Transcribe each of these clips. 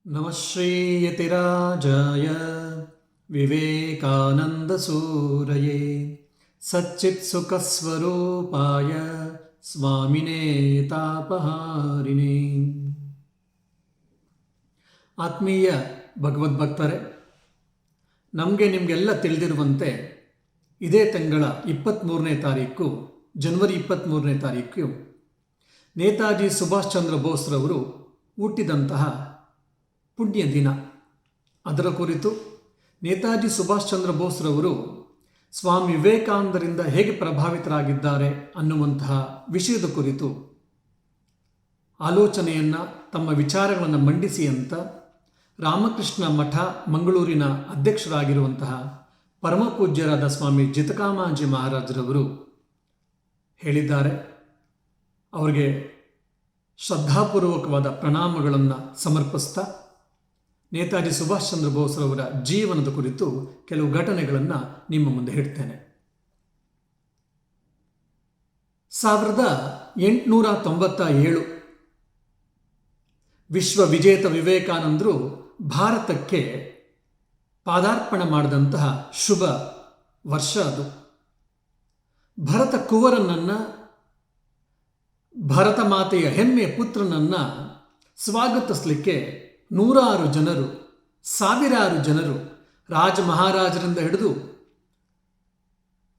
नमः श्रीयतिराजाय विवेकानन्दसूरये सच्चित्सुखस्वरूपाय स्वामिने तापहारिणे. ಆತ್ಮೀಯ ಭಗವದ್ಭಕ್ತರೇ, ನಮಗೆ ನಿಮಗೆಲ್ಲ ತಿಳಿದಿರುವಂತೆ ಇದೇ ತಿಂಗಳ 23ನೇ ತಾರೀಕು ಜನವರಿ 23ನೇ ತಾರೀಕು ನೇತಾಜಿ ಸುಭಾಷ್ ಚಂದ್ರ ಬೋಸ್ರವರು ಹುಟ್ಟಿದಂತಹ ಪುಣ್ಯ ದಿನ. ಅದರ ಕುರಿತು ನೇತಾಜಿ ಸುಭಾಷ್ ಚಂದ್ರ ಬೋಸ್ರವರು ಸ್ವಾಮಿ ವಿವೇಕಾನಂದರಿಂದ ಹೇಗೆ ಪ್ರಭಾವಿತರಾಗಿದ್ದಾರೆ ಅನ್ನುವಂತಹ ವಿಷಯದ ಕುರಿತು ಆಲೋಚನೆಯನ್ನು, ತಮ್ಮ ವಿಚಾರಗಳನ್ನು ಮಂಡಿಸಿ ಅಂತ ರಾಮಕೃಷ್ಣ ಮಠ ಮಂಗಳೂರಿನ ಅಧ್ಯಕ್ಷರಾಗಿರುವಂತಹ ಪರಮಪೂಜ್ಯರಾದ ಸ್ವಾಮಿ ಜಿತಕಾಮಾಂಜಿ ಮಹಾರಾಜರವರು ಹೇಳಿದ್ದಾರೆ. ಅವರಿಗೆ ಶ್ರದ್ಧಾಪೂರ್ವಕವಾದ ಪ್ರಣಾಮಗಳನ್ನು ಸಮರ್ಪಿಸ್ತಾ ನೇತಾಜಿ ಸುಭಾಷ್ ಚಂದ್ರ ಬೋಸ್ರವರ ಜೀವನದ ಕುರಿತು ಕೆಲವು ಘಟನೆಗಳನ್ನು ನಿಮ್ಮ ಮುಂದೆ ಇಡ್ತೇನೆ. 1897 ವಿಶ್ವ ವಿಜೇತ ವಿವೇಕಾನಂದರು ಭಾರತಕ್ಕೆ ಪಾದಾರ್ಪಣೆ ಮಾಡಿದಂತಹ ಶುಭ ವರ್ಷ ಅದು. ಭರತ ಕುವರನನ್ನು, ಭರತ ಮಾತೆಯ ಹೆಮ್ಮೆಯ ಪುತ್ರನನ್ನು ಸ್ವಾಗತಿಸಲಿಕ್ಕೆ ನೂರಾರು ಜನರು, ಸಾವಿರಾರು ಜನರು, ರಾಜ ಮಹಾರಾಜರಿಂದ ಹಿಡಿದು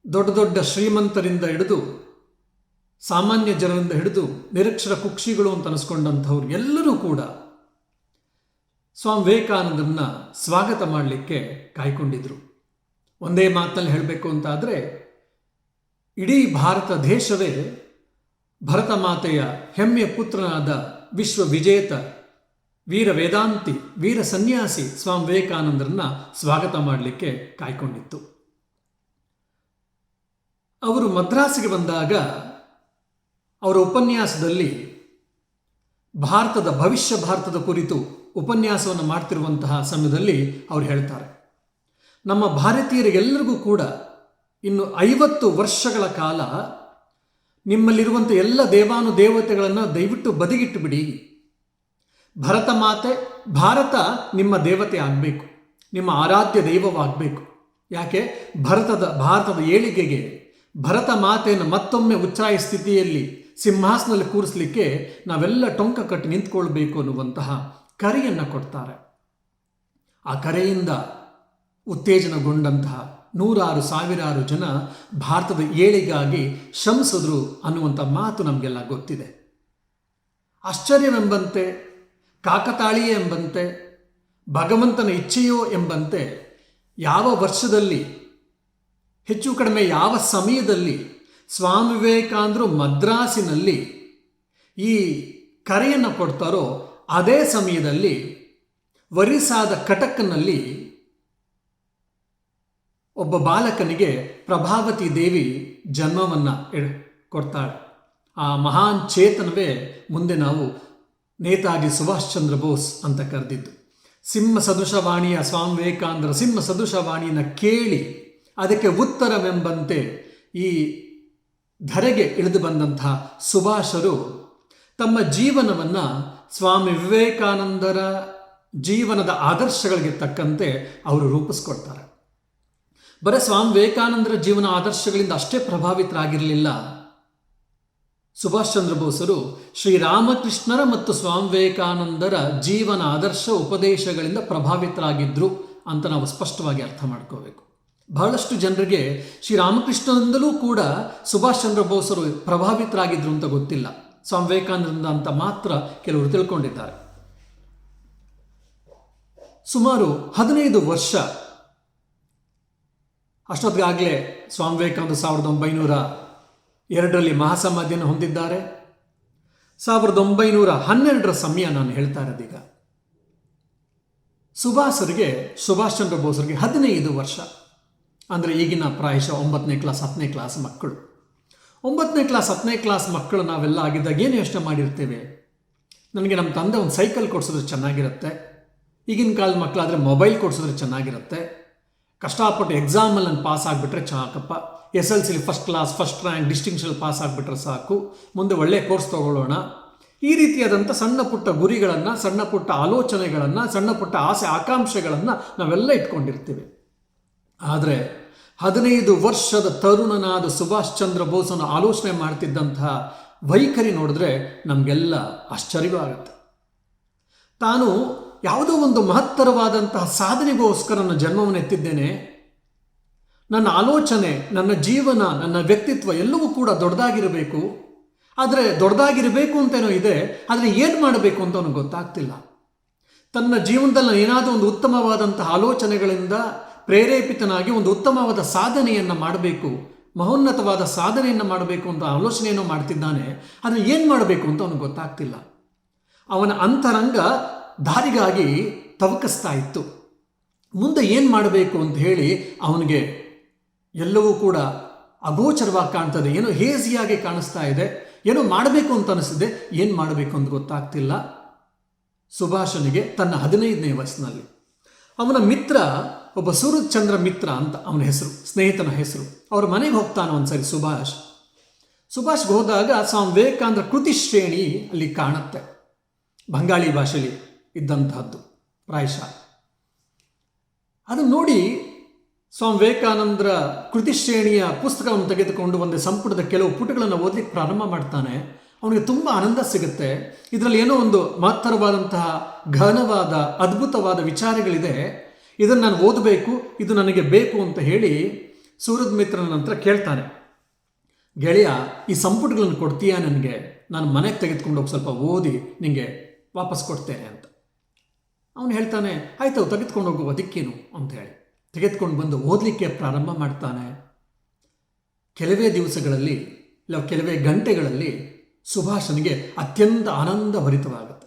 ದೊಡ್ಡ ದೊಡ್ಡ ಶ್ರೀಮಂತರಿಂದ ಹಿಡಿದು ಸಾಮಾನ್ಯ ಜನರಿಂದ ಹಿಡಿದು ನಿರಕ್ಷರ ಕುಕ್ಷಿಗಳು ಅಂತ ಅನಿಸ್ಕೊಂಡಂಥವ್ರು ಎಲ್ಲರೂ ಕೂಡ ಸ್ವಾಮಿ ವಿವೇಕಾನಂದರನ್ನ ಸ್ವಾಗತ ಮಾಡಲಿಕ್ಕೆ ಕಾಯ್ಕೊಂಡಿದ್ರು. ಒಂದೇ ಮಾತಿನಲ್ಲಿ ಹೇಳಬೇಕು ಅಂತಾದರೆ, ಇಡೀ ಭಾರತ ದೇಶವೇ ಭರತ ಮಾತೆಯ ಹೆಮ್ಮೆಯ ಪುತ್ರನಾದ ವಿಶ್ವ ವಿಜೇತ ವೀರ ವೇದಾಂತಿ, ವೀರ ಸನ್ಯಾಸಿ ಸ್ವಾಮಿ ವಿವೇಕಾನಂದರನ್ನ ಸ್ವಾಗತ ಮಾಡಲಿಕ್ಕೆ ಕಾಯ್ಕೊಂಡಿತ್ತು. ಅವರು ಮದ್ರಾಸಿಗೆ ಬಂದಾಗ ಅವರ ಉಪನ್ಯಾಸದಲ್ಲಿ ಭಾರತದ ಕುರಿತು ಉಪನ್ಯಾಸವನ್ನು ಮಾಡ್ತಿರುವಂತಹ ಸಮಯದಲ್ಲಿ ಅವರು ಹೇಳ್ತಾರೆ, ನಮ್ಮ ಭಾರತೀಯರಿಗೆಲ್ಲರಿಗೂ ಕೂಡ ಇನ್ನು 50 ವರ್ಷಗಳ ಕಾಲ ನಿಮ್ಮಲ್ಲಿರುವಂಥ ಎಲ್ಲ ದೇವಾನುದೇವತೆಗಳನ್ನು ದಯವಿಟ್ಟು ಬದಿಗಿಟ್ಟು ಬಿಡಿ. ಭರತ ಮಾತೆ, ಭಾರತ ನಿಮ್ಮ ದೇವತೆ ಆಗಬೇಕು, ನಿಮ್ಮ ಆರಾಧ್ಯ ದೈವವಾಗಬೇಕು. ಯಾಕೆ? ಭಾರತದ ಏಳಿಗೆಗೆ ಭರತ ಮಾತೆಯನ್ನು ಮತ್ತೊಮ್ಮೆ ಉಚ್ಚಾಯ ಸ್ಥಿತಿಯಲ್ಲಿ ಸಿಂಹಾಸನದಲ್ಲಿ ಕೂರಿಸಲಿಕ್ಕೆ ನಾವೆಲ್ಲ ಟೊಂಕ ಕಟ್ಟಿ ನಿಂತ್ಕೊಳ್ಬೇಕು ಅನ್ನುವಂತಹ ಕರೆಯನ್ನು ಕೊಡ್ತಾರೆ. ಆ ಕರೆಯಿಂದ ಉತ್ತೇಜನಗೊಂಡಂತಹ ನೂರಾರು ಸಾವಿರಾರು ಜನ ಭಾರತದ ಏಳಿಗಾಗಿ ಶ್ರಮಿಸಿದ್ರು ಅನ್ನುವಂಥ ಮಾತು ನಮಗೆಲ್ಲ ಗೊತ್ತಿದೆ. ಆಶ್ಚರ್ಯವೆಂಬಂತೆ, ಕಾಕತಾಳೀಯ ಎಂಬಂತೆ, ಭಗವಂತನ ಇಚ್ಛೆಯೋ ಎಂಬಂತೆ ಯಾವ ವರ್ಷದಲ್ಲಿ, ಹೆಚ್ಚು ಕಡಿಮೆ ಯಾವ ಸಮಯದಲ್ಲಿ ಸ್ವಾಮಿ ವಿವೇಕಾನಂದರು ಮದ್ರಾಸಿನಲ್ಲಿ ಈ ಕರೆಯನ್ನು ಕೊಡ್ತಾರೋ ಅದೇ ಸಮಯದಲ್ಲಿ ಒರಿಸ್ಸಾದ ಕಟಕ್ನಲ್ಲಿ ಒಬ್ಬ ಬಾಲಕನಿಗೆ ಪ್ರಭಾವತಿ ದೇವಿ ಜನ್ಮವನ್ನು ಕೊಡ್ತಾಳೆ. ಆ ಮಹಾನ್ ಚೇತನವೇ ಮುಂದೆ ನಾವು ನೇತಾಜಿ ಸುಭಾಷ್ ಚಂದ್ರ ಬೋಸ್ ಅಂತ ಕರೆದಿದ್ದು. ಸಿಂಹ ಸದೃಶವಾಣಿಯ ಸ್ವಾಮಿ ವಿವೇಕಾನಂದರ ಸಿಂಹ ಸದೃಶವಾಣಿಯನ್ನು ಕೇಳಿ ಅದಕ್ಕೆ ಉತ್ತರವೆಂಬಂತೆ ಈ ಧರೆಗೆ ಇಳಿದು ಬಂದಂತಹ ಸುಭಾಷರು ತಮ್ಮ ಜೀವನವನ್ನು ಸ್ವಾಮಿ ವಿವೇಕಾನಂದರ ಜೀವನದ ಆದರ್ಶಗಳಿಗೆ ತಕ್ಕಂತೆ ಅವರು ರೂಪಿಸ್ಕೊಳ್ತಾರೆ. ಬರೀ ಸ್ವಾಮಿ ವಿವೇಕಾನಂದರ ಜೀವನ ಆದರ್ಶಗಳಿಂದ ಅಷ್ಟೇ ಪ್ರಭಾವಿತರಾಗಿರಲಿಲ್ಲ. ಸುಭಾಷ್ ಚಂದ್ರ ಬೋಸರು ಶ್ರೀರಾಮಕೃಷ್ಣರ ಮತ್ತು ಸ್ವಾಮಿ ವಿವೇಕಾನಂದರ ಜೀವನ ಆದರ್ಶ ಉಪದೇಶಗಳಿಂದ ಪ್ರಭಾವಿತರಾಗಿದ್ದರು ಅಂತ ನಾವು ಸ್ಪಷ್ಟವಾಗಿ ಅರ್ಥ ಮಾಡ್ಕೋಬೇಕು. ಬಹಳಷ್ಟು ಜನರಿಗೆ ಶ್ರೀರಾಮಕೃಷ್ಣನಿಂದಲೂ ಕೂಡ ಸುಭಾಷ್ ಚಂದ್ರ ಬೋಸರು ಪ್ರಭಾವಿತರಾಗಿದ್ದರು ಅಂತ ಗೊತ್ತಿಲ್ಲ. ಸ್ವಾಮಿ ವಿವೇಕಾನಂದ ಅಂತ ಮಾತ್ರ ಕೆಲವರು ತಿಳ್ಕೊಂಡಿದ್ದಾರೆ. ಸುಮಾರು 15 ವರ್ಷ ಅಷ್ಟೊತ್ತಿಗಾಗಲೇ ಸ್ವಾಮಿ ವಿವೇಕಾನಂದ 1902ರಲ್ಲಿ ಮಹಾಸಮಾಧಿಯನ್ನು ಹೊಂದಿದ್ದಾರೆ. 1912ರ ಸಮಯ ನಾನು ಹೇಳ್ತಾ ಇರೋದೀಗ. ಸುಭಾಷ್ ಚಂದ್ರ ಬೋಸರಿಗೆ 15 ವರ್ಷ ಅಂದರೆ ಈಗಿನ ಪ್ರಾಯಶಃ 9ನೇ ಕ್ಲಾಸ್ 10ನೇ ಕ್ಲಾಸ್ ಮಕ್ಕಳು. 9ನೇ ಕ್ಲಾಸ್ 10ನೇ ಕ್ಲಾಸ್ ಮಕ್ಕಳು ನಾವೆಲ್ಲ ಆಗಿದ್ದಾಗ ಏನು ಯೋಚನೆ ಮಾಡಿರ್ತೇವೆ? ನನಗೆ ನಮ್ಮ ತಂದೆ ಒಂದು ಸೈಕಲ್ ಕೊಡಿಸಿದ್ರೆ ಚೆನ್ನಾಗಿರುತ್ತೆ, ಈಗಿನ ಕಾಲದ ಮಕ್ಕಳಾದರೆ ಮೊಬೈಲ್ ಕೊಡಿಸಿದ್ರೆ ಚೆನ್ನಾಗಿರುತ್ತೆ, ಕಷ್ಟಪಟ್ಟು ಎಕ್ಸಾಮಲ್ಲಿ ನಾನು ಪಾಸ್ ಆಗಿಬಿಟ್ರೆ ಸಾಕಪ್ಪ, SLC first class first rank distinction pass ಆಗಿಬಿಟ್ರೆ ಸಾಕು, ಮುಂದೆ ಒಳ್ಳೆ ಕೋರ್ಸ್ ತೊಗೊಳ್ಳೋಣ, ಈ ರೀತಿಯಾದಂಥ ಸಣ್ಣ ಪುಟ್ಟ ಗುರಿಗಳನ್ನು, ಸಣ್ಣ ಪುಟ್ಟ ಆಲೋಚನೆಗಳನ್ನು, ಸಣ್ಣ ಪುಟ್ಟ ಆಸೆ ಆಕಾಂಕ್ಷೆಗಳನ್ನು ನಾವೆಲ್ಲ ಇಟ್ಕೊಂಡಿರ್ತೀವಿ. ಆದರೆ 15 ವರ್ಷದ ತರುಣನಾದ ಸುಭಾಷ್ ಚಂದ್ರ ಬೋಸನ್ನು ಆಲೋಚನೆ ಮಾಡ್ತಿದ್ದಂತಹ ವೈಖರಿ ನೋಡಿದ್ರೆ ನಮಗೆಲ್ಲ ಆಶ್ಚರ್ಯವಾಗುತ್ತೆ. ತಾನು ಯಾವುದೋ ಒಂದು ಮಹತ್ತರವಾದಂತಹ ಸಾಧನೆಗೋಸ್ಕರ ನನ್ನ ಜನ್ಮವನ್ನು ಎತ್ತಿದ್ದೇನೆ, ನನ್ನ ಆಲೋಚನೆ, ನನ್ನ ಜೀವನ, ನನ್ನ ವ್ಯಕ್ತಿತ್ವ ಎಲ್ಲವೂ ಕೂಡ ದೊಡ್ಡದಾಗಿರಬೇಕು. ಆದರೆ ದೊಡ್ಡದಾಗಿರಬೇಕು ಅಂತೇನೋ ಇದೆ, ಆದರೆ ಏನು ಮಾಡಬೇಕು ಅಂತ ಅವನಿಗೆ ಗೊತ್ತಾಗ್ತಿಲ್ಲ. ತನ್ನ ಜೀವನದಲ್ಲಿ ಏನಾದರೂ ಒಂದು ಉತ್ತಮವಾದಂತಹ ಆಲೋಚನೆಗಳಿಂದ ಪ್ರೇರೇಪಿತನಾಗಿ ಒಂದು ಉತ್ತಮವಾದ ಸಾಧನೆಯನ್ನು ಮಾಡಬೇಕು, ಮಹೋನ್ನತವಾದ ಸಾಧನೆಯನ್ನು ಮಾಡಬೇಕು ಅಂತ ಆಲೋಚನೆಯನ್ನು ಮಾಡ್ತಿದ್ದಾನೆ. ಆದರೆ ಏನು ಮಾಡಬೇಕು ಅಂತ ಅವನಿಗೆ ಗೊತ್ತಾಗ್ತಿಲ್ಲ. ಅವನ ಅಂತರಂಗ ದಾರಿಗಾಗಿ ತವಕಿಸ್ತಾ ಇತ್ತು. ಮುಂದೆ ಏನು ಮಾಡಬೇಕು ಅಂತ ಹೇಳಿ ಅವನಿಗೆ ಎಲ್ಲವೂ ಕೂಡ ಅಗೋಚರವಾಗಿ ಕಾಣ್ತದೆ, ಏನೋ ಹೇಸಿಯಾಗಿ ಕಾಣಿಸ್ತಾ ಇದೆ, ಏನೋ ಮಾಡಬೇಕು ಅಂತ ಅನಿಸಿದೆ, ಏನು ಮಾಡಬೇಕು ಅಂತ ಗೊತ್ತಾಗ್ತಿಲ್ಲ. ಸುಭಾಷನಿಗೆ ತನ್ನ 15ನೇ ವಯಸ್ಸಿನಲ್ಲಿ ಅವನ ಮಿತ್ರ, ಒಬ್ಬ ಸೂರಜ್ ಚಂದ್ರ ಮಿತ್ರ ಅಂತ ಅವನ ಹೆಸರು, ಸ್ನೇಹಿತನ ಹೆಸರು, ಅವ್ರ ಮನೆಗೆ ಹೋಗ್ತಾನೆ ಒಂದ್ಸರಿ ಸುಭಾಷ್ಗೆ ಹೋದಾಗ ಸ್ವಾಮಿ ವಿವೇಕಾನಂದರ ಕೃತಿ ಶ್ರೇಣಿ ಅಲ್ಲಿ ಕಾಣುತ್ತೆ, ಬಂಗಾಳಿ ಭಾಷೆಯಲ್ಲಿ ಇದ್ದಂತಹದ್ದು ಪ್ರಾಯಶಃ. ಅದನ್ನು ನೋಡಿ ಸ್ವಾಮಿ ವಿವೇಕಾನಂದರ ಕೃತಿ ಶ್ರೇಣಿಯ ಪುಸ್ತಕವನ್ನು ತೆಗೆದುಕೊಂಡು ಒಂದು ಸಂಪುಟದ ಕೆಲವು ಪುಟಗಳನ್ನು ಓದಲಿಕ್ಕೆ ಪ್ರಾರಂಭ ಮಾಡ್ತಾನೆ. ಅವನಿಗೆ ತುಂಬ ಆನಂದ ಸಿಗುತ್ತೆ. ಇದರಲ್ಲಿ ಏನೋ ಒಂದು ಮಹತ್ತರವಾದಂತಹ ಘನವಾದ ಅದ್ಭುತವಾದ ವಿಚಾರಗಳಿದೆ, ಇದನ್ನು ನಾನು ಓದಬೇಕು, ಇದು ನನಗೆ ಬೇಕು ಅಂತ ಹೇಳಿ ಸೂರಜ್ ಮಿತ್ರನ ನಂತರ ಕೇಳ್ತಾನೆ, ಗೆಳೆಯ ಈ ಸಂಪುಟಗಳನ್ನು ಕೊಡ್ತೀಯಾ ನನಗೆ, ನಾನು ಮನೆಗೆ ತೆಗೆದುಕೊಂಡು ಹೋಗಿ ಸ್ವಲ್ಪ ಓದಿ ನಿಮಗೆ ವಾಪಸ್ ಕೊಡ್ತೇನೆ ಅಂತ. ಅವನು ಹೇಳ್ತಾನೆ, ಆಯ್ತು ತೆಗೆದುಕೊಂಡು ಹೋಗುವ ದಿಕ್ಕೇನು ಅಂತ ಹೇಳಿ ತೆಗೆದುಕೊಂಡು ಬಂದು ಓದಲಿಕ್ಕೆ ಪ್ರಾರಂಭ ಮಾಡ್ತಾನೆ. ಕೆಲವೇ ದಿವಸಗಳಲ್ಲಿ ಇಲ್ಲ ಕೆಲವೇ ಗಂಟೆಗಳಲ್ಲಿ ಸುಭಾಷನಿಗೆ ಅತ್ಯಂತ ಆನಂದಭರಿತವಾಗುತ್ತೆ.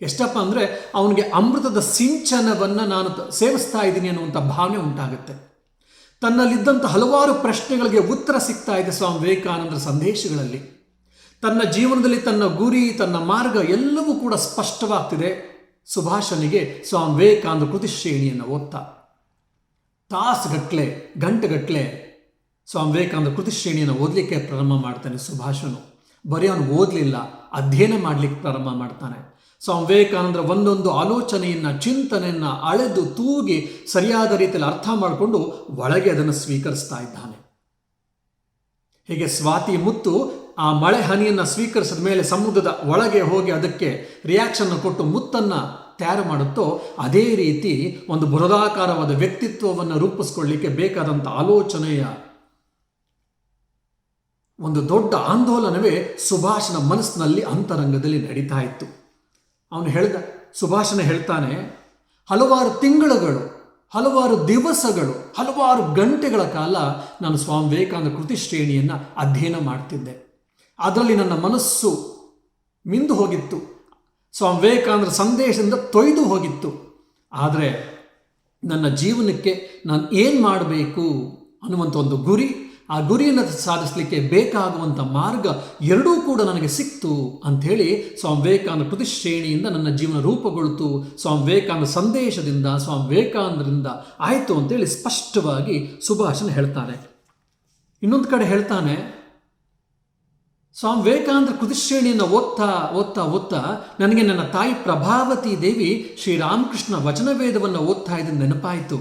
ಎಷ್ಟಪ್ಪ ಅಂದರೆ ಅವನಿಗೆ ಅಮೃತದ ಸಿಂಚನವನ್ನು ನಾನು ಸೇವಿಸ್ತಾ ಇದ್ದೀನಿ ಅನ್ನುವಂಥ ಭಾವನೆ ಉಂಟಾಗುತ್ತೆ. ತನ್ನಲ್ಲಿದ್ದಂಥ ಹಲವಾರು ಪ್ರಶ್ನೆಗಳಿಗೆ ಉತ್ತರ ಸಿಗ್ತಾ ಇದೆ ಸ್ವಾಮಿ ವಿವೇಕಾನಂದರ ಸಂದೇಶಗಳಲ್ಲಿ. ತನ್ನ ಜೀವನದಲ್ಲಿ ತನ್ನ ಗುರಿ, ತನ್ನ ಮಾರ್ಗ ಎಲ್ಲವೂ ಕೂಡ ಸ್ಪಷ್ಟವಾಗ್ತಿದೆ ಸುಭಾಷನಿಗೆ. ಸ್ವಾಮಿ ವಿವೇಕಾನಂದ ಕೃತಿ ಶ್ರೇಣಿಯನ್ನು ಓದ್ತಾ ತಾಸುಗಟ್ಟಲೆ, ಗಂಟೆಗಟ್ಟಲೆ ಸ್ವಾಮಿ ವಿವೇಕಾನಂದ ಕೃತಿ ಶ್ರೇಣಿಯನ್ನು ಓದಲಿಕ್ಕೆ ಪ್ರಾರಂಭ ಮಾಡ್ತಾನೆ ಸುಭಾಷನು. ಬರೀ ಅವನು ಓದಲಿಲ್ಲ, ಅಧ್ಯಯನ ಮಾಡಲಿಕ್ಕೆ ಪ್ರಾರಂಭ ಮಾಡ್ತಾನೆ. ಸ್ವಾಮಿ ವಿವೇಕಾನಂದರ ಒಂದೊಂದು ಆಲೋಚನೆಯನ್ನು, ಚಿಂತನೆಯನ್ನು ಅಳೆದು ತೂಗಿ ಸರಿಯಾದ ರೀತಿಯಲ್ಲಿ ಅರ್ಥ ಮಾಡಿಕೊಂಡು ಒಳಗೆ ಅದನ್ನು ಸ್ವೀಕರಿಸ್ತಾ ಇದ್ದಾನೆ. ಹೀಗೆ ಸ್ವಾತಿ ಮುತ್ತು ಆ ಮಳೆ ಹನಿಯನ್ನು ಸ್ವೀಕರಿಸಿದ ಮೇಲೆ ಸಮುದ್ರದ ಒಳಗೆ ಹೋಗಿ ಅದಕ್ಕೆ ರಿಯಾಕ್ಷನ್ ಕೊಟ್ಟು ಮುತ್ತನ್ನು ತಯಾರು ಮಾಡುತ್ತೋ, ಅದೇ ರೀತಿ ಒಂದು ಬೃಹದಾಕಾರವಾದ ವ್ಯಕ್ತಿತ್ವವನ್ನು ರೂಪಿಸ್ಕೊಳ್ಳಿಕ್ಕೆ ಬೇಕಾದಂಥ ಆಲೋಚನೆಯ ಒಂದು ದೊಡ್ಡ ಆಂದೋಲನವೇ ಸುಭಾಷನ ಮನಸ್ಸಿನಲ್ಲಿ ಅಂತರಂಗದಲ್ಲಿ ನಡೀತಾ ಇತ್ತು. ಸುಭಾಷನ ಹೇಳ್ತಾನೆ, ಹಲವಾರು ತಿಂಗಳುಗಳು, ಹಲವಾರು ದಿವಸಗಳು, ಹಲವಾರು ಗಂಟೆಗಳ ಕಾಲ ನಾನು ಸ್ವಾಮಿ ವಿವೇಕಾನಂದ ಕೃತಿ ಶ್ರೇಣಿಯನ್ನು ಅಧ್ಯಯನ ಮಾಡ್ತಿದ್ದೆ. ಅದರಲ್ಲಿ ನನ್ನ ಮನಸ್ಸು ಮಿಂದು ಹೋಗಿತ್ತು, ಸ್ವಾಮಿ ವಿವೇಕಾನಂದರ ಸಂದೇಶದಿಂದ ತೊಯ್ದು ಹೋಗಿತ್ತು. ಆದರೆ ನನ್ನ ಜೀವನಕ್ಕೆ ನಾನು ಏನು ಮಾಡಬೇಕು ಅನ್ನುವಂಥ ಒಂದು ಗುರಿ, ಆ ಗುರಿಯನ್ನು ಸಾಧಿಸಲಿಕ್ಕೆ ಬೇಕಾಗುವಂಥ ಮಾರ್ಗ ಎರಡೂ ಕೂಡ ನನಗೆ ಸಿಕ್ತು ಅಂಥೇಳಿ ಸ್ವಾಮಿ ವಿವೇಕಾನಂದ ಕೃತಿ ಶ್ರೇಣಿಯಿಂದ ನನ್ನ ಜೀವನ ರೂಪುಗೊಳ್ತು, ಸ್ವಾಮಿ ವಿವೇಕಾನಂದ ಸಂದೇಶದಿಂದ, ಸ್ವಾಮಿ ವಿವೇಕಾನಂದರಿಂದ ಆಯಿತು ಅಂತೇಳಿ ಸ್ಪಷ್ಟವಾಗಿ ಸುಭಾಷನ್ ಹೇಳ್ತಾನೆ. ಇನ್ನೊಂದು ಕಡೆ ಹೇಳ್ತಾನೆ, ಸ್ವಾಮಿ ವಿವೇಕಾನಂದ ಕೃತಿ ಶ್ರೇಣಿಯನ್ನು ಓದ್ತಾ ನನಗೆ ನನ್ನ ತಾಯಿ ಪ್ರಭಾವತಿ ದೇವಿ ಶ್ರೀರಾಮಕೃಷ್ಣ ವಚನವೇದವನ್ನು ಓದ್ತಾ ಇದ್ದ ನೆನಪಾಯಿತು.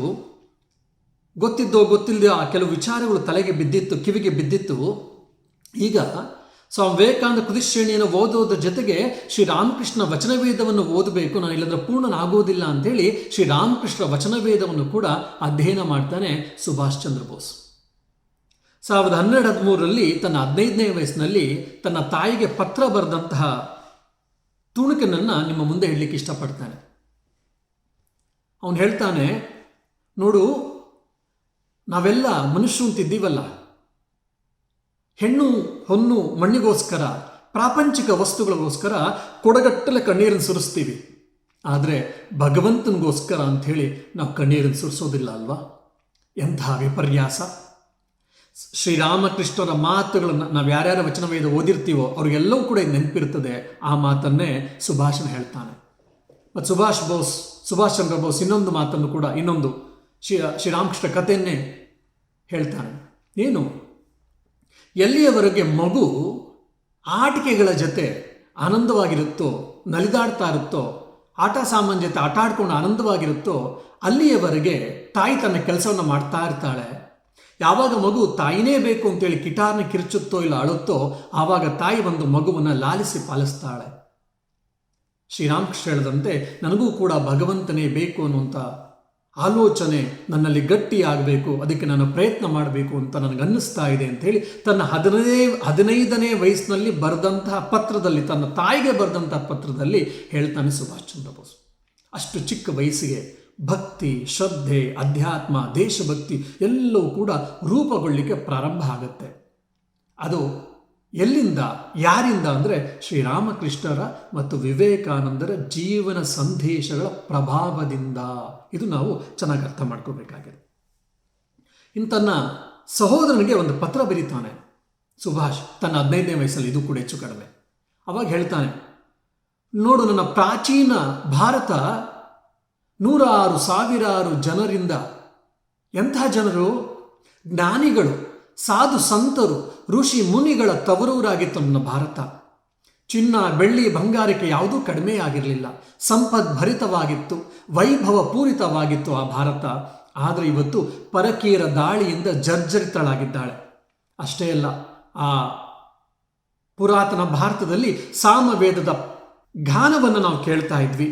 ಗೊತ್ತಿದ್ದೋ ಗೊತ್ತಿಲ್ಲದೆ ಆ ಕೆಲವು ವಿಚಾರಗಳು ತಲೆಗೆ ಬಿದ್ದಿತ್ತು, ಕಿವಿಗೆ ಬಿದ್ದಿತ್ತು. ಈಗ ಸ್ವಾಮಿ ವಿವೇಕಾನಂದ ಕೃತಿ ಶ್ರೇಣಿಯನ್ನು ಓದೋದ್ರ ಜೊತೆಗೆ ಶ್ರೀರಾಮಕೃಷ್ಣ ವಚನವೇದವನ್ನು ಓದಬೇಕು, ನಾನು ಇಲ್ಲಂದ್ರೆ ಪೂರ್ಣನಾಗೋದಿಲ್ಲ ಅಂತೇಳಿ ಶ್ರೀರಾಮಕೃಷ್ಣ ವಚನವೇದವನ್ನು ಕೂಡ ಅಧ್ಯಯನ ಮಾಡ್ತಾನೆ ಸುಭಾಷ್ ಚಂದ್ರ ಬೋಸ್. 1913 ತನ್ನ 15ನೇ ವಯಸ್ಸಿನಲ್ಲಿ ತನ್ನ ತಾಯಿಗೆ ಪತ್ರ ಬರೆದಂತಹ ತುಣುಕನ್ನು ನಿಮ್ಮ ಮುಂದೆ ಹೇಳಲಿಕ್ಕೆ ಇಷ್ಟಪಡ್ತಾನೆ. ಅವನು ಹೇಳ್ತಾನೆ, ನೋಡು, ನಾವೆಲ್ಲ ಮನುಷ್ಯರು ಅಂತಿದ್ದೀವಲ್ಲ, ಹೆಣ್ಣು ಹೊನ್ನು ಮಣ್ಣಿಗೋಸ್ಕರ, ಪ್ರಾಪಂಚಿಕ ವಸ್ತುಗಳಿಗೋಸ್ಕರ ಕೊಡಗಟ್ಟಲೆ ಕಣ್ಣೀರನ್ನು ಸುರಿಸ್ತೀವಿ. ಆದರೆ ಭಗವಂತನಿಗೋಸ್ಕರ ಅಂಥೇಳಿ ನಾವು ಕಣ್ಣೀರನ್ನು ಸುರಿಸೋದಿಲ್ಲ ಅಲ್ವಾ? ಎಂತಹ ವಿಪರ್ಯಾಸ! ಶ್ರೀರಾಮಕೃಷ್ಣರ ಮಾತುಗಳನ್ನು ನಾವು ಯಾರ್ಯಾರ ವಚನವೇದ ಓದಿರ್ತೀವೋ ಅವ್ರಿಗೆಲ್ಲವೂ ಕೂಡ ನೆನಪಿರ್ತದೆ. ಆ ಮಾತನ್ನೇ ಸುಭಾಷನ ಹೇಳ್ತಾನೆ. ಮತ್ತು ಸುಭಾಷ್ ಚಂದ್ರ ಬೋಸ್ ಇನ್ನೊಂದು ಮಾತನ್ನು ಕೂಡ, ಇನ್ನೊಂದು ಶ್ರೀರಾಮಕೃಷ್ಣ ಕಥೆಯನ್ನೇ ಹೇಳ್ತಾನೆ. ಏನು, ಎಲ್ಲಿಯವರೆಗೆ ಮಗು ಆಟಿಕೆಗಳ ಜೊತೆ ಆನಂದವಾಗಿರುತ್ತೋ, ನಲಿದಾಡ್ತಾ ಇರುತ್ತೋ, ಆಟ ಸಾಮಾನು ಜೊತೆ ಆಟ ಆಡ್ಕೊಂಡು ಆನಂದವಾಗಿರುತ್ತೋ ಅಲ್ಲಿಯವರೆಗೆ ತಾಯಿ ತನ್ನ ಕೆಲಸವನ್ನು ಮಾಡ್ತಾ ಇರ್ತಾಳೆ. ಯಾವಾಗ ಮಗು ತಾಯಿನೇ ಬೇಕು ಅಂತೇಳಿ ಕಿಟಾರ್ನ ಕಿರ್ಚುತ್ತೋ ಇಲ್ಲ ಅಳುತ್ತೋ ಆವಾಗ ತಾಯಿ ಒಂದು ಮಗುವನ್ನು ಲಾಲಿಸಿ ಪಾಲಿಸ್ತಾಳೆ. ಶ್ರೀರಾಮಕೃಷ್ಣ ಹೇಳಿದಂತೆ ನನಗೂ ಕೂಡ ಭಗವಂತನೇ ಬೇಕು ಅನ್ನುವಂಥ ಆಲೋಚನೆ ನನ್ನಲ್ಲಿ ಗಟ್ಟಿಯಾಗಬೇಕು, ಅದಕ್ಕೆ ನಾನು ಪ್ರಯತ್ನ ಮಾಡಬೇಕು ಅಂತ ನನಗನ್ನಿಸ್ತಾ ಇದೆ ಅಂಥೇಳಿ ತನ್ನ 15ನೇ ವಯಸ್ಸಿನಲ್ಲಿ ಬರೆದಂತಹ ಪತ್ರದಲ್ಲಿ, ತನ್ನ ತಾಯಿಗೆ ಬರೆದಂತಹ ಪತ್ರದಲ್ಲಿ ಹೇಳ್ತಾನೆ ಸುಭಾಷ್ ಚಂದ್ರ ಬೋಸ್. ಅಷ್ಟು ಚಿಕ್ಕ ವಯಸ್ಸಿಗೆ ಭಕ್ತಿ, ಶ್ರದ್ಧೆ, ಅಧ್ಯಾತ್ಮ, ದೇಶಭಕ್ತಿ ಎಲ್ಲವೂ ಕೂಡ ರೂಪುಗೊಳ್ಳಲಿಕ್ಕೆ ಪ್ರಾರಂಭ ಆಗುತ್ತೆ. ಅದು ಎಲ್ಲಿಂದ, ಯಾರಿಂದ ಅಂದರೆ ಶ್ರೀರಾಮಕೃಷ್ಣರ ಮತ್ತು ವಿವೇಕಾನಂದರ ಜೀವನ ಸಂದೇಶಗಳ ಪ್ರಭಾವದಿಂದ. ಇದು ನಾವು ಚೆನ್ನಾಗಿ ಅರ್ಥ ಮಾಡ್ಕೋಬೇಕಾಗಿದೆ. ಇನ್ನು ತನ್ನ ಸಹೋದರನಿಗೆ ಒಂದು ಪತ್ರ ಬರೀತಾನೆ ಸುಭಾಷ್, ತನ್ನ 15ನೇ ವಯಸ್ಸಲ್ಲಿ, ಇದು ಕೂಡ ಹೆಚ್ಚು ಕಡಿಮೆ. ಅವಾಗ ಹೇಳ್ತಾನೆ, ನೋಡು ನನ್ನ ಪ್ರಾಚೀನ ಭಾರತ ನೂರಾರು ಸಾವಿರಾರು ಜನರಿಂದ, ಎಂಥ ಜನರು, ಜ್ಞಾನಿಗಳು, ಸಾಧು ಸಂತರು, ಋಷಿ ಮುನಿಗಳ ತವರೂರಾಗಿತ್ತು ನನ್ನ ಭಾರತ. ಚಿನ್ನ, ಬೆಳ್ಳಿ, ಬಂಗಾರಕ್ಕೆ ಯಾವುದೂ ಕಡಿಮೆ ಆಗಿರಲಿಲ್ಲ. ಸಂಪದ್ಭರಿತವಾಗಿತ್ತು, ವೈಭವ ಪೂರಿತವಾಗಿತ್ತು ಆ ಭಾರತ. ಆದರೆ ಇವತ್ತು ಪರಕೀಯರ ದಾಳಿಯಿಂದ ಜರ್ಜರಿತಳಾಗಿದ್ದಾಳೆ. ಅಷ್ಟೇ ಅಲ್ಲ, ಆ ಪುರಾತನ ಭಾರತದಲ್ಲಿ ಸಾಮವೇದದ ಗಾನವನ್ನು ನಾವು ಕೇಳ್ತಾ ಇದ್ವಿ.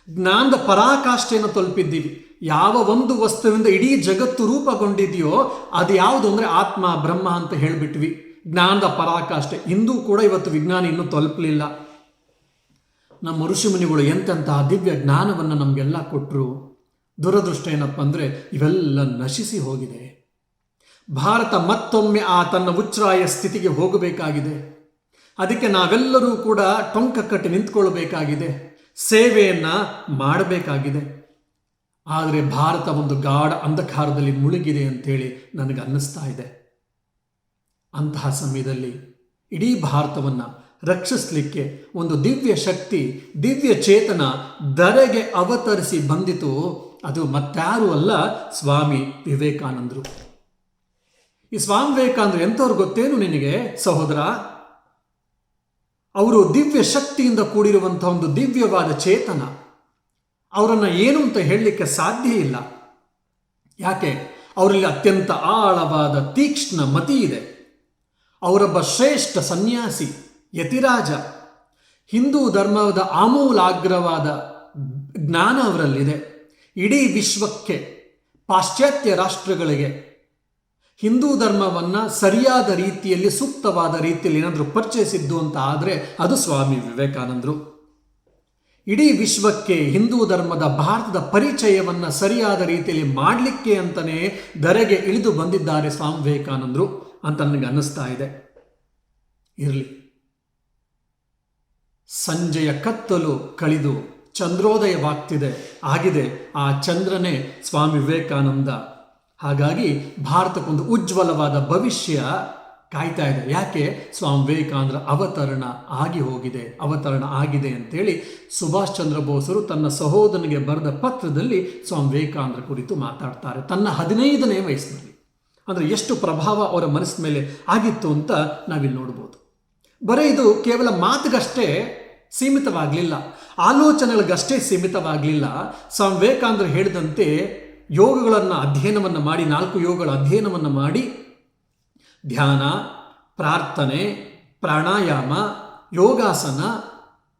ಜ್ಞಾನದ ಪರಾಕಾಷ್ಠೆಯನ್ನು ತಲುಪಿದ್ದೀವಿ. ಯಾವ ಒಂದು ವಸ್ತುವಿಂದ ಇಡೀ ಜಗತ್ತು ರೂಪುಗೊಂಡಿದೆಯೋ ಅದು ಯಾವುದು ಅಂದರೆ ಆತ್ಮ, ಬ್ರಹ್ಮ ಅಂತ ಹೇಳಿಬಿಟ್ವಿ. ಜ್ಞಾನದ ಪರಾಕಾಷ್ಠೆ ಇಂದೂ ಕೂಡ ಇವತ್ತು ವಿಜ್ಞಾನಿ ಇನ್ನೂ ತಲುಪಲಿಲ್ಲ. ನಮ್ಮ ಋಷಿಮುನಿಗಳು ಎಂತೆಂತಹ ದಿವ್ಯ ಜ್ಞಾನವನ್ನು ನಮಗೆಲ್ಲ ಕೊಟ್ಟರು. ದುರದೃಷ್ಟ ಏನಪ್ಪ ಅಂದರೆ ಇವೆಲ್ಲ ನಶಿಸಿ ಹೋಗಿದೆ. ಭಾರತ ಮತ್ತೊಮ್ಮೆ ಆ ತನ್ನ ಉಚ್ಛ್ರಾಯ ಸ್ಥಿತಿಗೆ ಹೋಗಬೇಕಾಗಿದೆ. ಅದಕ್ಕೆ ನಾವೆಲ್ಲರೂ ಕೂಡ ಟೊಂಕ ಕಟ್ಟಿ ನಿಂತ್ಕೊಳ್ಬೇಕಾಗಿದೆ, ಸೇವೆಯನ್ನು ಮಾಡಬೇಕಾಗಿದೆ. ಆದರೆ ಭಾರತ ಒಂದು ಗಾಢ ಅಂಧಕಾರದಲ್ಲಿ ಮುಳುಗಿದೆ ಅಂತೇಳಿ ನನಗೆ ಅನ್ನಿಸ್ತಾ ಇದೆ. ಅಂತಹ ಸಮಯದಲ್ಲಿ ಇಡೀ ಭಾರತವನ್ನು ರಕ್ಷಿಸಲಿಕ್ಕೆ ಒಂದು ದಿವ್ಯ ಶಕ್ತಿ, ದಿವ್ಯ ಚೇತನ ಧರೆಗೆ ಅವತರಿಸಿ ಬಂದಿತು. ಅದು ಮತ್ತಾರೂ ಅಲ್ಲ, ಸ್ವಾಮಿ ವಿವೇಕಾನಂದರು. ಈ ಸ್ವಾಮಿ ವಿವೇಕಾನಂದರು ಎಂಥವ್ರು ಗೊತ್ತೇನು ನಿನಗೆ ಸಹೋದರ? ಅವರು ದಿವ್ಯ ಶಕ್ತಿಯಿಂದ ಕೂಡಿರುವಂಥ ಒಂದು ದಿವ್ಯವಾದ ಚೇತನ. ಅವರನ್ನು ಏನು ಅಂತ ಹೇಳಲಿಕ್ಕೆ ಸಾಧ್ಯ ಇಲ್ಲ. ಯಾಕೆ? ಅವರಲ್ಲಿ ಅತ್ಯಂತ ಆಳವಾದ ತೀಕ್ಷ್ಣ ಮತಿ ಇದೆ. ಅವರೊಬ್ಬ ಶ್ರೇಷ್ಠ ಸನ್ಯಾಸಿ, ಯತಿರಾಜ. ಹಿಂದೂ ಧರ್ಮದ ಆಮೂಲಾಗ್ರವಾದ ಜ್ಞಾನ ಅವರಲ್ಲಿದೆ. ಇಡೀ ವಿಶ್ವಕ್ಕೆ, ಪಾಶ್ಚಾತ್ಯ ರಾಷ್ಟ್ರಗಳಿಗೆ ಹಿಂದೂ ಧರ್ಮವನ್ನು ಸರಿಯಾದ ರೀತಿಯಲ್ಲಿ, ಸೂಕ್ತವಾದ ರೀತಿಯಲ್ಲಿ ಏನಾದರೂ ಪರಿಚಯಿಸಿದ್ದು ಅಂತ ಆದರೆ ಅದು ಸ್ವಾಮಿ ವಿವೇಕಾನಂದರು. ಇಡೀ ವಿಶ್ವಕ್ಕೆ ಹಿಂದೂ ಧರ್ಮದ, ಭಾರತದ ಪರಿಚಯವನ್ನು ಸರಿಯಾದ ರೀತಿಯಲ್ಲಿ ಮಾಡಲಿಕ್ಕೆ ಅಂತಲೇ ಧರೆಗೆ ಇಳಿದು ಬಂದಿದ್ದಾರೆ ಸ್ವಾಮಿ ವಿವೇಕಾನಂದರು ಅಂತ ನನಗೆ ಅನ್ನಿಸ್ತಾ ಇದೆ. ಇರಲಿ, ಸಂಜೆಯ ಕತ್ತಲು ಕಳೆದು ಚಂದ್ರೋದಯವಾಗ್ತಿದೆ, ಆಗಿದೆ. ಆ ಚಂದ್ರನೇ ಸ್ವಾಮಿ ವಿವೇಕಾನಂದ. ಹಾಗಾಗಿ ಭಾರತಕ್ಕೊಂದು ಉಜ್ವಲವಾದ ಭವಿಷ್ಯ ಕಾಯ್ತಾ ಇದೆ. ಯಾಕೆ? ಸ್ವಾಮಿ ವಿವೇಕಾನಂದರ ಅವತರಣ ಆಗಿದೆ ಅಂತೇಳಿ ಸುಭಾಷ್ ಚಂದ್ರ ಬೋಸರು ತನ್ನ ಸಹೋದರನಿಗೆ ಬರೆದ ಪತ್ರದಲ್ಲಿ ಸ್ವಾಮಿ ವಿವೇಕಾನಂದರ ಕುರಿತು ಮಾತಾಡ್ತಾರೆ. ತನ್ನ 15ನೇ ವಯಸ್ಸಿನಲ್ಲಿ. ಅಂದರೆ ಎಷ್ಟು ಪ್ರಭಾವ ಅವರ ಮನಸ್ಸಿನ ಮೇಲೆ ಆಗಿತ್ತು ಅಂತ ನಾವಿಲ್ಲಿ ನೋಡ್ಬೋದು. ಬರೀ ಇದು ಕೇವಲ ಮಾತಿಗಷ್ಟೇ ಸೀಮಿತವಾಗಲಿಲ್ಲ, ಆಲೋಚನೆಗಳಿಗಷ್ಟೇ ಸೀಮಿತವಾಗಲಿಲ್ಲ. ಸ್ವಾಮಿ ವಿವೇಕಾನಂದರು ಹೇಳಿದಂತೆ ಯೋಗಗಳನ್ನು ಅಧ್ಯಯನವನ್ನು ಮಾಡಿ, 4 ಯೋಗಗಳ ಅಧ್ಯಯನವನ್ನು ಮಾಡಿ, ಧ್ಯಾನ, ಪ್ರಾರ್ಥನೆ, ಪ್ರಾಣಾಯಾಮ, ಯೋಗಾಸನ,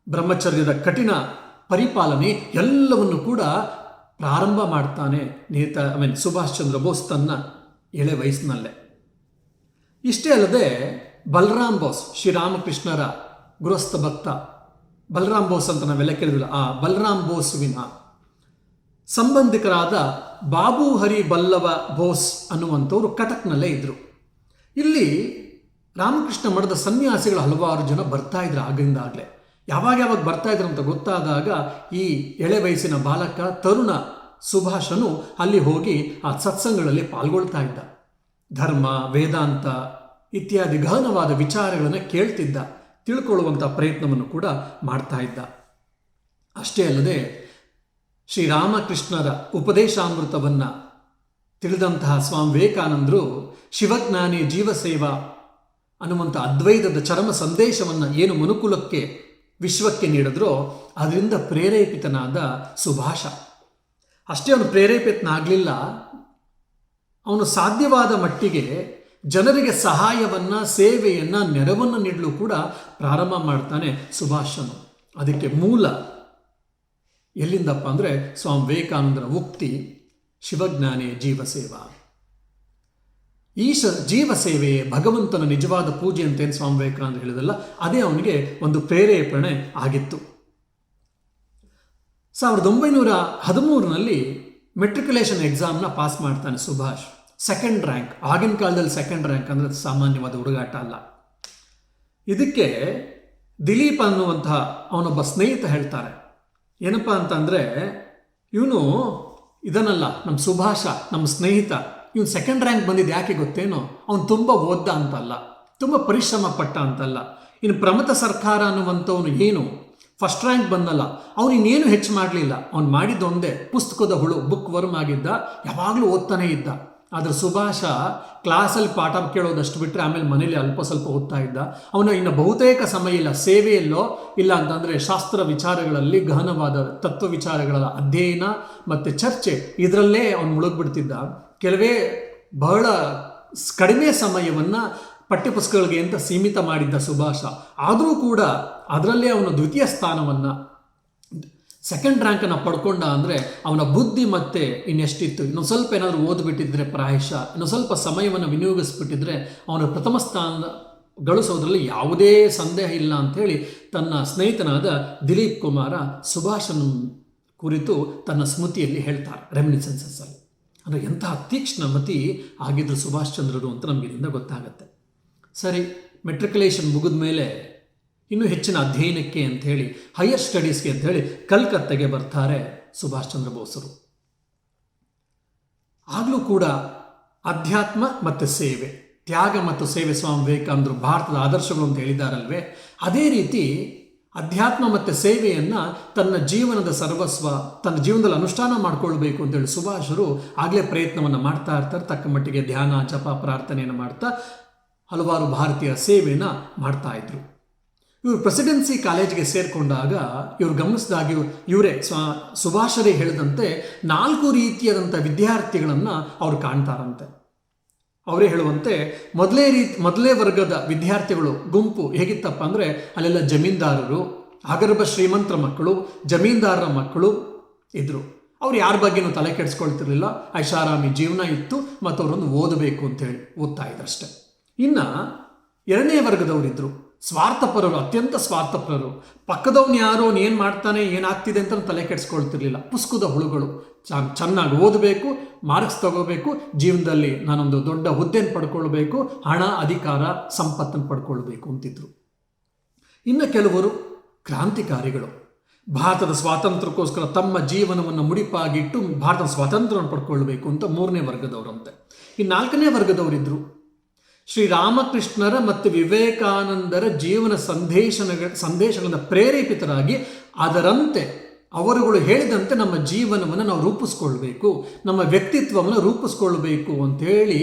ಬ್ರಹ್ಮಚರ್ಯದ ಕಠಿಣ ಪರಿಪಾಲನೆ ಎಲ್ಲವನ್ನು ಕೂಡ ಪ್ರಾರಂಭ ಮಾಡ್ತಾನೆ ಸುಭಾಷ್ ಚಂದ್ರ ಬೋಸ್ ತನ್ನ ಎಳೆ ವಯಸ್ಸಿನಲ್ಲೇ. ಇಷ್ಟೇ ಅಲ್ಲದೆ ಬಲರಾಮ್ ಬೋಸ್, ಶ್ರೀರಾಮಕೃಷ್ಣರ ಗೃಹಸ್ಥ ಭಕ್ತ ಬಲರಾಮ್ ಬೋಸ್ ಅಂತ ನಾವೆಲ್ಲ ಕೇಳಿದ್ವಿ. ಆ ಬಲರಾಮ್ ಬೋಸುವಿನ ಸಂಬಂಧಿಕರಾದ ಬಾಬು ಹರಿ ಬಲ್ಲವ ಬೋಸ್ ಅನ್ನುವಂಥವ್ರು ಕಟಕ್ನಲ್ಲೇ ಇದ್ದರು. ಇಲ್ಲಿ ರಾಮಕೃಷ್ಣ ಮಠದ ಸನ್ಯಾಸಿಗಳು ಹಲವಾರು ಜನ ಬರ್ತಾ ಇದ್ರು ಆಗಿಂದಾಗಲೇ. ಯಾವಾಗ ಬರ್ತಾ ಇದ್ರು ಅಂತ ಗೊತ್ತಾದಾಗ ಈ ಎಳೆ ವಯಸ್ಸಿನ ಬಾಲಕ, ತರುಣ ಸುಭಾಷನು ಅಲ್ಲಿ ಹೋಗಿ ಆ ಸತ್ಸಂಗಗಳಲ್ಲಿ ಪಾಲ್ಗೊಳ್ತಾ ಇದ್ದ. ಧರ್ಮ, ವೇದಾಂತ ಇತ್ಯಾದಿ ಗಹನವಾದ ವಿಚಾರಗಳನ್ನು ಕೇಳ್ತಿದ್ದ, ತಿಳ್ಕೊಳ್ಳುವಂಥ ಪ್ರಯತ್ನವನ್ನು ಕೂಡ ಮಾಡ್ತಾ ಇದ್ದ. ಅಷ್ಟೇ ಅಲ್ಲದೆ ಶ್ರೀರಾಮಕೃಷ್ಣರ ಉಪದೇಶಾಮೃತವನ್ನು ತಿಳಿದಂತಹ ಸ್ವಾಮಿ ವಿವೇಕಾನಂದರು ಶಿವಜ್ಞಾನಿ ಜೀವಸೇವಾ ಅನ್ನುವಂಥ ಅದ್ವೈತದ ಚರಮ ಸಂದೇಶವನ್ನು ಏನು ಮನುಕುಲಕ್ಕೆ ವಿಶ್ವಕ್ಕೆ ನೀಡಿದ್ರೋ ಅದರಿಂದ ಪ್ರೇರೇಪಿತನಾದ ಸುಭಾಷ. ಅಷ್ಟೇ ಅವನು ಪ್ರೇರೇಪಿತನಾಗಲಿಲ್ಲ, ಅವನು ಸಾಧ್ಯವಾದ ಮಟ್ಟಿಗೆ ಜನರಿಗೆ ಸಹಾಯವನ್ನು, ಸೇವೆಯನ್ನು, ನೆರವನ್ನು ನೀಡಲು ಕೂಡ ಪ್ರಾರಂಭ ಮಾಡ್ತಾನೆ ಸುಭಾಷನು. ಅದಕ್ಕೆ ಮೂಲ ಎಲ್ಲಿಂದಪ್ಪ ಅಂದರೆ ಸ್ವಾಮಿ ವಿವೇಕಾನಂದರ ಉಕ್ತಿ, ಶಿವಜ್ಞಾನೇ ಜೀವಸೇವಾ. ಜೀವ ಸೇವೆಯೇ ಭಗವಂತನ ನಿಜವಾದ ಪೂಜೆ ಅಂತೇನು ಸ್ವಾಮಿ ವಿವೇಕಾನಂದ ಹೇಳಿದಲ್ಲ, ಅದೇ ಅವನಿಗೆ ಒಂದು ಪ್ರೇರೇಪಣೆ ಆಗಿತ್ತು. 1913 ಮೆಟ್ರಿಕ್ಯುಲೇಷನ್ ಎಕ್ಸಾಮ್ನ ಪಾಸ್ ಮಾಡ್ತಾನೆ ಸುಭಾಷ್. Second rank. ಆಗಿನ ಕಾಲದಲ್ಲಿ ಸೆಕೆಂಡ್ ರ್ಯಾಂಕ್ ಅಂದರೆ ಸಾಮಾನ್ಯವಾದ ಹುಡುಗಾಟ ಅಲ್ಲ. ಇದಕ್ಕೆ ದಿಲೀಪ್ ಅನ್ನುವಂತಹ ಅವನೊಬ್ಬ ಸ್ನೇಹಿತ ಹೇಳ್ತಾರೆ, ಏನಪ್ಪ ಅಂತಂದರೆ ಇವನು ಇದನ್ನಲ್ಲ, ನಮ್ಮ ಸುಭಾಷ ನಮ್ಮ ಸ್ನೇಹಿತ, ಇವನು ಸೆಕೆಂಡ್ ರ್ಯಾಂಕ್ ಬಂದಿದ್ದು ಯಾಕೆ ಗೊತ್ತೇನೋ, ಅವನು ತುಂಬ ಓದ್ದ ಅಂತಲ್ಲ, ತುಂಬ ಪರಿಶ್ರಮ ಪಟ್ಟ ಅಂತಲ್ಲ. ಇನ್ನು ಪ್ರಮಥ ಸರ್ಕಾರ ಅನ್ನುವಂಥವನು ಏನು ಫಸ್ಟ್ ರ್ಯಾಂಕ್ ಬಂದಲ್ಲ, ಅವನು ಇನ್ನೇನು ಹೆಚ್ಚು ಮಾಡಲಿಲ್ಲ. ಅವನು ಮಾಡಿದ್ದೊಂದೇ ಪುಸ್ತಕದ ಹುಳು, ಬುಕ್ ವರ್ಮ್ ಆಗಿದ್ದ, ಯಾವಾಗಲೂ ಓದ್ತಾನೇ ಇದ್ದ. ಆದರೆ ಸುಭಾಷ ಕ್ಲಾಸಲ್ಲಿ ಪಾಠ ಕೇಳೋದಷ್ಟು ಬಿಟ್ಟರೆ ಆಮೇಲೆ ಮನೇಲಿ ಅಲ್ಪ ಸ್ವಲ್ಪ ಓದ್ತಾ ಇದ್ದ. ಅವನು ಇನ್ನು ಬಹುತೇಕ ಸಮಯ ಇಲ್ಲ ಸೇವೆಯಲ್ಲೋ, ಇಲ್ಲ ಅಂತಂದರೆ ಶಾಸ್ತ್ರ ವಿಚಾರಗಳಲ್ಲಿ, ಗಹನವಾದ ತತ್ವ ವಿಚಾರಗಳ ಅಧ್ಯಯನ ಮತ್ತು ಚರ್ಚೆ, ಇದರಲ್ಲೇ ಅವನು ಮುಳುಗ್ಬಿಡ್ತಿದ್ದ. ಕೆಲವೇ ಬಹಳ ಕಡಿಮೆ ಸಮಯವನ್ನು ಪಠ್ಯಪುಸ್ತಕಗಳಿಗೆ ಅಂತ ಸೀಮಿತ ಮಾಡಿದ್ದ ಸುಭಾಷ. ಆದರೂ ಕೂಡ ಅದರಲ್ಲೇ ಅವನು ದ್ವಿತೀಯ ಸ್ಥಾನವನ್ನು, ಸೆಕೆಂಡ್ ರ್ಯಾಂಕನ್ನು ಪಡ್ಕೊಂಡ ಅಂದರೆ ಅವನ ಬುದ್ಧಿ ಮತ್ತೆ ಇನ್ನೆಷ್ಟಿತ್ತು. ಇನ್ನೊಂದು ಸ್ವಲ್ಪ ಏನಾದರೂ ಓದ್ಬಿಟ್ಟಿದ್ರೆ, ಪ್ರಾಯಶಃ ಇನ್ನೊಂದು ಸ್ವಲ್ಪ ಸಮಯವನ್ನು ವಿನಿಯೋಗಿಸ್ಬಿಟ್ಟಿದ್ರೆ ಅವನ ಪ್ರಥಮ ಸ್ಥಾನ ಗಳಿಸೋದ್ರಲ್ಲಿ ಯಾವುದೇ ಸಂದೇಹ ಇಲ್ಲ ಅಂಥೇಳಿ ತನ್ನ ಸ್ನೇಹಿತನಾದ ದಿಲೀಪ್ ಕುಮಾರ ಸುಭಾಷನ ಕುರಿತು ತನ್ನ ಸ್ಮೃತಿಯಲ್ಲಿ ಹೇಳ್ತಾರೆ, ರೆಮಿನಿಸೆನ್ಸಸ್ಸಲ್ಲಿ. ಅಂದರೆ ಎಂತಹ ತೀಕ್ಷ್ಣ ಮತಿ ಆಗಿದ್ರು ಸುಭಾಷ್ ಚಂದ್ರರು ಅಂತ ನಮಗೆ ಇದರಿಂದ ಗೊತ್ತಾಗತ್ತೆ. ಸರಿ, ಮೆಟ್ರಿಕ್ಯುಲೇಷನ್ ಮುಗಿದ ಮೇಲೆ ಇನ್ನೂ ಹೆಚ್ಚಿನ ಅಧ್ಯಯನಕ್ಕೆ ಅಂಥೇಳಿ, ಹೈಯರ್ ಸ್ಟಡೀಸ್ಗೆ ಅಂಥೇಳಿ ಕಲ್ಕತ್ತೆಗೆ ಬರ್ತಾರೆ ಸುಭಾಷ್ ಚಂದ್ರ ಬೋಸರು. ಆಗಲೂ ಕೂಡ ಅಧ್ಯಾತ್ಮ ಮತ್ತು ಸೇವೆ, ತ್ಯಾಗ ಮತ್ತು ಸೇವೆ ಸ್ವಾಮಿ ವಿವೇಕಾನಂದರು ಭಾರತದ ಆದರ್ಶಗಳು ಅಂತ ಹೇಳಿದಾರಲ್ವೇ, ಅದೇ ರೀತಿ ಅಧ್ಯಾತ್ಮ ಮತ್ತು ಸೇವೆಯನ್ನು ತನ್ನ ಜೀವನದ ಸರ್ವಸ್ವ, ತನ್ನ ಜೀವನದಲ್ಲಿ ಅನುಷ್ಠಾನ ಮಾಡಿಕೊಳ್ಬೇಕು ಅಂತೇಳಿ ಸುಭಾಷರು ಆಗಲೇ ಪ್ರಯತ್ನವನ್ನು ಮಾಡ್ತಾ ಇರ್ತಾರೆ. ತಕ್ಕ ಮಟ್ಟಿಗೆ ಧ್ಯಾನ, ಜಪ, ಪ್ರಾರ್ಥನೆಯನ್ನು ಮಾಡ್ತಾ ಹಲವಾರು ಭಾರತೀಯ ಸೇವೆಯನ್ನು ಮಾಡ್ತಾ ಇದ್ರು. ಇವರು ಪ್ರೆಸಿಡೆನ್ಸಿ ಕಾಲೇಜಿಗೆ ಸೇರಿಕೊಂಡಾಗ ಇವರು ಗಮನಿಸಿದಾಗ ಇವರೇ ಸುಭಾಷರೇ ಹೇಳಿದಂತೆ 4 ರೀತಿಯಾದಂಥ ವಿದ್ಯಾರ್ಥಿಗಳನ್ನು ಅವರು ಕಾಣ್ತಾರಂತೆ. ಅವರೇ ಹೇಳುವಂತೆ ಮೊದಲೇ ವರ್ಗದ ವಿದ್ಯಾರ್ಥಿಗಳು ಗುಂಪು ಹೇಗಿತ್ತಪ್ಪ ಅಂದರೆ ಅಲ್ಲೆಲ್ಲ ಜಮೀನ್ದಾರರು, ಅಗರ್ಭ ಶ್ರೀಮಂತರ ಮಕ್ಕಳು, ಜಮೀನ್ದಾರರ ಮಕ್ಕಳು ಇದ್ದರು. ಅವ್ರು ಯಾರ ಬಗ್ಗೆನೂ ತಲೆ ಕೆಡಿಸ್ಕೊಳ್ತಿರ್ಲಿಲ್ಲ, ಐಷಾರಾಮಿ ಜೀವನ ಇತ್ತು ಮತ್ತು ಅವರೊಂದು ಓದಬೇಕು ಅಂತೇಳಿ ಓದ್ತಾ ಇದ್ರಷ್ಟೆ. ಇನ್ನು 2ನೇ ವರ್ಗದವರಿದ್ದರು, ಸ್ವಾರ್ಥಪರರು, ಅತ್ಯಂತ ಸ್ವಾರ್ಥಪರರು. ಪಕ್ಕದವನು ಯಾರೋ ಏನು ಮಾಡ್ತಾನೆ, ಏನಾಗ್ತಿದೆ ಅಂತ ತಲೆ ಕೆಡಿಸ್ಕೊಳ್ತಿರ್ಲಿಲ್ಲ. ಪುಸ್ತಕದ ಹುಳುಗಳು, ಚೆನ್ನಾಗಿ ಓದಬೇಕು, ಮಾರ್ಕ್ಸ್ ತಗೋಬೇಕು, ಜೀವನದಲ್ಲಿ ನಾನೊಂದು ದೊಡ್ಡ ಹುದ್ದೆಯನ್ನು ಪಡ್ಕೊಳ್ಬೇಕು, ಹಣ, ಅಧಿಕಾರ, ಸಂಪತ್ತನ್ನು ಪಡ್ಕೊಳ್ಬೇಕು ಅಂತಿದ್ರು. ಇನ್ನು ಕೆಲವರು ಕ್ರಾಂತಿಕಾರಿಗಳು, ಭಾರತದ ಸ್ವಾತಂತ್ರ್ಯಕ್ಕೋಸ್ಕರ ತಮ್ಮ ಜೀವನವನ್ನು ಮುಡಿಪಾಗಿಟ್ಟು ಭಾರತದ ಸ್ವಾತಂತ್ರ್ಯವನ್ನು ಪಡ್ಕೊಳ್ಬೇಕು ಅಂತ 3ನೇ ವರ್ಗದವರಂತೆ. ಈ 4ನೇ ವರ್ಗದವರಿದ್ದರು, ಶ್ರೀರಾಮಕೃಷ್ಣರ ಮತ್ತು ವಿವೇಕಾನಂದರ ಜೀವನ ಸಂದೇಶಗಳಿಂದ ಪ್ರೇರೇಪಿತರಾಗಿ ಅದರಂತೆ ಅವರುಗಳು ಹೇಳಿದಂತೆ ನಮ್ಮ ಜೀವನವನ್ನು ನಾವು ರೂಪಿಸ್ಕೊಳ್ಬೇಕು, ನಮ್ಮ ವ್ಯಕ್ತಿತ್ವವನ್ನು ರೂಪಿಸ್ಕೊಳ್ಬೇಕು ಅಂಥೇಳಿ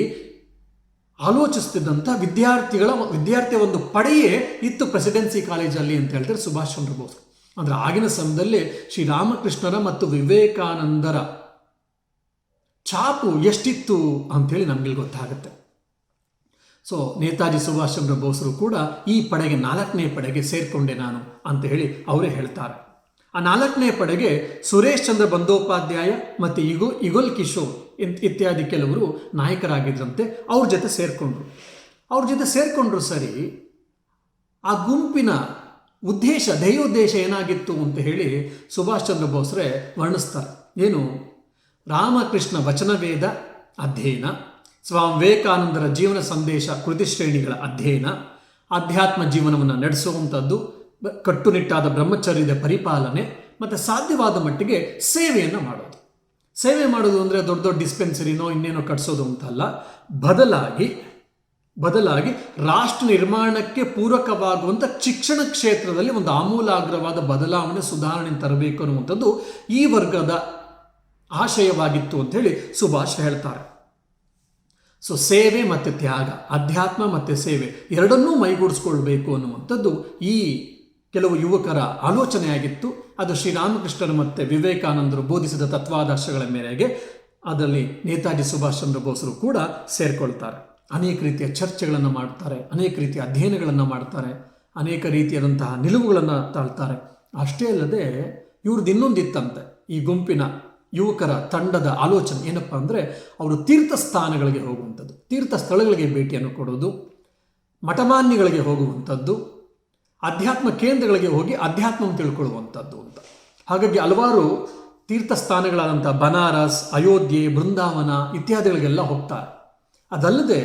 ಆಲೋಚಿಸ್ತಿದ್ದಂಥ ವಿದ್ಯಾರ್ಥಿಯ ಒಂದು ಪಡೆಯೇ ಇತ್ತು ಪ್ರೆಸಿಡೆನ್ಸಿ ಕಾಲೇಜಲ್ಲಿ ಅಂತ ಹೇಳ್ತಾರೆ ಸುಭಾಷ್ ಚಂದ್ರ ಬೋಸ್. ಅಂದರೆ ಆಗಿನ ಸಮಯದಲ್ಲಿ ಶ್ರೀರಾಮಕೃಷ್ಣರ ಮತ್ತು ವಿವೇಕಾನಂದರ ಛಾಪು ಎಷ್ಟಿತ್ತು ಅಂಥೇಳಿ ನಮಗೆ ಗೊತ್ತಾಗುತ್ತೆ. ಸೊ ನೇತಾಜಿ ಸುಭಾಷ್ ಚಂದ್ರ ಬೋಸರು ಕೂಡ ಈ ಪಡೆಗೆ 4ನೇ ಪಡೆಗೆ ಸೇರಿಕೊಂಡೆ ನಾನು ಅಂತ ಹೇಳಿ ಅವರೇ ಹೇಳ್ತಾರೆ. ಆ 4ನೇ ಪಡೆಗೆ ಸುರೇಶ್ ಚಂದ್ರ ಬಂದೋಪಾಧ್ಯಾಯ ಮತ್ತು ಇಗೊಲ್ ಕಿಶೋರ್ ಇತ್ಯಾದಿ ಕೆಲವರು ನಾಯಕರಾಗಿದ್ದರಂತೆ. ಅವ್ರ ಜೊತೆ ಸೇರಿಕೊಂಡ್ರು. ಸರಿ, ಆ ಗುಂಪಿನ ಧ್ಯೇಯೋದ್ದೇಶ ಏನಾಗಿತ್ತು ಅಂತ ಹೇಳಿ ಸುಭಾಷ್ ಚಂದ್ರ ಬೋಸ್ರೆ ವರ್ಣಿಸ್ತಾರೆ. ಏನು? ರಾಮಕೃಷ್ಣ ವಚನವೇದ ಅಧ್ಯಯನ, ಸ್ವಾಮಿ ವಿವೇಕಾನಂದರ ಜೀವನ ಸಂದೇಶ ಕೃತಿ ಶ್ರೇಣಿಗಳ ಅಧ್ಯಯನ, ಅಧ್ಯಾತ್ಮ ಜೀವನವನ್ನು ನಡೆಸುವಂಥದ್ದು, ಕಟ್ಟುನಿಟ್ಟಾದ ಬ್ರಹ್ಮಚರ್ಯದ ಪರಿಪಾಲನೆ ಮತ್ತು ಸಾಧ್ಯವಾದ ಮಟ್ಟಿಗೆ ಸೇವೆಯನ್ನು ಮಾಡೋದು. ಸೇವೆ ಮಾಡೋದು ಅಂದರೆ ದೊಡ್ಡ ದೊಡ್ಡ ಡಿಸ್ಪೆನ್ಸರಿನೋ ಇನ್ನೇನೋ ಕಟ್ಸೋದು ಅಂತಲ್ಲ, ಬದಲಾಗಿ ರಾಷ್ಟ್ರ ನಿರ್ಮಾಣಕ್ಕೆ ಪೂರಕವಾಗುವಂಥ ಶಿಕ್ಷಣ ಕ್ಷೇತ್ರದಲ್ಲಿ ಒಂದು ಆಮೂಲಾಗ್ರವಾದ ಬದಲಾವಣೆ, ಸುಧಾರಣೆ ತರಬೇಕು ಅನ್ನುವಂಥದ್ದು ಈ ವರ್ಗದ ಆಶಯವಾಗಿತ್ತು ಅಂಥೇಳಿ ಸುಭಾಷ್ ಹೇಳ್ತಾರೆ. ಸೊ ಸೇವೆ ಮತ್ತು ತ್ಯಾಗ, ಅಧ್ಯಾತ್ಮ ಮತ್ತು ಸೇವೆ ಎರಡನ್ನೂ ಮೈಗೂಡಿಸ್ಕೊಳ್ಬೇಕು ಅನ್ನುವಂಥದ್ದು ಈ ಕೆಲವು ಯುವಕರ ಆಲೋಚನೆಯಾಗಿತ್ತು. ಅದು ಶ್ರೀರಾಮಕೃಷ್ಣರು ಮತ್ತು ವಿವೇಕಾನಂದರು ಬೋಧಿಸಿದ ತತ್ವಾದರ್ಶಗಳ ಮೇರೆಗೆ ಅದರಲ್ಲಿ ನೇತಾಜಿ ಸುಭಾಷ್ ಚಂದ್ರ ಬೋಸರು ಕೂಡ ಸೇರಿಕೊಳ್ತಾರೆ. ಅನೇಕ ರೀತಿಯ ಚರ್ಚೆಗಳನ್ನು ಮಾಡ್ತಾರೆ, ಅನೇಕ ರೀತಿಯ ಅಧ್ಯಯನಗಳನ್ನು ಮಾಡ್ತಾರೆ, ಅನೇಕ ರೀತಿಯಾದಂತಹ ನಿಲುವುಗಳನ್ನು ತಾಳ್ತಾರೆ. ಅಷ್ಟೇ ಅಲ್ಲದೆ ಇವ್ರದ್ದು ಇನ್ನೊಂದಿತ್ತಂತೆ, ಈ ಗುಂಪಿನ ಯುವಕರ ತಂಡದ ಆಲೋಚನೆ ಏನಪ್ಪ ಅಂದರೆ, ಅವರು ತೀರ್ಥ ಸ್ಥಾನಗಳಿಗೆ ಹೋಗುವಂಥದ್ದು, ತೀರ್ಥ ಸ್ಥಳಗಳಿಗೆ ಭೇಟಿಯನ್ನು ಕೊಡೋದು, ಮಠಮಾನ್ಯಗಳಿಗೆ ಹೋಗುವಂಥದ್ದು, ಅಧ್ಯಾತ್ಮ ಕೇಂದ್ರಗಳಿಗೆ ಹೋಗಿ ಅಧ್ಯಾತ್ಮವನ್ನು ತಿಳ್ಕೊಳ್ಳುವಂಥದ್ದು ಅಂತ. ಹಾಗಾಗಿ ಹಲವಾರು ತೀರ್ಥ ಸ್ಥಾನಗಳಾದಂಥ ಬನಾರಸ್, ಅಯೋಧ್ಯೆ, ಬೃಂದಾವನ ಇತ್ಯಾದಿಗಳಿಗೆಲ್ಲ ಹೋಗ್ತಾರೆ. ಅದಲ್ಲದೆ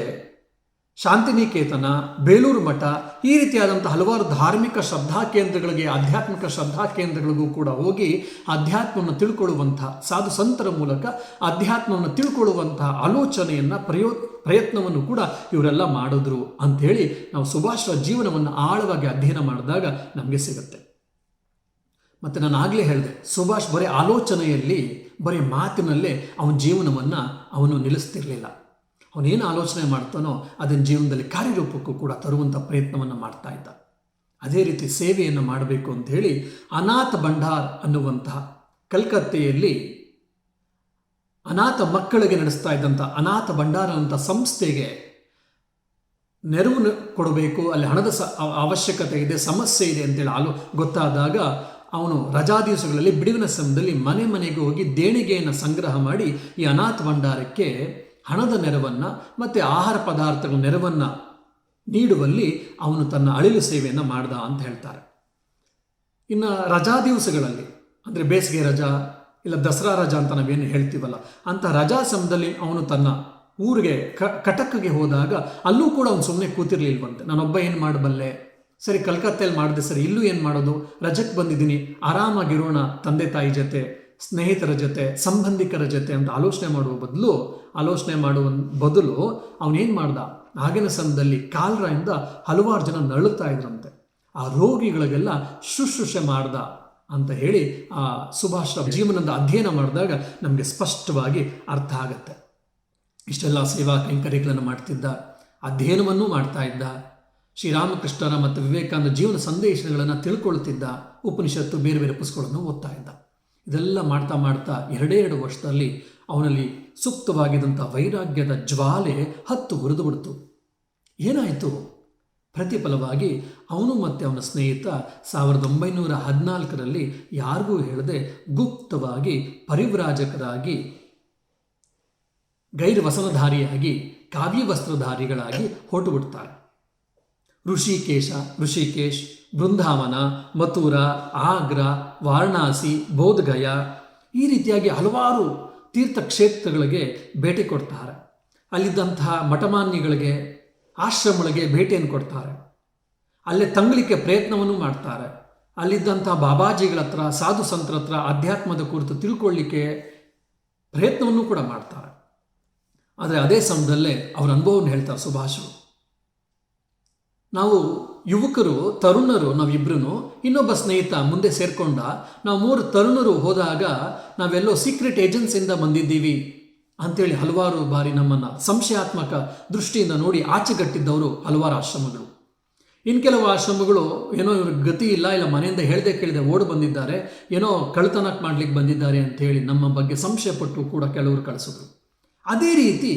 ಶಾಂತಿನಿಕೇತನ, ಬೇಲೂರು ಮಠ ಈ ರೀತಿಯಾದಂಥ ಹಲವಾರು ಧಾರ್ಮಿಕ ಶ್ರದ್ಧಾ ಕೇಂದ್ರಗಳಿಗೆ, ಆಧ್ಯಾತ್ಮಿಕ ಶ್ರದ್ಧಾ ಕೇಂದ್ರಗಳಿಗೂ ಕೂಡ ಹೋಗಿ ಅಧ್ಯಾತ್ಮವನ್ನು ತಿಳ್ಕೊಳ್ಳುವಂತಹ, ಸಾಧು ಸಂತರ ಮೂಲಕ ಅಧ್ಯಾತ್ಮವನ್ನು ತಿಳ್ಕೊಳ್ಳುವಂತಹ ಆಲೋಚನೆಯನ್ನು ಪ್ರಯತ್ನವನ್ನು ಕೂಡ ಇವರೆಲ್ಲ ಮಾಡಿದ್ರು ಅಂಥೇಳಿ ನಾವು ಸುಭಾಷ್ರ ಜೀವನವನ್ನು ಆಳವಾಗಿ ಅಧ್ಯಯನ ಮಾಡಿದಾಗ ನಮಗೆ ಸಿಗುತ್ತೆ. ಮತ್ತು ನಾನು ಆಗಲೇ ಹೇಳಿದೆ, ಸುಭಾಷ್ ಬರೀ ಆಲೋಚನೆಯಲ್ಲಿ, ಬರೀ ಮಾತಿನಲ್ಲೇ ಅವನ ಜೀವನವನ್ನು ಅವನು ನಿಲ್ಲಿಸ್ತಿರ್ಲಿಲ್ಲ. ಅವನೇನು ಆಲೋಚನೆ ಮಾಡ್ತಾನೋ ಅದನ್ನು ಜೀವನದಲ್ಲಿ ಕಾರ್ಯರೂಪಕ್ಕೂ ಕೂಡ ತರುವಂಥ ಪ್ರಯತ್ನವನ್ನು ಮಾಡ್ತಾ ಇದ್ದ. ಅದೇ ರೀತಿ ಸೇವೆಯನ್ನು ಮಾಡಬೇಕು ಅಂತ ಹೇಳಿ ಅನಾಥ ಭಂಡಾರ್ ಅನ್ನುವಂತಹ ಕಲ್ಕತ್ತೆಯಲ್ಲಿ ಅನಾಥ ಮಕ್ಕಳಿಗೆ ನಡೆಸ್ತಾ ಇದ್ದಂಥ ಅನಾಥ ಭಂಡಾರ ಅಂತ ಸಂಸ್ಥೆಗೆ ನೆರವು ಕೊಡಬೇಕು, ಅಲ್ಲಿ ಹಣದ ಅವಶ್ಯಕತೆ ಇದೆ, ಸಮಸ್ಯೆ ಇದೆ ಅಂತೇಳಿ ಗೊತ್ತಾದಾಗ ಅವನು ರಜಾ ದಿವಸಗಳಲ್ಲಿ ಬಿಡುವಿನ ಸಮಯದಲ್ಲಿ ಮನೆ ಮನೆಗೆ ಹೋಗಿ ದೇಣಿಗೆಯನ್ನು ಸಂಗ್ರಹ ಮಾಡಿ ಈ ಅನಾಥ ಭಂಡಾರಕ್ಕೆ ಹಣದ ನೆರವನ್ನು ಮತ್ತು ಆಹಾರ ಪದಾರ್ಥಗಳ ನೆರವನ್ನು ನೀಡುವಲ್ಲಿ ಅವನು ತನ್ನ ಅಳಿಲು ಸೇವೆಯನ್ನು ಮಾಡ್ದ ಅಂತ ಹೇಳ್ತಾರೆ. ಇನ್ನು ರಜಾ ದಿವಸಗಳಲ್ಲಿ ಅಂದರೆ ಬೇಸಿಗೆ ರಜಾ ಇಲ್ಲ ದಸರಾ ರಜಾ ಅಂತ ನಾವೇನು ಹೇಳ್ತೀವಲ್ಲ, ಅಂಥ ರಜಾ ಸಮಯದಲ್ಲಿ ಅವನು ತನ್ನ ಊರಿಗೆ ಕಟಕ್ಗೆ ಹೋದಾಗ ಅಲ್ಲೂ ಕೂಡ ಅವನು ಸುಮ್ಮನೆ ಕೂತಿರ್ಲಿಲ್ವಂತೆ. ನಾನೊಬ್ಬ ಏನು ಮಾಡಬಲ್ಲೆ, ಸರಿ ಕಲ್ಕತ್ತೆಯಲ್ಲಿ ಮಾಡಿದೆ, ಸರಿ ಇಲ್ಲೂ ಏನು ಮಾಡೋದು, ರಜಕ್ಕೆ ಬಂದಿದ್ದೀನಿ, ಆರಾಮಾಗಿರೋಣ ತಂದೆ ತಾಯಿ ಜೊತೆ, ಸ್ನೇಹಿತರ ಜೊತೆ, ಸಂಬಂಧಿಕರ ಜೊತೆ ಅಂತ ಆಲೋಚನೆ ಮಾಡುವ ಬದಲು ಅವನೇನು ಮಾಡ್ದ, ಆಗಿನ ಸಮಯದಲ್ಲಿ ಕಾಲರಾಯಿಂದ ಹಲವಾರು ಜನ ನರಳುತ್ತಾ ಇದ್ರಂತೆ, ಆ ರೋಗಿಗಳಿಗೆಲ್ಲ ಶುಶ್ರೂಷೆ ಮಾಡ್ದ ಅಂತ ಹೇಳಿ ಆ ಸುಭಾಷ್ ಜೀವನದ ಅಧ್ಯಯನ ಮಾಡಿದಾಗ ನಮಗೆ ಸ್ಪಷ್ಟವಾಗಿ ಅರ್ಥ ಆಗುತ್ತೆ. ಇಷ್ಟೆಲ್ಲ ಸೇವಾ ಕೈಂಕರ್ಯಗಳನ್ನು ಮಾಡ್ತಿದ್ದ, ಅಧ್ಯಯನವನ್ನೂ ಮಾಡ್ತಾ ಇದ್ದ, ಶ್ರೀರಾಮಕೃಷ್ಣರ ಮತ್ತು ವಿವೇಕಾನಂದ ಜೀವನ ಸಂದೇಶಗಳನ್ನು ತಿಳ್ಕೊಳ್ತಿದ್ದ, ಉಪನಿಷತ್ತು ಬೇರೆ ಬೇರೆ ಪುಸ್ತಕಗಳನ್ನು ಓದ್ತಾ ಇದ್ದ. ಇದೆಲ್ಲ ಮಾಡ್ತಾ ಮಾಡ್ತಾ 2 ವರ್ಷದಲ್ಲಿ ಅವನಲ್ಲಿ ಸೂಕ್ತವಾಗಿದ್ದಂಥ ವೈರಾಗ್ಯದ ಜ್ವಾಲೆ ಹತ್ತು ಹುರಿದು ಬಿಡ್ತು. ಏನಾಯಿತು? ಪ್ರತಿಫಲವಾಗಿ ಅವನು ಮತ್ತು ಅವನ ಸ್ನೇಹಿತ 1914ರಲ್ಲಿ ಯಾರಿಗೂ ಹೇಳದೆ ಗುಪ್ತವಾಗಿ ಪರಿವ್ರಾಜಕರಾಗಿ, ಗೈರ್ವಸನಧಾರಿಯಾಗಿ, ಕಾವ್ಯವಸ್ತ್ರಧಾರಿಗಳಾಗಿ ಹೊರಟು ಬಿಡ್ತಾರೆ. ಋಷಿಕೇಶ್, ಬೃಂದಾವನ, ಮಥುರಾ, ಆಗ್ರಾ, ವಾರಣಾಸಿ, ಬೋಧಗಯಾ ಈ ರೀತಿಯಾಗಿ ಹಲವಾರು ತೀರ್ಥಕ್ಷೇತ್ರಗಳಿಗೆ ಭೇಟಿ ಕೊಡ್ತಾರೆ. ಅಲ್ಲಿದ್ದಂತಹ ಮಠಮಾನ್ಯಗಳಿಗೆ, ಆಶ್ರಮಗಳಿಗೆ ಭೇಟಿಯನ್ನು ಕೊಡ್ತಾರೆ. ಅಲ್ಲೇ ತಂಗಲಿಕ್ಕೆ ಪ್ರಯತ್ನವನ್ನು ಮಾಡ್ತಾರೆ. ಅಲ್ಲಿದ್ದಂಥ ಬಾಬಾಜಿಗಳ ಹತ್ರ, ಸಾಧು ಸಂತರ ಹತ್ರ ಅಧ್ಯಾತ್ಮದ ಕುರಿತು ತಿಳ್ಕೊಳ್ಳಿಕ್ಕೆ ಪ್ರಯತ್ನವನ್ನು ಕೂಡ ಮಾಡ್ತಾರೆ. ಆದರೆ ಅದೇ ಸಮಯದಲ್ಲೇ ಅವರ ಅನುಭವವನ್ನು ಹೇಳ್ತಾರೆ ಸುಭಾಷರು. ನಾವು ಯುವಕರು, ತರುಣರು, ನಾವಿಬ್ಬರೂ, ಇನ್ನೊಬ್ಬ ಸ್ನೇಹಿತ ಮುಂದೆ ಸೇರಿಕೊಂಡ, ನಾವು 3 ತರುಣರು ಹೋದಾಗ ನಾವೆಲ್ಲೋ ಸೀಕ್ರೆಟ್ ಏಜೆನ್ಸಿಯಿಂದ ಬಂದಿದ್ದೀವಿ ಅಂಥೇಳಿ ಹಲವಾರು ಬಾರಿ ನಮ್ಮನ್ನು ಸಂಶಯಾತ್ಮಕ ದೃಷ್ಟಿಯಿಂದ ನೋಡಿ ಆಚೆಗಟ್ಟಿದ್ದವರು ಹಲವಾರು ಆಶ್ರಮಗಳು. ಇನ್ನು ಕೆಲವು ಆಶ್ರಮಗಳು ಏನೋ ಇವ್ರಿಗೆ ಗತಿ ಇಲ್ಲ ಮನೆಯಿಂದ ಕೇಳದೆ ಓಡಿ ಬಂದಿದ್ದಾರೆ, ಏನೋ ಕಳ್ತನಕ್ಕೆ ಮಾಡ್ಲಿಕ್ಕೆ ಬಂದಿದ್ದಾರೆ ಅಂಥೇಳಿ ನಮ್ಮ ಬಗ್ಗೆ ಸಂಶಯಪಟ್ಟು ಕೂಡ ಕೆಲವರು ಕಳಿಸಿದ್ರು. ಅದೇ ರೀತಿ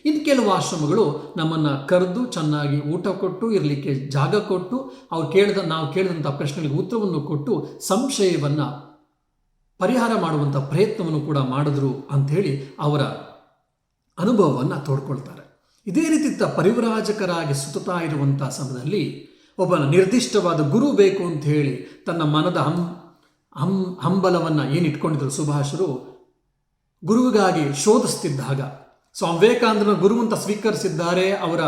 ಇನ್ನು ಕೆಲವು ಆಶ್ರಮಗಳು ನಮ್ಮನ್ನು ಕರೆದು ಚೆನ್ನಾಗಿ ಊಟ ಕೊಟ್ಟು, ಇರಲಿಕ್ಕೆ ಜಾಗ ಕೊಟ್ಟು, ನಾವು ಕೇಳಿದಂಥ ಪ್ರಶ್ನೆಗಳಿಗೆ ಉತ್ತರವನ್ನು ಕೊಟ್ಟು ಸಂಶಯವನ್ನು ಪರಿಹಾರ ಮಾಡುವಂಥ ಪ್ರಯತ್ನವನ್ನು ಕೂಡ ಮಾಡಿದ್ರು ಅಂಥೇಳಿ ಅವರ ಅನುಭವವನ್ನು ತೋಡ್ಕೊಳ್ತಾರೆ. ಇದೇ ರೀತಿ ಪರಿವ್ರಾಜಕರಾಗಿ ಸುತ್ತಾ ಇರುವಂಥ ಸಮಯದಲ್ಲಿ ಒಬ್ಬ ನಿರ್ದಿಷ್ಟವಾದ ಗುರು ಬೇಕು ಅಂತ ಹೇಳಿ ತನ್ನ ಮನದ ಹಂಬಲವನ್ನು ಏನಿಟ್ಕೊಂಡಿದ್ರು ಸುಭಾಷರು, ಗುರುವಿಗಾಗಿ ಶೋಧಿಸ್ತಿದ್ದಾಗ, ಸ್ವಾಮಿ ವಿವೇಕಾನಂದನ ಗುರುವಂತ ಸ್ವೀಕರಿಸಿದ್ದಾರೆ, ಅವರ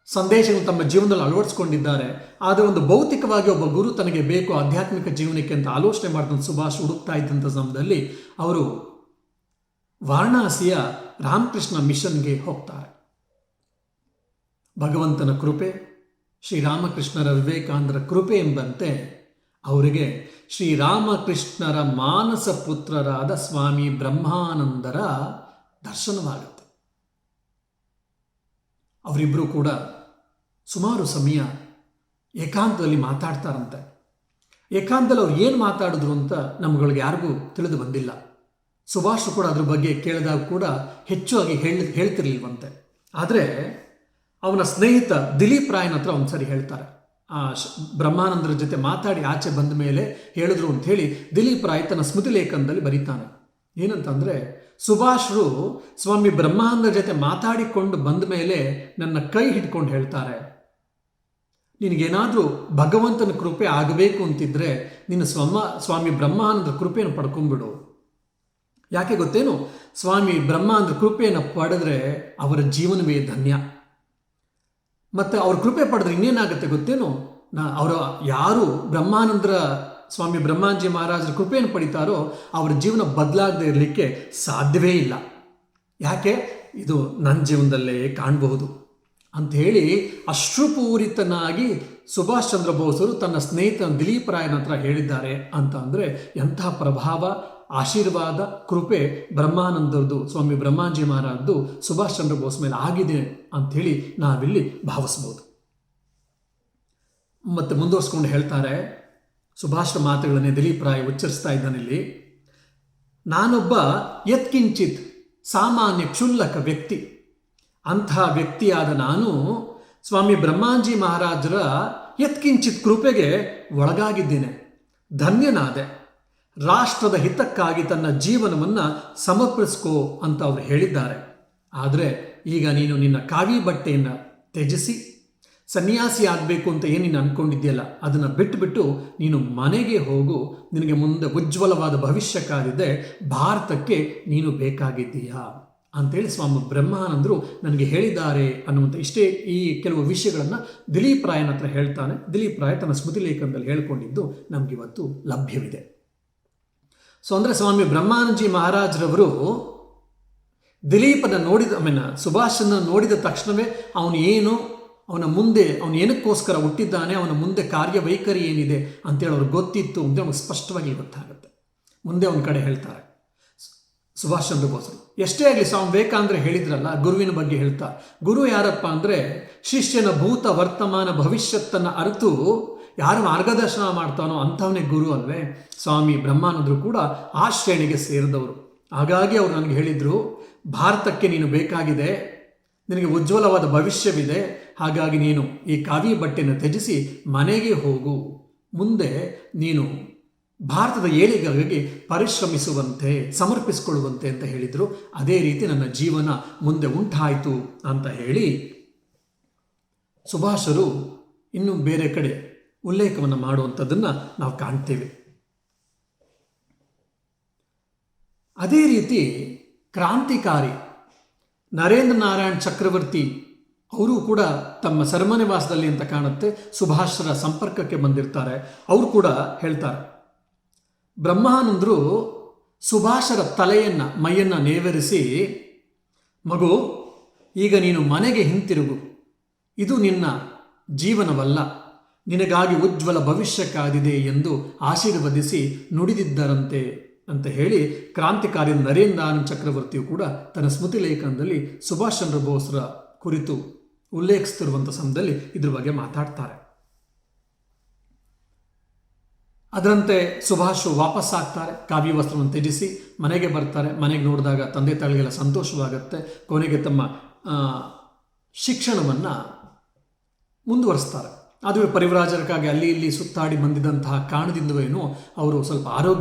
ಸಂದೇಶವನ್ನು ತಮ್ಮ ಜೀವನದಲ್ಲಿ ಅಳವಡಿಸ್ಕೊಂಡಿದ್ದಾರೆ. ಆದರೆ ಒಂದು ಭೌತಿಕವಾಗಿ ಒಬ್ಬ ಗುರು ತನಗೆ ಬೇಕು ಆಧ್ಯಾತ್ಮಿಕ ಜೀವನಕ್ಕೆ ಅಂತ ಆಲೋಚನೆ ಮಾಡಿದಂಥ ಸುಭಾಷ್ ಹುಡುಕ್ತಾ ಇದ್ದಂಥ ಸಮಯದಲ್ಲಿ ಅವರು ವಾರಣಾಸಿಯ ರಾಮಕೃಷ್ಣ ಮಿಷನ್ಗೆ ಹೋಗ್ತಾರೆ. ಭಗವಂತನ ಕೃಪೆ, ಶ್ರೀರಾಮಕೃಷ್ಣರ, ವಿವೇಕಾನಂದರ ಕೃಪೆ ಎಂಬಂತೆ ಅವರಿಗೆ ಶ್ರೀರಾಮಕೃಷ್ಣರ ಮಾನಸ ಪುತ್ರರಾದ ಸ್ವಾಮಿ ಬ್ರಹ್ಮಾನಂದರ ದರ್ಶನವಾಗುತ್ತೆ. ಅವರಿಬ್ಬರು ಕೂಡ ಸುಮಾರು ಸಮಯ ಏಕಾಂತದಲ್ಲಿ ಮಾತಾಡ್ತಾರಂತೆ. ಏಕಾಂತದಲ್ಲಿ ಅವ್ರು ಏನು ಮಾತಾಡಿದ್ರು ಅಂತ ನಮ್ಗಳಿಗೆ ಯಾರಿಗೂ ತಿಳಿದು ಬಂದಿಲ್ಲ. ಸುಭಾಷ್ ಕೂಡ ಅದ್ರ ಬಗ್ಗೆ ಕೇಳಿದಾಗ ಕೂಡ ಹೆಚ್ಚಾಗಿ ಹೇಳ್ತಿರ್ಲಿಲ್ವಂತೆ. ಆದರೆ ಅವನ ಸ್ನೇಹಿತ ದಿಲೀಪ್ ರಾಯನ ಹತ್ರ ಒಂದ್ಸರಿ ಹೇಳ್ತಾರೆ, ಬ್ರಹ್ಮಾನಂದರ ಜೊತೆ ಮಾತಾಡಿ ಆಚೆ ಬಂದ ಮೇಲೆ ಹೇಳಿದ್ರು ಅಂತ ಹೇಳಿ ದಿಲೀಪ್ ರಾಯ್ ತನ್ನ ಸ್ಮೃತಿ ಲೇಖನದಲ್ಲಿ ಬರೀತಾನೆ. ಏನಂತಂದರೆ, ಸುಭಾಷ್ರು ಸ್ವಾಮಿ ಬ್ರಹ್ಮಾನಂದರ ಜೊತೆ ಮಾತಾಡಿಕೊಂಡು ಬಂದ ಮೇಲೆ ನನ್ನ ಕೈ ಹಿಡ್ಕೊಂಡು ಹೇಳ್ತಾರೆ, ನಿನಗೇನಾದರೂ ಭಗವಂತನ ಕೃಪೆ ಆಗಬೇಕು ಅಂತಿದ್ರೆ ನೀನು ಸ್ವಾಮಿ ಬ್ರಹ್ಮಾನಂದರ ಕೃಪೆಯನ್ನು ಪಡ್ಕೊಂಡ್ಬಿಡು. ಯಾಕೆ ಗೊತ್ತೇನು? ಸ್ವಾಮಿ ಬ್ರಹ್ಮಾನಂದರ ಕೃಪೆಯನ್ನು ಪಡೆದ್ರೆ ಅವರ ಜೀವನವೇ ಧನ್ಯ. ಮತ್ತು ಅವ್ರ ಕೃಪೆ ಪಡೆದ್ರೆ ಇನ್ನೇನಾಗುತ್ತೆ ಗೊತ್ತೇನು? ಅವರು ಯಾರು ಬ್ರಹ್ಮಾನಂದರ ಸ್ವಾಮಿ ಬ್ರಹ್ಮಾನಂದಜಿ ಮಹಾರಾಜರ ಕೃಪೆಯನ್ನು ಪಡಿತಾರೋ ಅವರ ಜೀವನ ಬದಲಾಗದೇ ಇರಲಿಕ್ಕೆ ಸಾಧ್ಯವೇ ಇಲ್ಲ. ಯಾಕೆ? ಇದು ನನ್ನ ಜೀವನದಲ್ಲೇ ಕಾಣಬಹುದು ಅಂಥೇಳಿ ಅಶ್ರುಪೂರಿತನಾಗಿ ಸುಭಾಷ್ ಚಂದ್ರ ಬೋಸರು ತನ್ನ ಸ್ನೇಹಿತ ದಿಲೀಪ್ ರಾಯನ ಹತ್ರ ಹೇಳಿದ್ದಾರೆ ಅಂತ ಅಂದರೆ ಎಂತಹ ಪ್ರಭಾವ, ಆಶೀರ್ವಾದ, ಕೃಪೆ ಬ್ರಹ್ಮಾನಂದರದು, ಸ್ವಾಮಿ ಬ್ರಹ್ಮಾನಂದಜಿ ಮಹಾರಾಜದ್ದು ಸುಭಾಷ್ ಚಂದ್ರ ಬೋಸ್ ಮೇಲೆ ಆಗಿದೆ ಅಂಥೇಳಿ ನಾವಿಲ್ಲಿ ಭಾವಿಸ್ಬೋದು. ಮತ್ತು ಮುಂದುವರ್ಸ್ಕೊಂಡು ಹೇಳ್ತಾರೆ, ಸುಭಾಷ್ರ ಮಾತುಗಳನ್ನೇ ದಿಲೀಪ್ ರಾಯ್ ಉಚ್ಚರಿಸ್ತಾ ಇದ್ದಾನಿಲ್ಲಿ. ನಾನೊಬ್ಬ ಯತ್ಕಿಂಚಿತ್ ಸಾಮಾನ್ಯ ಕ್ಷುಲ್ಲಕ ವ್ಯಕ್ತಿ. ಅಂಥ ವ್ಯಕ್ತಿಯಾದ ನಾನು ಸ್ವಾಮಿ ಬ್ರಹ್ಮಾನಂದಜಿ ಮಹಾರಾಜರ ಯತ್ಕಿಂಚಿತ್ ಕೃಪೆಗೆ ಒಳಗಾಗಿದ್ದೇನೆ, ಧನ್ಯನಾದೆ. ರಾಷ್ಟ್ರದ ಹಿತಕ್ಕಾಗಿ ತನ್ನ ಜೀವನವನ್ನು ಸಮರ್ಪಿಸ್ಕೋ ಅಂತ ಅವರು ಹೇಳಿದ್ದಾರೆ. ಆದರೆ ಈಗ ನೀನು ನಿನ್ನ ಕಾವಿ ಬಟ್ಟೆಯನ್ನು ತ್ಯಜಿಸಿ ಸನ್ಯಾಸಿ ಆಗಬೇಕು ಅಂತ ಏನು ನೀನು ಅಂದ್ಕೊಂಡಿದ್ದೀಯಲ್ಲ ಅದನ್ನು ಬಿಟ್ಟುಬಿಟ್ಟು ನೀನು ಮನೆಗೆ ಹೋಗು. ನಿನಗೆ ಮುಂದೆ ಉಜ್ವಲವಾದ ಭವಿಷ್ಯ ಕಾದಿದೆ, ಭಾರತಕ್ಕೆ ನೀನು ಬೇಕಾಗಿದ್ದೀಯಾ ಅಂತೇಳಿ ಸ್ವಾಮಿ ಬ್ರಹ್ಮಾನಂದರು ನನಗೆ ಹೇಳಿದ್ದಾರೆ ಅನ್ನುವಂಥ ಇಷ್ಟೇ ಈ ಕೆಲವು ವಿಷಯಗಳನ್ನು ದಿಲೀಪ್ ರಾಯನ ಹತ್ರ ಹೇಳ್ತಾನೆ. ದಿಲೀಪ್ ರಾಯ್ ತನ್ನ ಸ್ಮೃತಿ ಲೇಖನದಲ್ಲಿ ಹೇಳ್ಕೊಂಡಿದ್ದು ನಮಗಿವತ್ತು ಲಭ್ಯವಿದೆ. ಅಂದರೆ ಸ್ವಾಮಿ ಬ್ರಹ್ಮಾನಂದಜಿ ಮಹಾರಾಜರವರು ದಿಲೀಪನ ಸುಭಾಷನ್ನು ನೋಡಿದ ತಕ್ಷಣವೇ ಅವನ ಮುಂದೆ ಅವನು ಏನಕ್ಕೋಸ್ಕರ ಹುಟ್ಟಿದ್ದಾನೆ, ಅವನ ಮುಂದೆ ಕಾರ್ಯವೈಖರಿ ಏನಿದೆ ಅಂತೇಳಿ ಅವ್ರಿಗೆ ಗೊತ್ತಿತ್ತು ಅಂತ ಅವ್ನಿಗೆ ಸ್ಪಷ್ಟವಾಗಿ ಗೊತ್ತಾಗುತ್ತೆ. ಮುಂದೆ ಅವನ ಕಡೆ ಹೇಳ್ತಾರೆ ಸುಭಾಷ್ ಚಂದ್ರ ಬೋಸರು. ಎಷ್ಟೇ ಆಗಲಿ ಸ್ವಾಮಿ ವಿವೇಕಾನಂದರು ಹೇಳಿದ್ರಲ್ಲ ಗುರುವಿನ ಬಗ್ಗೆ ಹೇಳ್ತಾ, ಗುರು ಯಾರಪ್ಪ ಅಂದರೆ ಶಿಷ್ಯನ ಭೂತ ವರ್ತಮಾನ ಭವಿಷ್ಯತ್ತನ್ನು ಅರಿತು ಯಾರು ಮಾರ್ಗದರ್ಶನ ಮಾಡ್ತಾನೋ ಅಂಥವನೇ ಗುರು ಅಲ್ವೇ. ಸ್ವಾಮಿ ಬ್ರಹ್ಮಾನಂದರು ಕೂಡ ಆ ಶ್ರೇಣಿಗೆ ಸೇರಿದವರು. ಹಾಗಾಗಿ ಅವರು ನನಗೆ ಹೇಳಿದರು, ಭಾರತಕ್ಕೆ ನೀನು ಬೇಕಾಗಿದೆ, ನಿನಗೆ ಉಜ್ವಲವಾದ ಭವಿಷ್ಯವಿದೆ, ಹಾಗಾಗಿ ನೀನು ಈ ಕಾವಿ ಬಟ್ಟೆಯನ್ನು ತ್ಯಜಿಸಿ ಮನೆಗೆ ಹೋಗು, ಮುಂದೆ ನೀನು ಭಾರತದ ಏಳಿಗೆಗಾಗಿ ಪರಿಶ್ರಮಿಸುವಂತೆ ಸಮರ್ಪಿಸಿಕೊಳ್ಳುವಂತೆ ಅಂತ ಹೇಳಿದರು. ಅದೇ ರೀತಿ ನನ್ನ ಜೀವನ ಮುಂದೆ ಉಂಟಾಯಿತು ಅಂತ ಹೇಳಿ ಸುಭಾಷರು ಇನ್ನೂ ಬೇರೆ ಕಡೆ ಉಲ್ಲೇಖವನ್ನು ಮಾಡುವಂಥದ್ದನ್ನು ನಾವು ಕಾಣ್ತೇವೆ. ಅದೇ ರೀತಿ ಕ್ರಾಂತಿಕಾರಿ ನರೇಂದ್ರ ನಾರಾಯಣ್ ಚಕ್ರವರ್ತಿ ಅವರು ಕೂಡ ತಮ್ಮ ಸೆರೆಮನೆವಾಸದಲ್ಲಿ ಅಂತ ಕಾಣುತ್ತೆ ಸುಭಾಷರ ಸಂಪರ್ಕಕ್ಕೆ ಬಂದಿರ್ತಾರೆ. ಅವರು ಕೂಡ ಹೇಳ್ತಾರೆ, ಬ್ರಹ್ಮಾನಂದರು ಸುಭಾಷರ ಮೈಯನ್ನು ನೇವರಿಸಿ, ಮಗು ಈಗ ನೀನು ಮನೆಗೆ ಹಿಂತಿರುಗು, ಇದು ನಿನ್ನ ಜೀವನವಲ್ಲ, ನಿನಗಾಗಿ ಉಜ್ವಲ ಭವಿಷ್ಯ ಕಾದಿದೆ ಎಂದು ಆಶೀರ್ವದಿಸಿ ನುಡಿದಿದ್ದರಂತೆ ಅಂತ ಹೇಳಿ ಕ್ರಾಂತಿಕಾರಿ ನರೇಂದ್ರ ನಾರಾಯಣ್ ಚಕ್ರವರ್ತಿಯು ಕೂಡ ತನ್ನ ಸ್ಮೃತಿ ಲೇಖನದಲ್ಲಿ ಸುಭಾಷ್ ಚಂದ್ರ ಬೋಸ್ರ ಕುರಿತು ಉಲ್ಲೇಖಿಸ್ತಿರುವಂಥ ಸಮಯದಲ್ಲಿ ಇದ್ರ ಬಗ್ಗೆ ಮಾತಾಡ್ತಾರೆ. ಅದರಂತೆ ಸುಭಾಷ್ ವಾಪಸ್ಸಾಗ್ತಾರೆ, ಕಾವ್ಯ ವಸ್ತ್ರವನ್ನು ತ್ಯಜಿಸಿ ಮನೆಗೆ ಬರ್ತಾರೆ. ಮನೆಗೆ ನೋಡಿದಾಗ ತಂದೆ ತಾಯಿಗೆಲ್ಲ ಸಂತೋಷವಾಗುತ್ತೆ. ಕೊನೆಗೆ ತಮ್ಮ ಶಿಕ್ಷಣವನ್ನು ಮುಂದುವರಿಸ್ತಾರೆ. ಅದು ಪರಿವ್ರಾಜಕರಾಗಿ ಅಲ್ಲಿ ಇಲ್ಲಿ ಸುತ್ತಾಡಿ ಬಂದಿದ್ದಂತಹ ಕಾರಣದಿಂದವೇನೋ ಅವರು ಸ್ವಲ್ಪ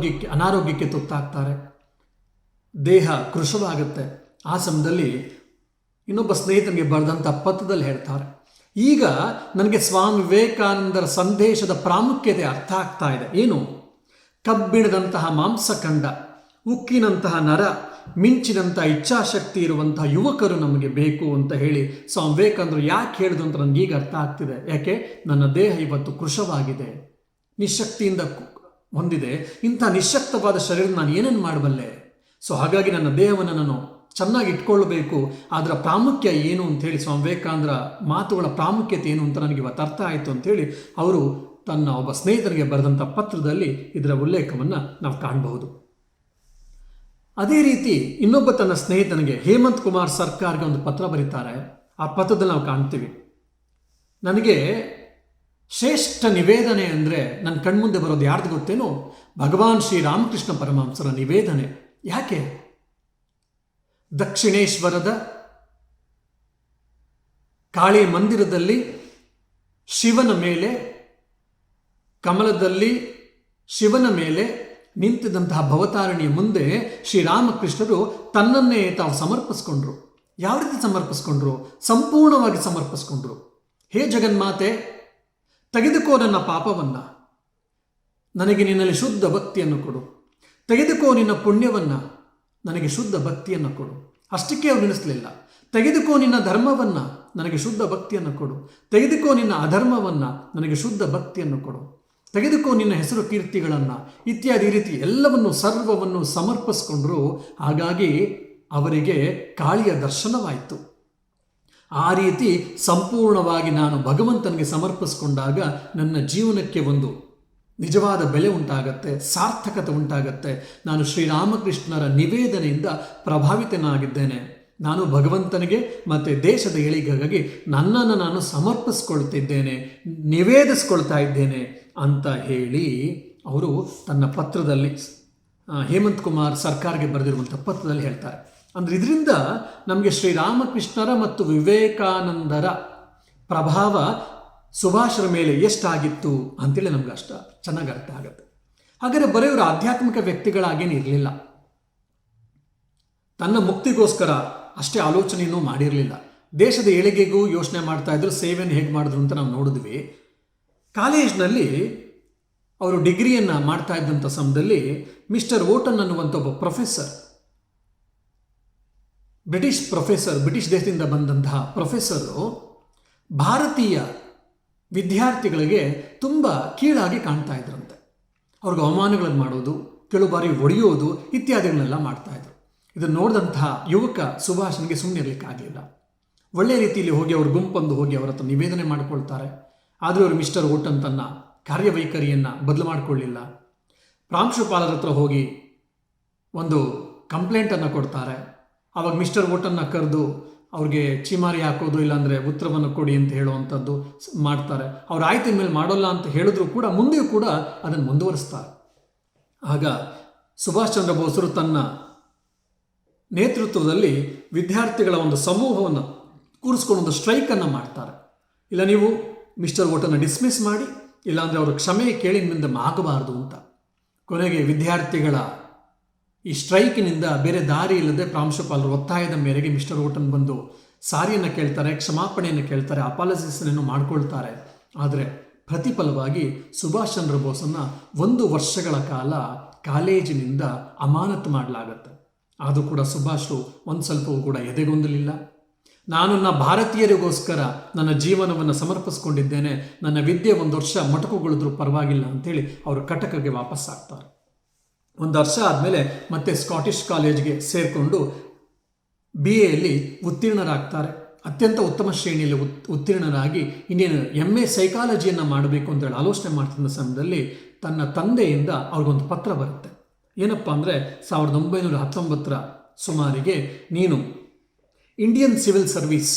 ಅನಾರೋಗ್ಯಕ್ಕೆ ತುತ್ತಾಗ್ತಾರೆ, ದೇಹ ಕೃಶವಾಗುತ್ತೆ. ಆ ಸಮಯದಲ್ಲಿ ಇನ್ನೊಬ್ಬ ಸ್ನೇಹಿತನಿಗೆ ಬರೆದಂಥ ಪತ್ರದಲ್ಲಿ ಹೇಳ್ತಾರೆ, ಈಗ ನನಗೆ ಸ್ವಾಮಿ ವಿವೇಕಾನಂದರ ಸಂದೇಶದ ಪ್ರಾಮುಖ್ಯತೆ ಅರ್ಥ ಆಗ್ತಾ ಇದೆ. ಏನು? ಕಬ್ಬಿಣದಂತಹ ಮಾಂಸಖಂಡ, ಉಕ್ಕಿನಂತಹ ನರ, ಮಿಂಚಿನಂತಹ ಇಚ್ಛಾಶಕ್ತಿ ಇರುವಂತಹ ಯುವಕರು ನಮಗೆ ಬೇಕು ಅಂತ ಹೇಳಿ ಸ್ವಾಮಿ ವಿವೇಕಾನಂದರು ಯಾಕೆ ಹೇಳಿದ್ರು ಅಂತ ನನಗೀಗ ಅರ್ಥ ಆಗ್ತಿದೆ. ಯಾಕೆ? ನನ್ನ ದೇಹ ಇವತ್ತು ಕೃಶವಾಗಿದೆ, ನಿಶಕ್ತಿಯಿಂದ ಹೊಂದಿದೆ. ಇಂಥ ನಿಶಕ್ತವಾದ ಶರೀರ ನಾನು ಏನೇನು ಮಾಡಬಲ್ಲೆ? ಹಾಗಾಗಿ ನನ್ನ ದೇಹವನ್ನು ನಾನು ಚೆನ್ನಾಗಿ ಇಟ್ಕೊಳ್ಬೇಕು. ಅದರ ಪ್ರಾಮುಖ್ಯ ಏನು ಅಂಥೇಳಿ ಸ್ವಾಮಿ ವಿವೇಕಾನಂದರ ಮಾತುಗಳ ಪ್ರಾಮುಖ್ಯತೆ ಏನು ಅಂತ ನನಗೆ ಇವತ್ತು ಅರ್ಥ ಆಯಿತು ಅಂಥೇಳಿ ಅವರು ತನ್ನ ಒಬ್ಬ ಸ್ನೇಹಿತರಿಗೆ ಬರೆದಂಥ ಪತ್ರದಲ್ಲಿ ಇದರ ಉಲ್ಲೇಖವನ್ನು ನಾವು ಕಾಣಬಹುದು. ಅದೇ ರೀತಿ ಇನ್ನೊಬ್ಬ ತನ್ನ ಸ್ನೇಹಿತನಿಗೆ ಹೇಮಂತ್ ಕುಮಾರ್ ಸರ್ಕಾರ್ಗೆ ಒಂದು ಪತ್ರ ಬರೀತಾರೆ. ಆ ಪತ್ರದಲ್ಲಿ ನಾವು ಕಾಣ್ತೀವಿ, ನನಗೆ ಶ್ರೇಷ್ಠ ನಿವೇದನೆ ಅಂದರೆ ನನ್ನ ಕಣ್ಮುಂದೆ ಬರೋದು ಯಾರ್ದು ಗೊತ್ತೇನೋ? ಭಗವಾನ್ ಶ್ರೀರಾಮಕೃಷ್ಣ ಪರಮಹಂಸರ ನಿವೇದನೆ. ಯಾಕೆ? ದಕ್ಷಿಣೇಶ್ವರದ ಕಾಳಿ ಮಂದಿರದಲ್ಲಿ ಶಿವನ ಮೇಲೆ, ಕಮಲದಲ್ಲಿ ಶಿವನ ಮೇಲೆ ನಿಂತಿದ್ದಂತಹ ಭವತಾರಿಣಿಯ ಮುಂದೆ ಶ್ರೀರಾಮಕೃಷ್ಣರು ತನ್ನನ್ನೇ ತಾವು ಸಮರ್ಪಿಸ್ಕೊಂಡ್ರು. ಯಾವ ರೀತಿ ಸಮರ್ಪಿಸ್ಕೊಂಡ್ರು? ಸಂಪೂರ್ಣವಾಗಿ ಸಮರ್ಪಿಸ್ಕೊಂಡ್ರು. ಹೇ ಜಗನ್ಮಾತೆ, ತೆಗೆದುಕೋ ನನ್ನ ಪಾಪವನ್ನು, ನನಗೆ ನಿನ್ನಲ್ಲಿ ಶುದ್ಧ ಭಕ್ತಿಯನ್ನು ಕೊಡು. ತೆಗೆದುಕೋ ನಿನ್ನ ಪುಣ್ಯವನ್ನು, ನನಗೆ ಶುದ್ಧ ಭಕ್ತಿಯನ್ನು ಕೊಡು. ಅಷ್ಟಕ್ಕೆ ಅವ್ರು ನಿಲ್ಲಿಸಲಿಲ್ಲ. ತೆಗೆದುಕೋ ನಿನ್ನ ಧರ್ಮವನ್ನು, ನನಗೆ ಶುದ್ಧ ಭಕ್ತಿಯನ್ನು ಕೊಡು. ತೆಗೆದುಕೋ ನಿನ್ನ ಅಧರ್ಮವನ್ನು, ನನಗೆ ಶುದ್ಧ ಭಕ್ತಿಯನ್ನು ಕೊಡು. ತೆಗೆದುಕೋ ನಿನ್ನ ಹೆಸರು ಕೀರ್ತಿಗಳನ್ನು, ಇತ್ಯಾದಿ ರೀತಿ ಎಲ್ಲವನ್ನು ಸರ್ವವನ್ನು ಸಮರ್ಪಿಸ್ಕೊಂಡ್ರು. ಹಾಗಾಗಿ ಅವರಿಗೆ ಕಾಳಿಯ ದರ್ಶನವಾಯಿತು. ಆ ರೀತಿ ಸಂಪೂರ್ಣವಾಗಿ ನಾನು ಭಗವಂತನಿಗೆ ಸಮರ್ಪಿಸ್ಕೊಂಡಾಗ ನನ್ನ ಜೀವನಕ್ಕೆ ಒಂದು ನಿಜವಾದ ಬೆಲೆ ಉಂಟಾಗತ್ತೆ, ಸಾರ್ಥಕತೆ ಉಂಟಾಗತ್ತೆ. ನಾನು ಶ್ರೀರಾಮಕೃಷ್ಣರ ನಿವೇದನೆಯಿಂದ ಪ್ರಭಾವಿತನಾಗಿದ್ದೇನೆ. ನಾನು ಭಗವಂತನಿಗೆ ಮತ್ತು ದೇಶದ ಏಳಿಗೆಗಾಗಿ ನನ್ನನ್ನು ನಾನು ಸಮರ್ಪಿಸ್ಕೊಳ್ತಿದ್ದೇನೆ, ನಿವೇದಿಸ್ಕೊಳ್ತಾ ಇದ್ದೇನೆ ಅಂತ ಹೇಳಿ ಅವರು ತನ್ನ ಪತ್ರದಲ್ಲಿ, ಹೇಮಂತ್ ಕುಮಾರ್ ಸರ್ಕಾರ್ಗೆ ಬರೆದಿರುವಂಥ ಪತ್ರದಲ್ಲಿ ಹೇಳ್ತಾರೆ. ಅಂದರೆ ಇದರಿಂದ ನಮಗೆ ಶ್ರೀರಾಮಕೃಷ್ಣರ ಮತ್ತು ವಿವೇಕಾನಂದರ ಪ್ರಭಾವ ಸುಭಾಷರ ಮೇಲೆ ಎಷ್ಟಾಗಿತ್ತು ಅಂತೇಳಿ ನಮ್ಗೆ ಅಷ್ಟು ಚೆನ್ನಾಗಿ ಅರ್ಥ ಆಗುತ್ತೆ. ಹಾಗಾದರೆ ಬರೆಯವರು ಆಧ್ಯಾತ್ಮಿಕ ವ್ಯಕ್ತಿಗಳಾಗೇನು ಇರಲಿಲ್ಲ. ತನ್ನ ಮುಕ್ತಿಗೋಸ್ಕರ ಅಷ್ಟೇ ಆಲೋಚನೆಯೂ ಮಾಡಿರಲಿಲ್ಲ. ದೇಶದ ಏಳಿಗೆಗೂ ಯೋಚನೆ ಮಾಡ್ತಾ ಇದ್ರು, ಸೇವೆಯನ್ನು ಹೇಗೆ ಮಾಡಿದ್ರು ಅಂತ ನಾವು ನೋಡಿದ್ವಿ. ಕಾಲೇಜ್ನಲ್ಲಿ ಅವರು ಡಿಗ್ರಿಯನ್ನು ಮಾಡ್ತಾ ಇದ್ದಂಥ ಸಮಯದಲ್ಲಿ ಮಿಸ್ಟರ್ ಓಟನ್ ಅನ್ನುವಂಥ ಒಬ್ಬ ಪ್ರೊಫೆಸರ್, ಬ್ರಿಟಿಷ್ ದೇಶದಿಂದ ಬಂದಂತಹ ಪ್ರೊಫೆಸರು ಭಾರತೀಯ ವಿದ್ಯಾರ್ಥಿಗಳಿಗೆ ತುಂಬ ಕೀಳಾಗಿ ಕಾಣ್ತಾ ಇದ್ರಂತೆ. ಅವ್ರಿಗೆ ಅವಮಾನಗಳನ್ನು ಮಾಡೋದು, ಕೆಲವು ಬಾರಿ ಒಡೆಯೋದು ಇತ್ಯಾದಿಗಳನ್ನೆಲ್ಲ ಮಾಡ್ತಾಯಿದ್ರು. ಇದನ್ನು ನೋಡಿದಂತಹ ಯುವಕ ಸುಭಾಷನಿಗೆ ಸುಮ್ಮನೆ ಇರಲಿಕ್ಕಾಗಲಿಲ್ಲ. ಒಳ್ಳೆಯ ರೀತಿಯಲ್ಲಿ ಹೋಗಿ ಅವ್ರ ಗುಂಪೊಂದು ಹೋಗಿ ಅವರ ಹತ್ರ ನಿವೇದನೆ ಮಾಡಿಕೊಳ್ತಾರೆ. ಆದರೂ ಅವರು ಮಿಸ್ಟರ್ ಓಟನ್ ತನ್ನ ಕಾರ್ಯವೈಖರಿಯನ್ನು ಬದಲು ಮಾಡಿಕೊಳ್ಳಿಲ್ಲ. ಪ್ರಾಂಶುಪಾಲರ ಹತ್ರ ಹೋಗಿ ಒಂದು ಕಂಪ್ಲೇಂಟನ್ನು ಕೊಡ್ತಾರೆ. ಆವಾಗ ಮಿಸ್ಟರ್ ಓಟನ್ನ ಕರೆದು ಅವ್ರಿಗೆ ಚೀಮಾರಿ ಹಾಕೋದು, ಇಲ್ಲಾಂದರೆ ಉತ್ತರವನ್ನು ಕೊಡಿ ಅಂತ ಹೇಳುವಂಥದ್ದು ಮಾಡ್ತಾರೆ. ಅವ್ರು ಆಯ್ತಿನ ಮೇಲೆ ಮಾಡೋಲ್ಲ ಅಂತ ಹೇಳಿದ್ರು ಕೂಡ ಮುಂದೆಯೂ ಕೂಡ ಅದನ್ನು ಮುಂದುವರಿಸ್ತಾರೆ. ಆಗ ಸುಭಾಷ್ ಚಂದ್ರ ಬೋಸರು ತನ್ನ ನೇತೃತ್ವದಲ್ಲಿ ವಿದ್ಯಾರ್ಥಿಗಳ ಒಂದು ಸಮೂಹವನ್ನು ಕೂರಿಸ್ಕೊಂಡು ಒಂದು ಸ್ಟ್ರೈಕನ್ನು ಮಾಡ್ತಾರೆ. ಇಲ್ಲ, ನೀವು ಮಿಸ್ಟರ್ ಓಟನ್ನು ಡಿಸ್ಮಿಸ್ ಮಾಡಿ, ಇಲ್ಲಾಂದರೆ ಅವರು ಕ್ಷಮೆ ಕೇಳಿ ನಿಮ್ಮಿಂದ ಆಗಬಾರ್ದು ಅಂತ. ಕೊನೆಗೆ ವಿದ್ಯಾರ್ಥಿಗಳ ಈ ಸ್ಟ್ರೈಕಿನಿಂದ ಬೇರೆ ದಾರಿ ಇಲ್ಲದೆ ಪ್ರಾಂಶುಪಾಲರು ಒತ್ತಾಯದ ಮೇರೆಗೆ ಮಿಸ್ಟರ್ ಓಟನ್ ಬಂದು ಸಾರಿಯನ್ನು ಕೇಳ್ತಾರೆ, ಕ್ಷಮಾಪಣೆಯನ್ನು ಕೇಳ್ತಾರೆ, ಅಪಾಲಜಿಸನ್ನು ಮಾಡಿಕೊಳ್ತಾರೆ. ಆದರೆ ಪ್ರತಿಫಲವಾಗಿ ಸುಭಾಷ್ ಚಂದ್ರ ಬೋಸನ್ನು 1 ವರ್ಷಗಳ ಕಾಲ ಕಾಲೇಜಿನಿಂದ ಅಮಾನತು ಮಾಡಲಾಗತ್ತೆ. ಆದರೂ ಕೂಡ ಸುಭಾಷರು ಒಂದು ಸ್ವಲ್ಪವೂ ಕೂಡ ಎದೆಗೊಂದಲಿಲ್ಲ. ನಾನು ನನ್ನ ಭಾರತೀಯರಿಗೋಸ್ಕರ ನನ್ನ ಜೀವನವನ್ನು ಸಮರ್ಪಿಸ್ಕೊಂಡಿದ್ದೇನೆ, ನನ್ನ ವಿದ್ಯೆ 1 ವರ್ಷ ಮೊಟಕುಗೊಳಿದ್ರೂ ಪರವಾಗಿಲ್ಲ ಅಂಥೇಳಿ ಅವರು ಕಟಕ್ಗೆ ವಾಪಸ್ ಆಗ್ತಾರೆ. 1 ವರ್ಷ ಆದಮೇಲೆ ಮತ್ತೆ ಸ್ಕಾಟಿಷ್ ಕಾಲೇಜ್ಗೆ ಸೇರಿಕೊಂಡು BAಯಲ್ಲಿ ಉತ್ತೀರ್ಣರಾಗ್ತಾರೆ. ಅತ್ಯಂತ ಉತ್ತಮ ಶ್ರೇಣಿಯಲ್ಲಿ ಉತ್ತೀರ್ಣರಾಗಿ ಇನ್ನೇನು MA ಸೈಕಾಲಜಿಯನ್ನು ಮಾಡಬೇಕು ಅಂತೇಳಿ ಆಲೋಚನೆ ಮಾಡ್ತಿದ್ದ ಸಮಯದಲ್ಲಿ ತನ್ನ ತಂದೆಯಿಂದ ಅವ್ರಿಗೊಂದು ಪತ್ರ ಬರುತ್ತೆ. ಏನಪ್ಪ ಅಂದರೆ 1919ರ ಸುಮಾರಿಗೆ ನೀನು ಇಂಡಿಯನ್ ಸಿವಿಲ್ ಸರ್ವಿಸ್,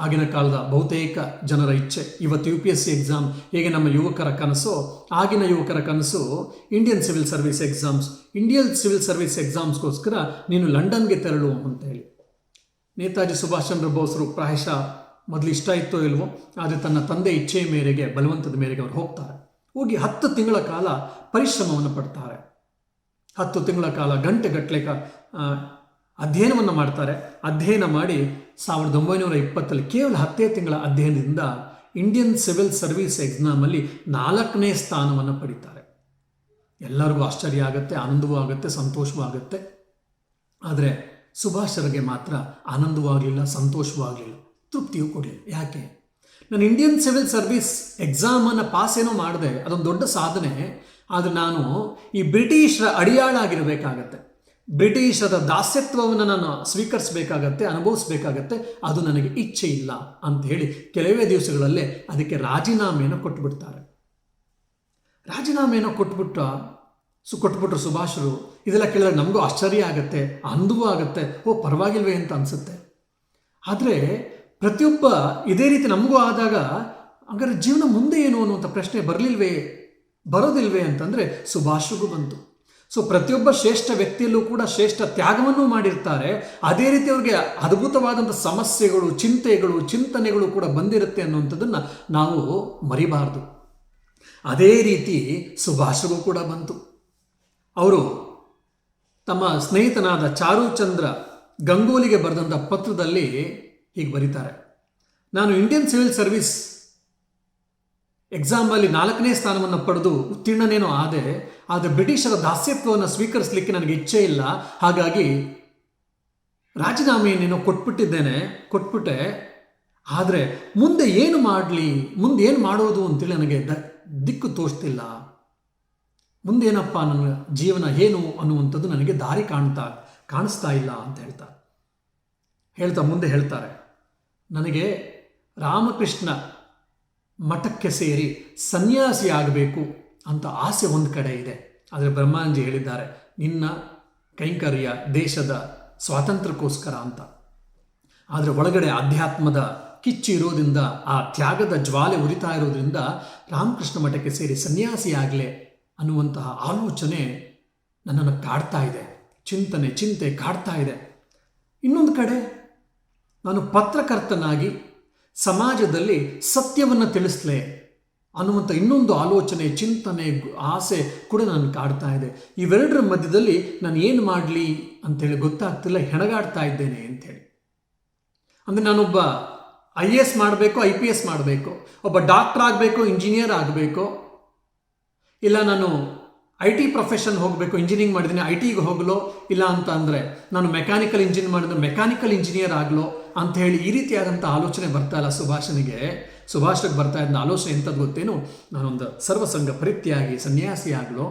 ಆಗಿನ ಕಾಲದ ಬಹುತೇಕ ಜನರ ಇಚ್ಛೆ, ಇವತ್ತು UPSC ಎಕ್ಸಾಮ್ ಹೇಗೆ ನಮ್ಮ ಯುವಕರ ಕನಸೋ, ಆಗಿನ ಯುವಕರ ಕನಸು ಇಂಡಿಯನ್ ಸಿವಿಲ್ ಸರ್ವಿಸ್ ಎಕ್ಸಾಮ್ಸ್ಗೋಸ್ಕರ ನೀನು ಲಂಡನ್ಗೆ ತೆರಳು ಅಂತ ಹೇಳಿ. ನೇತಾಜಿ ಸುಭಾಷ್ ಚಂದ್ರ ಬೋಸರು ಪ್ರಾಯಶಃ ಮೊದಲು ಇಷ್ಟ ಇತ್ತೋ ಇಲ್ವೋ, ಆದರೆ ತನ್ನ ತಂದೆ ಇಚ್ಛೆಯ ಮೇರೆಗೆ, ಬಲವಂತದ ಮೇರೆಗೆ ಅವರು ಹೋಗ್ತಾರೆ. ಹೋಗಿ 10 ತಿಂಗಳ ಕಾಲ ಪರಿಶ್ರಮವನ್ನು ಪಡ್ತಾರೆ. 10 ತಿಂಗಳ ಕಾಲ ಗಂಟೆಗಟ್ಟಲೆ ಅಧ್ಯಯನವನ್ನು ಮಾಡ್ತಾರೆ. ಅಧ್ಯಯನ ಮಾಡಿ 1920 ಕೇವಲ 10 ತಿಂಗಳ ಅಧ್ಯಯನದಿಂದ ಇಂಡಿಯನ್ ಸಿವಿಲ್ ಸರ್ವಿಸ್ ಎಕ್ಸಾಮಲ್ಲಿ 4ನೇ ಸ್ಥಾನವನ್ನು ಪಡಿತಾರೆ. ಎಲ್ಲರಿಗೂ ಆಶ್ಚರ್ಯ ಆಗುತ್ತೆ, ಆನಂದವೂ ಆಗುತ್ತೆ, ಸಂತೋಷವೂ ಆಗುತ್ತೆ. ಆದರೆ ಸುಭಾಷರಿಗೆ ಮಾತ್ರ ಆನಂದವೂ ಆಗಲಿಲ್ಲ, ಸಂತೋಷವೂ ಆಗಲಿಲ್ಲ, ತೃಪ್ತಿಯೂ ಕೊಡಲಿಲ್ಲ. ಯಾಕೆ? ನಾನು ಇಂಡಿಯನ್ ಸಿವಿಲ್ ಸರ್ವಿಸ್ ಎಕ್ಸಾಮನ್ನು ಪಾಸ್ ಏನೋ ಮಾಡಿದೆ, ಅದೊಂದು ದೊಡ್ಡ ಸಾಧನೆ. ಆದರೆ ನಾನು ಈ ಬ್ರಿಟಿಷರ ಅಡಿಯಾಳಾಗಿರಬೇಕಾಗತ್ತೆ, ಬ್ರಿಟಿಷರ ದಾಸ್ಯತ್ವವನ್ನು ನಾನು ಸ್ವೀಕರಿಸಬೇಕಾಗತ್ತೆ, ಅನುಭವಿಸಬೇಕಾಗತ್ತೆ. ಅದು ನನಗೆ ಇಚ್ಛೆ ಇಲ್ಲ ಅಂತ ಹೇಳಿ ಕೆಲವೇ ದಿವಸಗಳಲ್ಲೇ ಅದಕ್ಕೆ ರಾಜೀನಾಮೆಯನ್ನು ಕೊಟ್ಬಿಡ್ತಾರೆ. ರಾಜೀನಾಮೆಯನ್ನು ಕೊಟ್ಬಿಟ್ರು ಸುಭಾಷರು. ಇದೆಲ್ಲ ಕೇಳಿದ್ರೆ ನಮಗೂ ಆಶ್ಚರ್ಯ ಆಗುತ್ತೆ, ಆನಂದವೂ ಆಗುತ್ತೆ, ಪರವಾಗಿಲ್ವೇ ಅಂತ ಅನಿಸುತ್ತೆ. ಆದರೆ ಪ್ರತಿಯೊಬ್ಬ ಇದೇ ರೀತಿ ನಮಗೂ ಆದಾಗ ಹಾಗಾದ್ರೆ ಜೀವನ ಮುಂದೆ ಏನು ಅನ್ನುವಂಥ ಪ್ರಶ್ನೆ ಬರೋದಿಲ್ವೇ ಅಂತಂದರೆ ಸುಭಾಷ್ಗೂ ಬಂತು. ಸೊ ಪ್ರತಿಯೊಬ್ಬ ಶ್ರೇಷ್ಠ ವ್ಯಕ್ತಿಯಲ್ಲೂ ಕೂಡ ಶ್ರೇಷ್ಠ ತ್ಯಾಗವನ್ನು ಮಾಡಿರ್ತಾರೆ. ಅದೇ ರೀತಿ ಅವ್ರಿಗೆ ಅದ್ಭುತವಾದಂಥ ಸಮಸ್ಯೆಗಳು, ಚಿಂತನೆಗಳು ಕೂಡ ಬಂದಿರುತ್ತೆ ಅನ್ನುವಂಥದ್ದನ್ನು ನಾವು ಮರಿಬಾರ್ದು. ಅದೇ ರೀತಿ ಸುಭಾಷ್ಗೂ ಕೂಡ ಬಂತು. ಅವರು ತಮ್ಮ ಸ್ನೇಹಿತನಾದ ಚಾರುಚಂದ್ರ ಗಂಗೂಲಿಗೆ ಬರೆದಂಥ ಪತ್ರದಲ್ಲಿ ಹೀಗೆ ಬರೀತಾರೆ: ನಾನು ಇಂಡಿಯನ್ ಸಿವಿಲ್ ಸರ್ವಿಸ್ ಎಕ್ಸಾಮಲ್ಲಿ 4ನೇ ಸ್ಥಾನವನ್ನು ಪಡೆದು ಉತ್ತೀರ್ಣನೇನೋ ಆದರೆ ಬ್ರಿಟಿಷರ ದಾಸ್ಯತ್ವವನ್ನು ಸ್ವೀಕರಿಸಲಿಕ್ಕೆ ನನಗೆ ಇಚ್ಛೆ ಇಲ್ಲ. ಹಾಗಾಗಿ ರಾಜೀನಾಮೆಯನ್ನೇನೋ ಕೊಟ್ಬಿಟ್ಟೆ. ಆದರೆ ಮುಂದೆ ಏನು ಮಾಡೋದು ಅಂತೇಳಿ ನನಗೆ ದಿಕ್ಕು ತೋಚ್ತಿಲ್ಲ. ಮುಂದೇನಪ್ಪ ನನ್ನ ಜೀವನ ಏನು ಅನ್ನುವಂಥದ್ದು ನನಗೆ ದಾರಿ ಕಾಣಿಸ್ತಾ ಇಲ್ಲ ಅಂತ ಮುಂದೆ ಹೇಳ್ತಾರೆ, ನನಗೆ ರಾಮಕೃಷ್ಣ ಮಠಕ್ಕೆ ಸೇರಿ ಸನ್ಯಾಸಿ ಆಗಬೇಕು ಅಂತ ಆಸೆ ಒಂದು ಕಡೆ ಇದೆ. ಆದರೆ ಬ್ರಹ್ಮಾನಂದಜಿ ಹೇಳಿದ್ದಾರೆ, ನಿನ್ನ ಕೈಂಕರ್ಯ ದೇಶದ ಸ್ವಾತಂತ್ರ್ಯಕ್ಕೋಸ್ಕರ ಅಂತ. ಆದರೆ ಒಳಗಡೆ ಅಧ್ಯಾತ್ಮದ ಕಿಚ್ಚು ಇರೋದ್ರಿಂದ, ಆ ತ್ಯಾಗದ ಜ್ವಾಲೆ ಉರಿತಾ ಇರೋದ್ರಿಂದ ರಾಮಕೃಷ್ಣ ಮಠಕ್ಕೆ ಸೇರಿ ಸನ್ಯಾಸಿ ಆಗಲೇ ಅನ್ನುವಂತಹ ಆಲೋಚನೆ ನನ್ನನ್ನು ಕಾಡ್ತಾ ಇದೆ. ಚಿಂತೆ ಕಾಡ್ತಾ ಇದೆ. ಇನ್ನೊಂದು ಕಡೆ ನಾನು ಪತ್ರಕರ್ತನಾಗಿ ಸಮಾಜದಲ್ಲಿ ಸತ್ಯವನ್ನು ತಿಳಿಸ್ಲೇ ಅನ್ನುವಂಥ ಇನ್ನೊಂದು ಆಲೋಚನೆ, ಚಿಂತನೆ, ಆಸೆ ಕೂಡ ನಾನು ಕಾಡ್ತಾ ಇದೆ. ಇವೆರಡರ ಮಧ್ಯದಲ್ಲಿ ನಾನು ಏನು ಮಾಡಲಿ ಅಂಥೇಳಿ ಗೊತ್ತಾಗ್ತಿಲ್ಲ, ಹೆಣಗಾಡ್ತಾ ಇದ್ದೇನೆ ಅಂಥೇಳಿ. ಅಂದರೆ ನಾನೊಬ್ಬ IAS ಮಾಡಬೇಕು, IPS ಮಾಡಬೇಕು, ಒಬ್ಬ ಡಾಕ್ಟರ್ ಆಗಬೇಕು, ಇಂಜಿನಿಯರ್ ಆಗಬೇಕು, ಇಲ್ಲ ನಾನು IT ಪ್ರೊಫೆಷನ್ ಹೋಗಬೇಕು, ಇಂಜಿನಿಯರಿಂಗ್ ಮಾಡಿದ್ದೀನಿ ITಗೆ ಹೋಗಲೋ, ಇಲ್ಲ ಅಂತ ಅಂದರೆ ನಾನು ಮೆಕ್ಯಾನಿಕಲ್ ಇಂಜಿನಿಯರ್ ಆಗಲೋ ಅಂತ ಹೇಳಿ ಈ ರೀತಿಯಾದಂಥ ಆಲೋಚನೆ ಬರ್ತಾ ಇಲ್ಲ ಸುಭಾಷ್ಗೆ ಬರ್ತಾ ಇದ್ದ ಆಲೋಚನೆ ಎಂಥದ್ದು ಗೊತ್ತೇನು? ನಾನೊಂದು ಸರ್ವಸಂಗ ಪರಿತ್ಯಾಗಿ ಸನ್ಯಾಸಿ ಆಗಲೋ,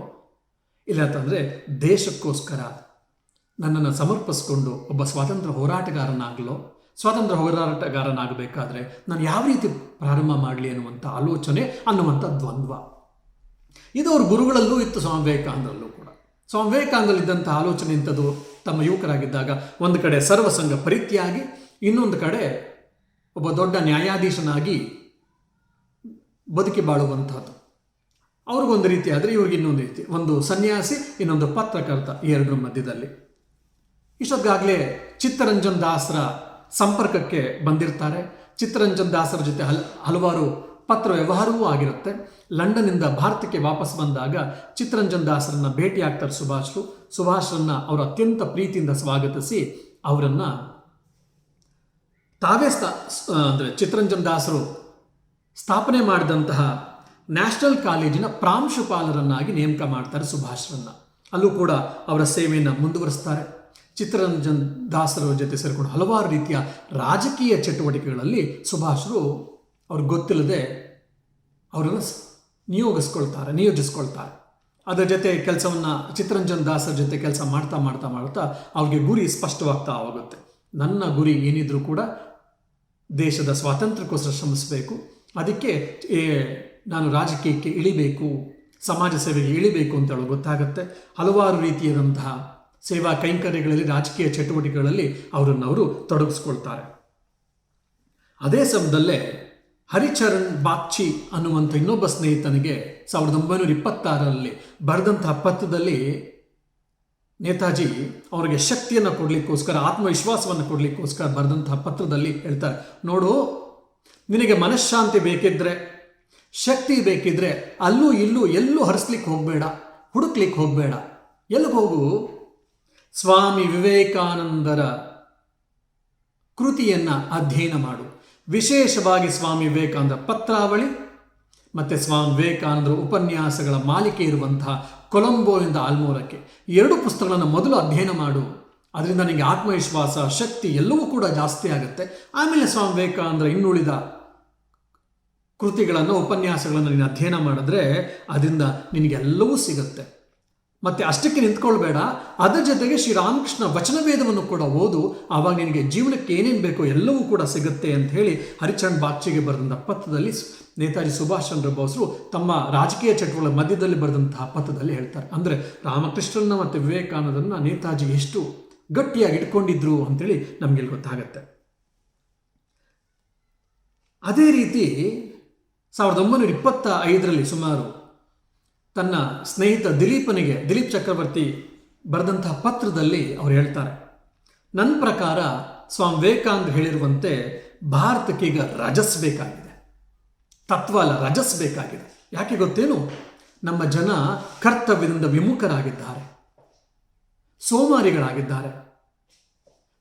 ಇಲ್ಲ ಅಂತಂದರೆ ದೇಶಕ್ಕೋಸ್ಕರ ನನ್ನನ್ನು ಸಮರ್ಪಿಸ್ಕೊಂಡು ಒಬ್ಬ ಸ್ವಾತಂತ್ರ್ಯ ಹೋರಾಟಗಾರನಾಗಬೇಕಾದ್ರೆ ನಾನು ಯಾವ ರೀತಿ ಪ್ರಾರಂಭ ಮಾಡಲಿ ಅನ್ನುವಂಥ ಆಲೋಚನೆ, ಅನ್ನುವಂಥ ದ್ವಂದ್ವ ಇದು ಅವ್ರ ಗುರುಗಳಲ್ಲೂ ಇತ್ತು. ಸ್ವಾಮಿ ವಿವೇಕಾನಂದರಲ್ಲೂ ಕೂಡ. ಸ್ವಾಮಿ ವಿವೇಕಾನಂದಲ್ಲಿದ್ದಂಥ ಆಲೋಚನೆ ಇಂಥದ್ದು. ತಮ್ಮ ಯುವಕರಾಗಿದ್ದಾಗ ಒಂದು ಕಡೆ ಸರ್ವಸಂಗ ಪರಿತ್ಯಾಗಿ, ಇನ್ನೊಂದು ಕಡೆ ಒಬ್ಬ ದೊಡ್ಡ ನ್ಯಾಯಾಧೀಶನಾಗಿ ಬದುಕಿ ಬಾಳುವಂಥದ್ದು. ಅವ್ರಿಗೊಂದು ರೀತಿ ಆದರೆ ಇವ್ರಿಗೆ ಇನ್ನೊಂದು ರೀತಿ, ಒಂದು ಸನ್ಯಾಸಿ, ಇನ್ನೊಂದು ಪತ್ರಕರ್ತ, ಈ ಎರಡರ ಮಧ್ಯದಲ್ಲಿ. ಇಷ್ಟೊತ್ತಿಗಾಗಲೇ ಚಿತ್ತರಂಜನ್ ದಾಸರ ಸಂಪರ್ಕಕ್ಕೆ ಬಂದಿರ್ತಾರೆ. ಚಿತ್ತರಂಜನ್ ದಾಸರ ಜೊತೆ ಹಲವಾರು ಪತ್ರ ವ್ಯವಹಾರವೂ ಆಗಿರುತ್ತೆ. ಲಂಡನ್ನಿಂದ ಭಾರತಕ್ಕೆ ವಾಪಸ್ ಬಂದಾಗ ಚಿತ್ತರಂಜನ್ ದಾಸರನ್ನು ಭೇಟಿಯಾಗ್ತಾರೆ ಸುಭಾಷ್ರನ್ನು ಅವರು ಅತ್ಯಂತ ಪ್ರೀತಿಯಿಂದ ಸ್ವಾಗತಿಸಿ ಅವರನ್ನು ತಾವೇ ಅಂದರೆ ಚಿತ್ತರಂಜನ್ ದಾಸರು ಸ್ಥಾಪನೆ ಮಾಡಿದಂತಹ ನ್ಯಾಷನಲ್ ಕಾಲೇಜಿನ ಪ್ರಾಂಶುಪಾಲರನ್ನಾಗಿ ನೇಮಕ ಮಾಡ್ತಾರೆ ಸುಭಾಷ್ರನ್ನು. ಅಲ್ಲೂ ಕೂಡ ಅವರ ಸೇವೆಯನ್ನು ಮುಂದುವರಿಸ್ತಾರೆ. ಚಿತ್ತರಂಜನ್ ದಾಸರ ಜೊತೆ ಸೇರಿಕೊಂಡು ಹಲವಾರು ರೀತಿಯ ರಾಜಕೀಯ ಚಟುವಟಿಕೆಗಳಲ್ಲಿ ಸುಭಾಷ್ರು ಅವ್ರಿಗೆ ಗೊತ್ತಿಲ್ಲದೆ ಅವರನ್ನು ನಿಯೋಜಿಸ್ಕೊಳ್ತಾರೆ. ಅದರ ಜೊತೆ ಕೆಲಸವನ್ನು ಚಿತ್ತರಂಜನ್ ದಾಸರ ಜೊತೆ ಕೆಲಸ ಮಾಡ್ತಾ ಅವ್ರಿಗೆ ಗುರಿ ಸ್ಪಷ್ಟವಾಗ್ತಾ ಹೋಗುತ್ತೆ. ನನ್ನ ಗುರಿ ಏನಿದ್ರೂ ಕೂಡ ದೇಶದ ಸ್ವಾತಂತ್ರ್ಯಕ್ಕೋಸ್ಕರ ಶ್ರಮಿಸಬೇಕು, ಅದಕ್ಕೆ ನಾನು ರಾಜಕೀಯಕ್ಕೆ ಇಳಿಬೇಕು, ಸಮಾಜ ಸೇವೆಗೆ ಇಳಿಬೇಕು ಅಂತ ಹೇಳೋ ಗೊತ್ತಾಗುತ್ತೆ. ಹಲವಾರು ರೀತಿಯಾದಂತಹ ಸೇವಾ ಕೈಂಕರ್ಯಗಳಲ್ಲಿ, ರಾಜಕೀಯ ಚಟುವಟಿಕೆಗಳಲ್ಲಿ ಅವರು ತೊಡಗಿಸ್ಕೊಳ್ತಾರೆ. ಅದೇ ಸಮಯದಲ್ಲೇ ಹರಿಚರಣ್ ಬಾಗ್ಚಿ ಅನ್ನುವಂಥ ಇನ್ನೊಬ್ಬ ಸ್ನೇಹಿತನಿಗೆ 1926ರಲ್ಲಿ ಬರೆದಂತಹ ಪತ್ರದಲ್ಲಿ ನೇತಾಜಿ ಅವರಿಗೆ ಶಕ್ತಿಯನ್ನು ಕೊಡಲಿಕ್ಕೋಸ್ಕರ, ಆತ್ಮವಿಶ್ವಾಸವನ್ನು ಕೊಡಲಿಕ್ಕೋಸ್ಕರ ಬರೆದಂತಹ ಪತ್ರದಲ್ಲಿ ಹೇಳ್ತಾರೆ, ನೋಡು, ನಿನಗೆ ಮನಃಶಾಂತಿ ಬೇಕಿದ್ರೆ, ಶಕ್ತಿ ಬೇಕಿದ್ರೆ ಅಲ್ಲೂ ಇಲ್ಲೂ ಎಲ್ಲೂ ಹರಿಸ್ಲಿಕ್ಕೆ ಹೋಗಬೇಡ, ಹುಡುಕ್ಲಿಕ್ಕೆ ಹೋಗಬೇಡ. ಎಲ್ಲಿಗೆ ಹೋಗು? ಸ್ವಾಮಿ ವಿವೇಕಾನಂದರ ಕೃತಿಯನ್ನು ಅಧ್ಯಯನ ಮಾಡು. ವಿಶೇಷವಾಗಿ ಸ್ವಾಮಿ ವಿವೇಕಾನಂದ ಪತ್ರಾವಳಿ ಮತ್ತು ಸ್ವಾಮಿ ವಿವೇಕಾನಂದರ ಉಪನ್ಯಾಸಗಳ ಮಾಲಿಕೆ ಇರುವಂತಹ ಕೊಲಂಬೋಯಿಂದ ಆಲ್ಮೋರಕ್ಕೆ 2 ಪುಸ್ತಕಗಳನ್ನು ಮೊದಲು ಅಧ್ಯಯನ ಮಾಡು. ಅದರಿಂದ ನಿಮಗೆ ಆತ್ಮವಿಶ್ವಾಸ, ಶಕ್ತಿ ಎಲ್ಲವೂ ಕೂಡ ಜಾಸ್ತಿ ಆಗುತ್ತೆ. ಆಮೇಲೆ ಸ್ವಾಮಿ ವಿವೇಕಾನಂದರ ಇನ್ನುಳಿದ ಕೃತಿಗಳನ್ನು, ಉಪನ್ಯಾಸಗಳನ್ನು ನೀನು ಅಧ್ಯಯನ ಮಾಡಿದ್ರೆ ಅದರಿಂದ ನಿನಗೆಲ್ಲವೂ ಸಿಗುತ್ತೆ. ಮತ್ತು ಅಷ್ಟಕ್ಕೆ ನಿಂತ್ಕೊಳ್ಬೇಡ, ಅದರ ಜೊತೆಗೆ ಶ್ರೀರಾಮಕೃಷ್ಣ ವಚನವೇದವನ್ನು ಕೂಡ ಓದು, ಆವಾಗ ನಿನಗೆ ಜೀವನಕ್ಕೆ ಏನೇನು ಬೇಕೋ ಎಲ್ಲವೂ ಕೂಡ ಸಿಗುತ್ತೆ ಅಂತ ಹೇಳಿ ಹರಿಚರಣ್ ಬಾಗ್ಚಿಗೆ ಬರೆದಂಥ ಪತ್ರದಲ್ಲಿ ನೇತಾಜಿ ಸುಭಾಷ್ ಚಂದ್ರ ಬೋಸ್ರು ತಮ್ಮ ರಾಜಕೀಯ ಚಟುವಟಿಕೆಗಳ ಮಧ್ಯದಲ್ಲಿ ಬರೆದಂತಹ ಪತ್ರದಲ್ಲಿ ಹೇಳ್ತಾರೆ. ಅಂದರೆ ರಾಮಕೃಷ್ಣನ ಮತ್ತು ವಿವೇಕಾನಂದರನ್ನ ನೇತಾಜಿ ಎಷ್ಟು ಗಟ್ಟಿಯಾಗಿ ಇಟ್ಕೊಂಡಿದ್ರು ಅಂತೇಳಿ ನಮಗೆಲ್ಲಿ ಗೊತ್ತಾಗತ್ತೆ. ಅದೇ ರೀತಿ 1925ರಲ್ಲಿ ಸುಮಾರು ತನ್ನ ಸ್ನೇಹಿತ ದಿಲೀಪ್ ಚಕ್ರವರ್ತಿ ಬರೆದಂತಹ ಪತ್ರದಲ್ಲಿ ಅವರು ಹೇಳ್ತಾರೆ, ನನ್ನ ಪ್ರಕಾರ ಸ್ವಾಮಿ ವಿವೇಕಾನಂದ ಹೇಳಿರುವಂತೆ ಭಾರತಕ್ಕೀಗ ರಜಸ್ ಬೇಕಾಗಿದೆ, ತತ್ವ ಅಲ್ಲ ರಜಸ್ ಬೇಕಾಗಿದೆ. ಯಾಕೆ ಗೊತ್ತೇನು? ನಮ್ಮ ಜನ ಕರ್ತವ್ಯದಿಂದ ವಿಮುಖರಾಗಿದ್ದಾರೆ, ಸೋಮಾರಿಗಳಾಗಿದ್ದಾರೆ.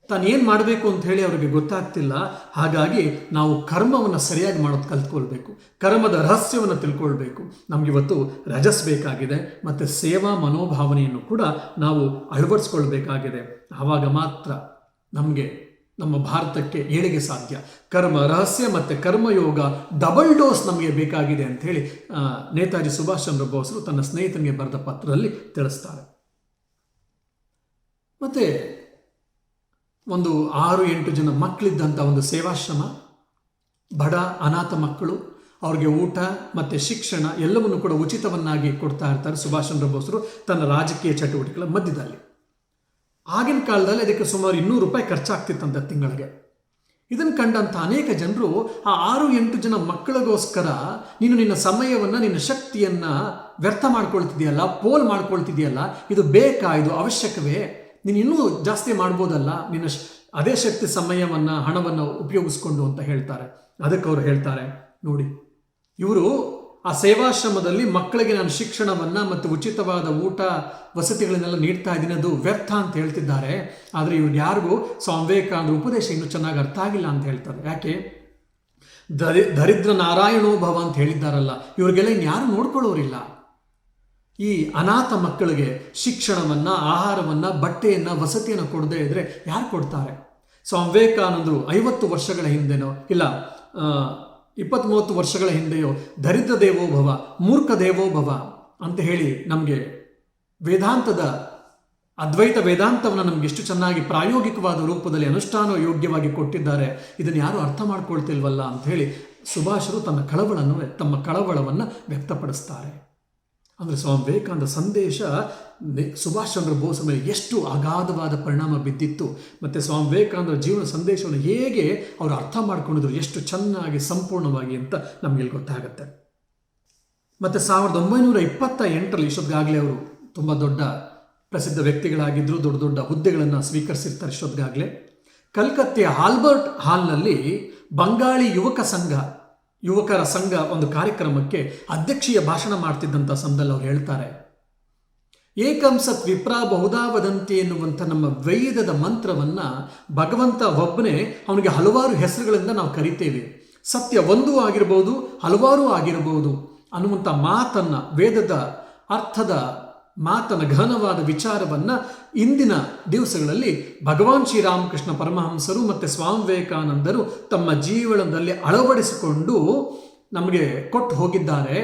ತಾನೇನು ಮಾಡಬೇಕು ಅಂತ ಹೇಳಿ ಅವರಿಗೆ ಗೊತ್ತಾಗ್ತಿಲ್ಲ. ಹಾಗಾಗಿ ನಾವು ಕರ್ಮವನ್ನು ಸರಿಯಾಗಿ ಮಾಡೋದು ಕಲ್ತ್ಕೊಳ್ಬೇಕು, ಕರ್ಮದ ರಹಸ್ಯವನ್ನು ತಿಳ್ಕೊಳ್ಬೇಕು. ನಮಗಿವತ್ತು ರಜಸ್ ಬೇಕಾಗಿದೆ ಮತ್ತು ಸೇವಾ ಮನೋಭಾವನೆಯನ್ನು ಕೂಡ ನಾವು ಅಳವಡಿಸ್ಕೊಳ್ಬೇಕಾಗಿದೆ. ಆವಾಗ ಮಾತ್ರ ನಮಗೆ ನಮ್ಮ ಭಾರತಕ್ಕೆ ಏಳಿಗೆ ಸಾಧ್ಯ. ಕರ್ಮ ರಹಸ್ಯ ಮತ್ತು ಕರ್ಮಯೋಗ ಡಬಲ್ ಡೋಸ್ ನಮಗೆ ಬೇಕಾಗಿದೆ ಅಂಥೇಳಿ ನೇತಾಜಿ ಸುಭಾಷ್ ಚಂದ್ರ ಬೋಸರು ತನ್ನ ಸ್ನೇಹಿತನಿಗೆ ಬರೆದ ಪತ್ರದಲ್ಲಿ ತಿಳಿಸ್ತಾರೆ. ಮತ್ತು ಒಂದು 6-8 ಜನ ಮಕ್ಕಳಿದ್ದಂಥ ಒಂದು ಸೇವಾಶ್ರಮ, ಬಡ ಅನಾಥ ಮಕ್ಕಳು, ಅವ್ರಿಗೆ ಊಟ ಮತ್ತು ಶಿಕ್ಷಣ ಎಲ್ಲವನ್ನು ಕೂಡ ಉಚಿತವನ್ನಾಗಿ ಕೊಡ್ತಾ ಇರ್ತಾರೆ ಸುಭಾಷ್ ಚಂದ್ರ ಬೋಸರು ತನ್ನ ರಾಜಕೀಯ ಚಟುವಟಿಕೆಗಳ ಮಧ್ಯದಲ್ಲಿ. ಆಗಿನ ಕಾಲದಲ್ಲಿ ಅದಕ್ಕೆ ಸುಮಾರು 200 ರೂಪಾಯಿ ಖರ್ಚಾಗ್ತಿತ್ತಂತೆ ತಿಂಗಳಿಗೆ. ಇದನ್ನು ಕಂಡಂಥ ಅನೇಕ ಜನರು ಆ 6-8 ಜನ ಮಕ್ಕಳಿಗೋಸ್ಕರ ನೀನು ನಿನ್ನ ಸಮಯವನ್ನು, ನಿನ್ನ ಶಕ್ತಿಯನ್ನು ವ್ಯರ್ಥ ಮಾಡ್ಕೊಳ್ತಿದೆಯಲ್ಲ, ಪೋಲ್ ಮಾಡ್ಕೊಳ್ತಿದೆಯಲ್ಲ, ಇದು ಬೇಕಾ? ಇದು ಅವಶ್ಯಕವೇ? ನೀನು ಇನ್ನೂ ಜಾಸ್ತಿ ಮಾಡ್ಬೋದಲ್ಲ ನಿನ್ನ ಅದೇ ಶಕ್ತಿ, ಸಮಯವನ್ನು, ಹಣವನ್ನು ಉಪಯೋಗಿಸ್ಕೊಂಡು ಅಂತ ಹೇಳ್ತಾರೆ. ಅದಕ್ಕೆ ಅವರು ಹೇಳ್ತಾರೆ, ನೋಡಿ ಇವರು ಆ ಸೇವಾಶ್ರಮದಲ್ಲಿ ಮಕ್ಕಳಿಗೆ ನಾನು ಶಿಕ್ಷಣವನ್ನು ಮತ್ತು ಉಚಿತವಾದ ಊಟ ವಸತಿಗಳನ್ನೆಲ್ಲ ನೀಡ್ತಾ ಇದ್ದೀನಿ, ಅದು ವ್ಯರ್ಥ ಅಂತ ಹೇಳ್ತಿದ್ದಾರೆ. ಆದರೆ ಇವ್ರಿಗೆ ಯಾರಿಗೂ ಸ್ವಾಮಿ ವಿವೇಕಾನಂದ ಉಪದೇಶ ಇನ್ನೂ ಚೆನ್ನಾಗಿ ಅರ್ಥ ಆಗಿಲ್ಲ ಅಂತ ಹೇಳ್ತಾರೆ. ಯಾಕೆ? ದರಿದ್ರ ನಾರಾಯಣೋಭವ ಅಂತ ಹೇಳಿದ್ದಾರಲ್ಲ, ಇವ್ರಿಗೆಲ್ಲ ಇನ್ಯಾರು ನೋಡ್ಕೊಳ್ಳೋರಿಲ್ಲ. ಈ ಅನಾಥ ಮಕ್ಕಳಿಗೆ ಶಿಕ್ಷಣವನ್ನು, ಆಹಾರವನ್ನು, ಬಟ್ಟೆಯನ್ನು, ವಸತಿಯನ್ನು ಕೊಡದೇ ಇದ್ದರೆ ಯಾರು ಕೊಡ್ತಾರೆ? ಸ್ವಾಮಿ ವಿವೇಕಾನಂದರು 50 ವರ್ಷಗಳ ಹಿಂದೆನೋ ಇಲ್ಲ 20-30 ವರ್ಷಗಳ ಹಿಂದೆಯೋ ದರಿದ್ರ ದೇವೋಭವ, ಮೂರ್ಖ ದೇವೋಭವ ಅಂತ ಹೇಳಿ ನಮಗೆ ವೇದಾಂತದ ಅದ್ವೈತ ವೇದಾಂತವನ್ನು ನಮ್ಗೆ ಎಷ್ಟು ಚೆನ್ನಾಗಿ ಪ್ರಾಯೋಗಿಕವಾದ ರೂಪದಲ್ಲಿ ಅನುಷ್ಠಾನ ಯೋಗ್ಯವಾಗಿ ಕೊಟ್ಟಿದ್ದಾರೆ. ಇದನ್ನು ಯಾರು ಅರ್ಥ ಮಾಡ್ಕೊಳ್ತಿಲ್ವಲ್ಲ ಅಂತ ಹೇಳಿ ಸುಭಾಷರು ತಮ್ಮ ಕಳವಳವನ್ನು ವ್ಯಕ್ತಪಡಿಸ್ತಾರೆ. ಅಂದರೆ ಸ್ವಾಮಿ ವಿವೇಕಾನಂದ ಸಂದೇಶ ಸುಭಾಷ್ ಚಂದ್ರ ಬೋಸ್ ಮೇಲೆ ಎಷ್ಟು ಅಗಾಧವಾದ ಪರಿಣಾಮ ಬಿದ್ದಿತ್ತು, ಮತ್ತು ಸ್ವಾಮಿ ವಿವೇಕಾನಂದರ ಜೀವನ ಸಂದೇಶವನ್ನು ಹೇಗೆ ಅವರು ಅರ್ಥ ಮಾಡ್ಕೊಂಡಿದ್ರು ಎಷ್ಟು ಚೆನ್ನಾಗಿ ಸಂಪೂರ್ಣವಾಗಿ ಅಂತ ನಮಗೆ ಗೊತ್ತಾಗುತ್ತೆ. ಮತ್ತು 1928ರಲ್ಲಿ ಇಷ್ಟೊತ್ತಿಗಾಗಲೇ ಅವರು ತುಂಬ ದೊಡ್ಡ ಪ್ರಸಿದ್ಧ ವ್ಯಕ್ತಿಗಳಾಗಿದ್ದರು, ದೊಡ್ಡ ದೊಡ್ಡ ಹುದ್ದೆಗಳನ್ನು ಸ್ವೀಕರಿಸಿರ್ತಾರೆ. ಇಷ್ಟೊತ್ತಿಗಾಗಲೇ ಕಲ್ಕತ್ತೆಯ ಆಲ್ಬರ್ಟ್ ಹಾಲ್ನಲ್ಲಿ ಬಂಗಾಳಿ ಯುವಕರ ಸಂಘ ಒಂದು ಕಾರ್ಯಕ್ರಮಕ್ಕೆ ಅಧ್ಯಕ್ಷೀಯ ಭಾಷಣ ಮಾಡ್ತಿದ್ದಂಥ ಸಮಯದಲ್ಲಿ ಅವ್ರು ಹೇಳ್ತಾರೆ, ಏಕಂ ಸತ್ ವಿಪ್ರಾ ಬಹುಧಾ ವದಂತಿ ಎನ್ನುವಂಥ ನಮ್ಮ ವೇದದ ಮಂತ್ರವನ್ನು ಭಗವಂತ ಒಬ್ಬನೇ, ಅವನಿಗೆ ಹಲವಾರು ಹೆಸರುಗಳಿಂದ ನಾವು ಕರಿತೇವೆ. ಸತ್ಯ ಒಂದೂ ಆಗಿರ್ಬೋದು, ಹಲವಾರು ಆಗಿರ್ಬೋದು ಅನ್ನುವಂಥ ಮಾತನ್ನು, ವೇದದ ಅರ್ಥದ ಮಾತನ ಗಹನವಾದ ವಿಚಾರವನ್ನು ಇಂದಿನ ದಿವಸಗಳಲ್ಲಿ ಭಗವಾನ್ ಶ್ರೀರಾಮಕೃಷ್ಣ ಪರಮಹಂಸರು ಮತ್ತು ಸ್ವಾಮಿ ವಿವೇಕಾನಂದರು ತಮ್ಮ ಜೀವನದಲ್ಲಿ ಅಳವಡಿಸಿಕೊಂಡು ನಮಗೆ ಕೊಟ್ಟು ಹೋಗಿದ್ದಾರೆ.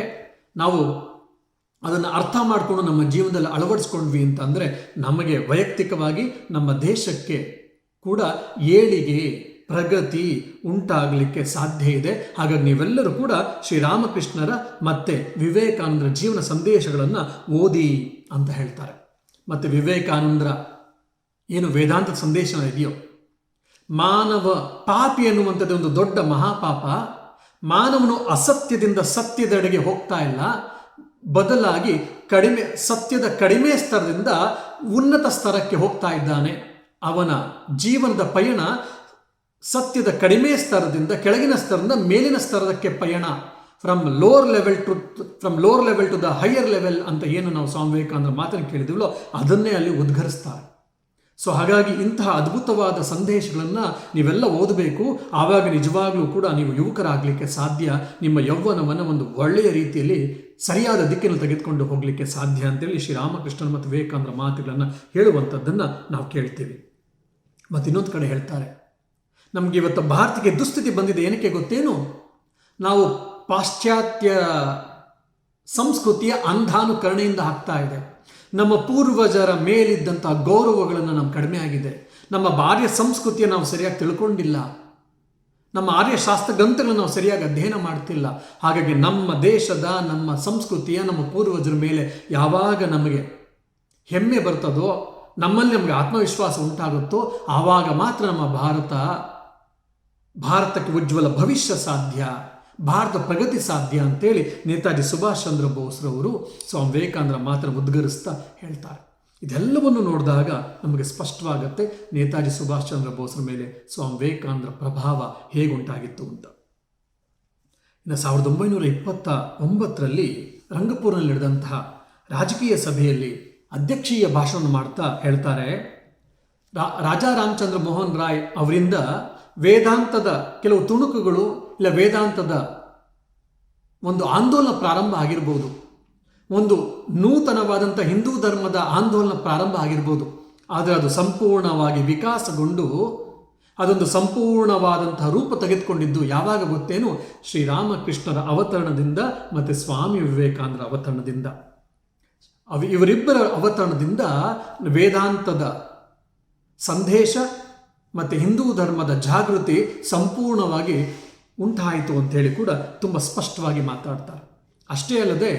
ನಾವು ಅದನ್ನು ಅರ್ಥ ಮಾಡಿಕೊಂಡು ನಮ್ಮ ಜೀವನದಲ್ಲಿ ಅಳವಡಿಸ್ಕೊಂಡ್ವಿ ಅಂತಂದರೆ ನಮಗೆ ವೈಯಕ್ತಿಕವಾಗಿ ನಮ್ಮ ದೇಶಕ್ಕೆ ಕೂಡ ಏಳಿಗೆ, ಪ್ರಗತಿ ಉಂಟಾಗಲಿಕ್ಕೆ ಸಾಧ್ಯ ಇದೆ. ಹಾಗಾಗಿ ನೀವೆಲ್ಲರೂ ಕೂಡ ಶ್ರೀರಾಮಕೃಷ್ಣರ ಮತ್ತು ವಿವೇಕಾನಂದರ ಜೀವನ ಸಂದೇಶಗಳನ್ನು ಓದಿ ಅಂತ ಹೇಳ್ತಾರೆ. ಮತ್ತು ವಿವೇಕಾನಂದರ ಏನು ವೇದಾಂತ ಸಂದೇಶ ಇದೆಯೋ, ಮಾನವ ಪಾಪಿ ಎನ್ನುವಂಥದ್ದು ಒಂದು ದೊಡ್ಡ ಮಹಾಪಾಪ. ಮಾನವನು ಅಸತ್ಯದಿಂದ ಸತ್ಯದೆಡೆಗೆ ಹೋಗ್ತಾ ಇಲ್ಲ, ಬದಲಾಗಿ ಸತ್ಯದ ಕಡಿಮೆ ಸ್ತರದಿಂದ ಉನ್ನತ ಸ್ತರಕ್ಕೆ ಹೋಗ್ತಾ ಇದ್ದಾನೆ. ಅವನ ಜೀವನದ ಪಯಣ ಸತ್ಯದ ಕಡಿಮೆ ಸ್ತರದಿಂದ ಕೆಳಗಿನ ಸ್ತರದಿಂದ ಮೇಲಿನ ಸ್ತರಕ್ಕೆ ಪಯಣ, from lower level to the higher level ಅಂತ ಏನು ನಾವು ಸ್ವಾಮಿ ವಿವೇಕಾನಂದರ ಮಾತನ್ನು ಕೇಳಿದಿವೋ ಅದನ್ನೇ ಅಲ್ಲಿ ಉದ್ಘರಿಸ್ತಾರೆ. ಸೊ ಹಾಗಾಗಿ ಇಂತಹ ಅದ್ಭುತವಾದ ಸಂದೇಶಗಳನ್ನು ನೀವೆಲ್ಲ ಓದಬೇಕು. ಆವಾಗ ನಿಜವಾಗ್ಲೂ ಕೂಡ ನೀವು ಯುವಕರಾಗಲಿಕ್ಕೆ ಸಾಧ್ಯ. ನಿಮ್ಮ ಯೌವನವನ್ನು ಒಂದು ಒಳ್ಳೆಯ ರೀತಿಯಲ್ಲಿ ಸರಿಯಾದ ದಿಕ್ಕಿನಲ್ಲಿ ತೆಗೆದುಕೊಂಡು ಹೋಗಲಿಕ್ಕೆ ಸಾಧ್ಯ ಅಂತೇಳಿ ಶ್ರೀರಾಮಕೃಷ್ಣನ್ ಮತ್ತು ವಿವೇಕಾನಂದರ ಮಾತುಗಳನ್ನು ಹೇಳುವಂಥದ್ದನ್ನು ನಾವು ಕೇಳ್ತೀವಿ. ಮತ್ತು ಇನ್ನೊಂದು ಕಡೆ ಹೇಳ್ತಾರೆ, ನಮಗೆ ಇವತ್ತು ಭಾರತಕ್ಕೆ ದುಸ್ಥಿತಿ ಬಂದಿದೆ. ಏನಕ್ಕೆ ಗೊತ್ತೇನು? ನಾವು ಪಾಶ್ಚಾತ್ಯ ಸಂಸ್ಕೃತಿಯ ಅಂಧಾನುಕರಣೆಯಿಂದ ಆಗ್ತಾ ಇದೆ. ನಮ್ಮ ಪೂರ್ವಜರ ಮೇಲಿದ್ದಂಥ ಗೌರವಗಳನ್ನು ನಾವು ಕಡಿಮೆ ಆಗಿದೆ. ನಮ್ಮ ಆರ್ಯ ಸಂಸ್ಕೃತಿಯನ್ನು ನಾವು ಸರಿಯಾಗಿ ತಿಳ್ಕೊಂಡಿಲ್ಲ. ನಮ್ಮ ಆರ್ಯ ಶಾಸ್ತ್ರ ಗ್ರಂಥಗಳನ್ನು ನಾವು ಸರಿಯಾಗಿ ಅಧ್ಯಯನ ಮಾಡ್ತಿಲ್ಲ. ಹಾಗಾಗಿ ನಮ್ಮ ದೇಶದ, ನಮ್ಮ ಸಂಸ್ಕೃತಿಯ, ನಮ್ಮ ಪೂರ್ವಜರ ಮೇಲೆ ಯಾವಾಗ ನಮಗೆ ಹೆಮ್ಮೆ ಬರ್ತದೋ, ನಮ್ಮಲ್ಲಿ ನಮಗೆ ಆತ್ಮವಿಶ್ವಾಸ ಉಂಟಾಗುತ್ತೋ, ಆವಾಗ ಮಾತ್ರ ನಮ್ಮ ಭಾರತಕ್ಕೆ ಉಜ್ವಲ ಭವಿಷ್ಯ ಸಾಧ್ಯ. ಭಾರತ ಪ್ರಗತಿ ಸಾಧ್ಯ ಅಂತೇಳಿ ನೇತಾಜಿ ಸುಭಾಷ್ ಚಂದ್ರ ಬೋಸ್ರವರು ಸ್ವಾಮಿ ವಿವೇಕಾನಂದರ ಮಾತನ್ನು ಉದ್ಗರಿಸ್ತಾ ಹೇಳ್ತಾರೆ. ಇದೆಲ್ಲವನ್ನು ನೋಡಿದಾಗ ನಮಗೆ ಸ್ಪಷ್ಟವಾಗುತ್ತೆ ನೇತಾಜಿ ಸುಭಾಷ್ ಚಂದ್ರ ಬೋಸ್ರ ಮೇಲೆ ಸ್ವಾಮಿ ವಿವೇಕಾನಂದರ ಪ್ರಭಾವ ಹೇಗುಂಟಾಗಿತ್ತು ಅಂತ. ಇನ್ನು 1929ರಲ್ಲಿ ರಂಗಪುರದಲ್ಲಿ ನಡೆದಂತಹ ರಾಜಕೀಯ ಸಭೆಯಲ್ಲಿ ಅಧ್ಯಕ್ಷೀಯ ಭಾಷಣವನ್ನು ಮಾಡ್ತಾ ಹೇಳ್ತಾರೆ, ರಾಜಾ ರಾಮಚಂದ್ರ ಮೋಹನ್ ರಾಯ್ ಅವರಿಂದ ವೇದಾಂತದ ಕೆಲವು ತುಣುಕುಗಳು ಇಲ್ಲ ವೇದಾಂತದ ಒಂದು ಆಂದೋಲನ ಪ್ರಾರಂಭ ಆಗಿರ್ಬೋದು, ಒಂದು ನೂತನವಾದಂಥ ಹಿಂದೂ ಧರ್ಮದ ಆಂದೋಲನ ಪ್ರಾರಂಭ ಆಗಿರ್ಬೋದು. ಆದರೆ ಅದು ಸಂಪೂರ್ಣವಾಗಿ ವಿಕಾಸಗೊಂಡು ಅದೊಂದು ಸಂಪೂರ್ಣವಾದಂತಹ ರೂಪ ತೆಗೆದುಕೊಂಡಿದ್ದು ಯಾವಾಗ ಗೊತ್ತೇನು? ಶ್ರೀರಾಮಕೃಷ್ಣರ ಅವತರಣದಿಂದ ಮತ್ತು ಸ್ವಾಮಿ ವಿವೇಕಾನಂದರ ಅವತರಣದಿಂದ. ಇವರಿಬ್ಬರ ಅವತರಣದಿಂದ ವೇದಾಂತದ ಸಂದೇಶ ಮತ್ತು ಹಿಂದೂ ಧರ್ಮದ ಜಾಗೃತಿ ಸಂಪೂರ್ಣವಾಗಿ ಉಂಟಾಯಿತು ಅಂಥೇಳಿ ಕೂಡ ತುಂಬ ಸ್ಪಷ್ಟವಾಗಿ ಮಾತಾಡ್ತಾರೆ. ಅಷ್ಟೇ ಅಲ್ಲದೆ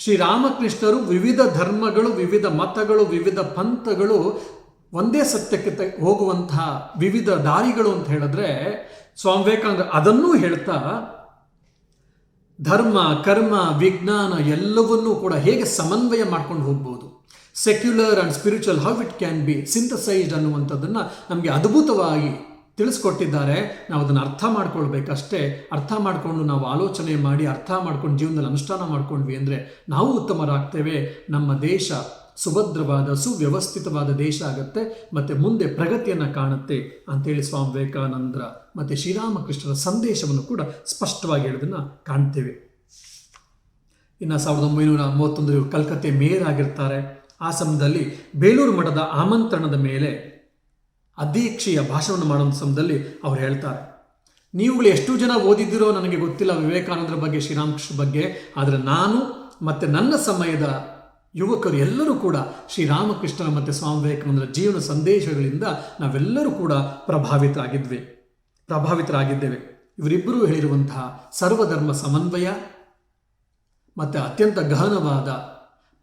ಶ್ರೀರಾಮಕೃಷ್ಣರು ವಿವಿಧ ಧರ್ಮಗಳು, ವಿವಿಧ ಮತಗಳು, ವಿವಿಧ ಪಂಥಗಳು ಒಂದೇ ಸತ್ಯಕ್ಕೆ ಹೋಗುವಂತಹ ವಿವಿಧ ದಾರಿಗಳು ಅಂತ ಹೇಳಿದ್ರೆ ಸ್ವಾಮಿ ವಿವೇಕಾನಂದ ಅದನ್ನೂ ಹೇಳ್ತಾ ಧರ್ಮ, ಕರ್ಮ, ವಿಜ್ಞಾನ ಎಲ್ಲವನ್ನೂ ಕೂಡ ಹೇಗೆ ಸಮನ್ವಯ ಮಾಡ್ಕೊಂಡು ಹೋಗ್ಬೋದು, secular and spiritual how it can be synthesised ಅನ್ನುವಂಥದ್ದನ್ನು ನಮಗೆ ಅದ್ಭುತವಾಗಿ ತಿಳಿಸ್ಕೊಟ್ಟಿದ್ದಾರೆ. ನಾವು ಅದನ್ನು ಅರ್ಥ ಮಾಡ್ಕೊಳ್ಬೇಕಷ್ಟೇ. ಅರ್ಥ ಮಾಡಿಕೊಂಡು ನಾವು ಆಲೋಚನೆ ಮಾಡಿ ಅರ್ಥ ಮಾಡ್ಕೊಂಡು ಜೀವನದಲ್ಲಿ ಅನುಷ್ಠಾನ ಮಾಡ್ಕೊಂಡ್ವಿ ಅಂದರೆ ನಾವು ಉತ್ತಮರಾಗ್ತೇವೆ. ನಮ್ಮ ದೇಶ ಸುಭದ್ರವಾದ ಸುವ್ಯವಸ್ಥಿತವಾದ ದೇಶ ಆಗುತ್ತೆ ಮತ್ತು ಮುಂದೆ ಪ್ರಗತಿಯನ್ನು ಕಾಣುತ್ತೆ ಅಂತೇಳಿ ಸ್ವಾಮಿ ವಿವೇಕಾನಂದರ ಮತ್ತು ಶ್ರೀರಾಮಕೃಷ್ಣರ ಸಂದೇಶವನ್ನು ಕೂಡ ಸ್ಪಷ್ಟವಾಗಿ ಹೇಳೋದನ್ನು ಕಾಣ್ತೇವೆ. ಇನ್ನು 1931 ಕಲ್ಕತ್ತೆ ಮೇಯರ್ ಆಗಿರ್ತಾರೆ. ಆ ಸಮಯದಲ್ಲಿ ಬೇಲೂರು ಮಠದ ಆಮಂತ್ರಣದ ಮೇಲೆ ಅಧ್ಯಕ್ಷೀಯ ಭಾಷಣವನ್ನು ಮಾಡೋ ಸಮಯದಲ್ಲಿ ಅವ್ರು ಹೇಳ್ತಾರೆ, ನೀವುಗಳು ಎಷ್ಟು ಜನ ಓದಿದ್ದೀರೋ ನನಗೆ ಗೊತ್ತಿಲ್ಲ ವಿವೇಕಾನಂದರ ಬಗ್ಗೆ, ಶ್ರೀರಾಮಕೃಷ್ಣ ಬಗ್ಗೆ, ಆದರೆ ನಾನು ಮತ್ತು ನನ್ನ ಸಮಯದ ಯುವಕರು ಎಲ್ಲರೂ ಕೂಡ ಶ್ರೀರಾಮಕೃಷ್ಣರ ಮತ್ತು ಸ್ವಾಮಿ ವಿವೇಕಾನಂದರ ಜೀವನ ಸಂದೇಶಗಳಿಂದ ನಾವೆಲ್ಲರೂ ಕೂಡ ಪ್ರಭಾವಿತರಾಗಿದ್ದೇವೆ. ಇವರಿಬ್ಬರೂ ಹೇಳಿರುವಂತಹ ಸರ್ವಧರ್ಮ ಸಮನ್ವಯ ಮತ್ತು ಅತ್ಯಂತ ಗಹನವಾದ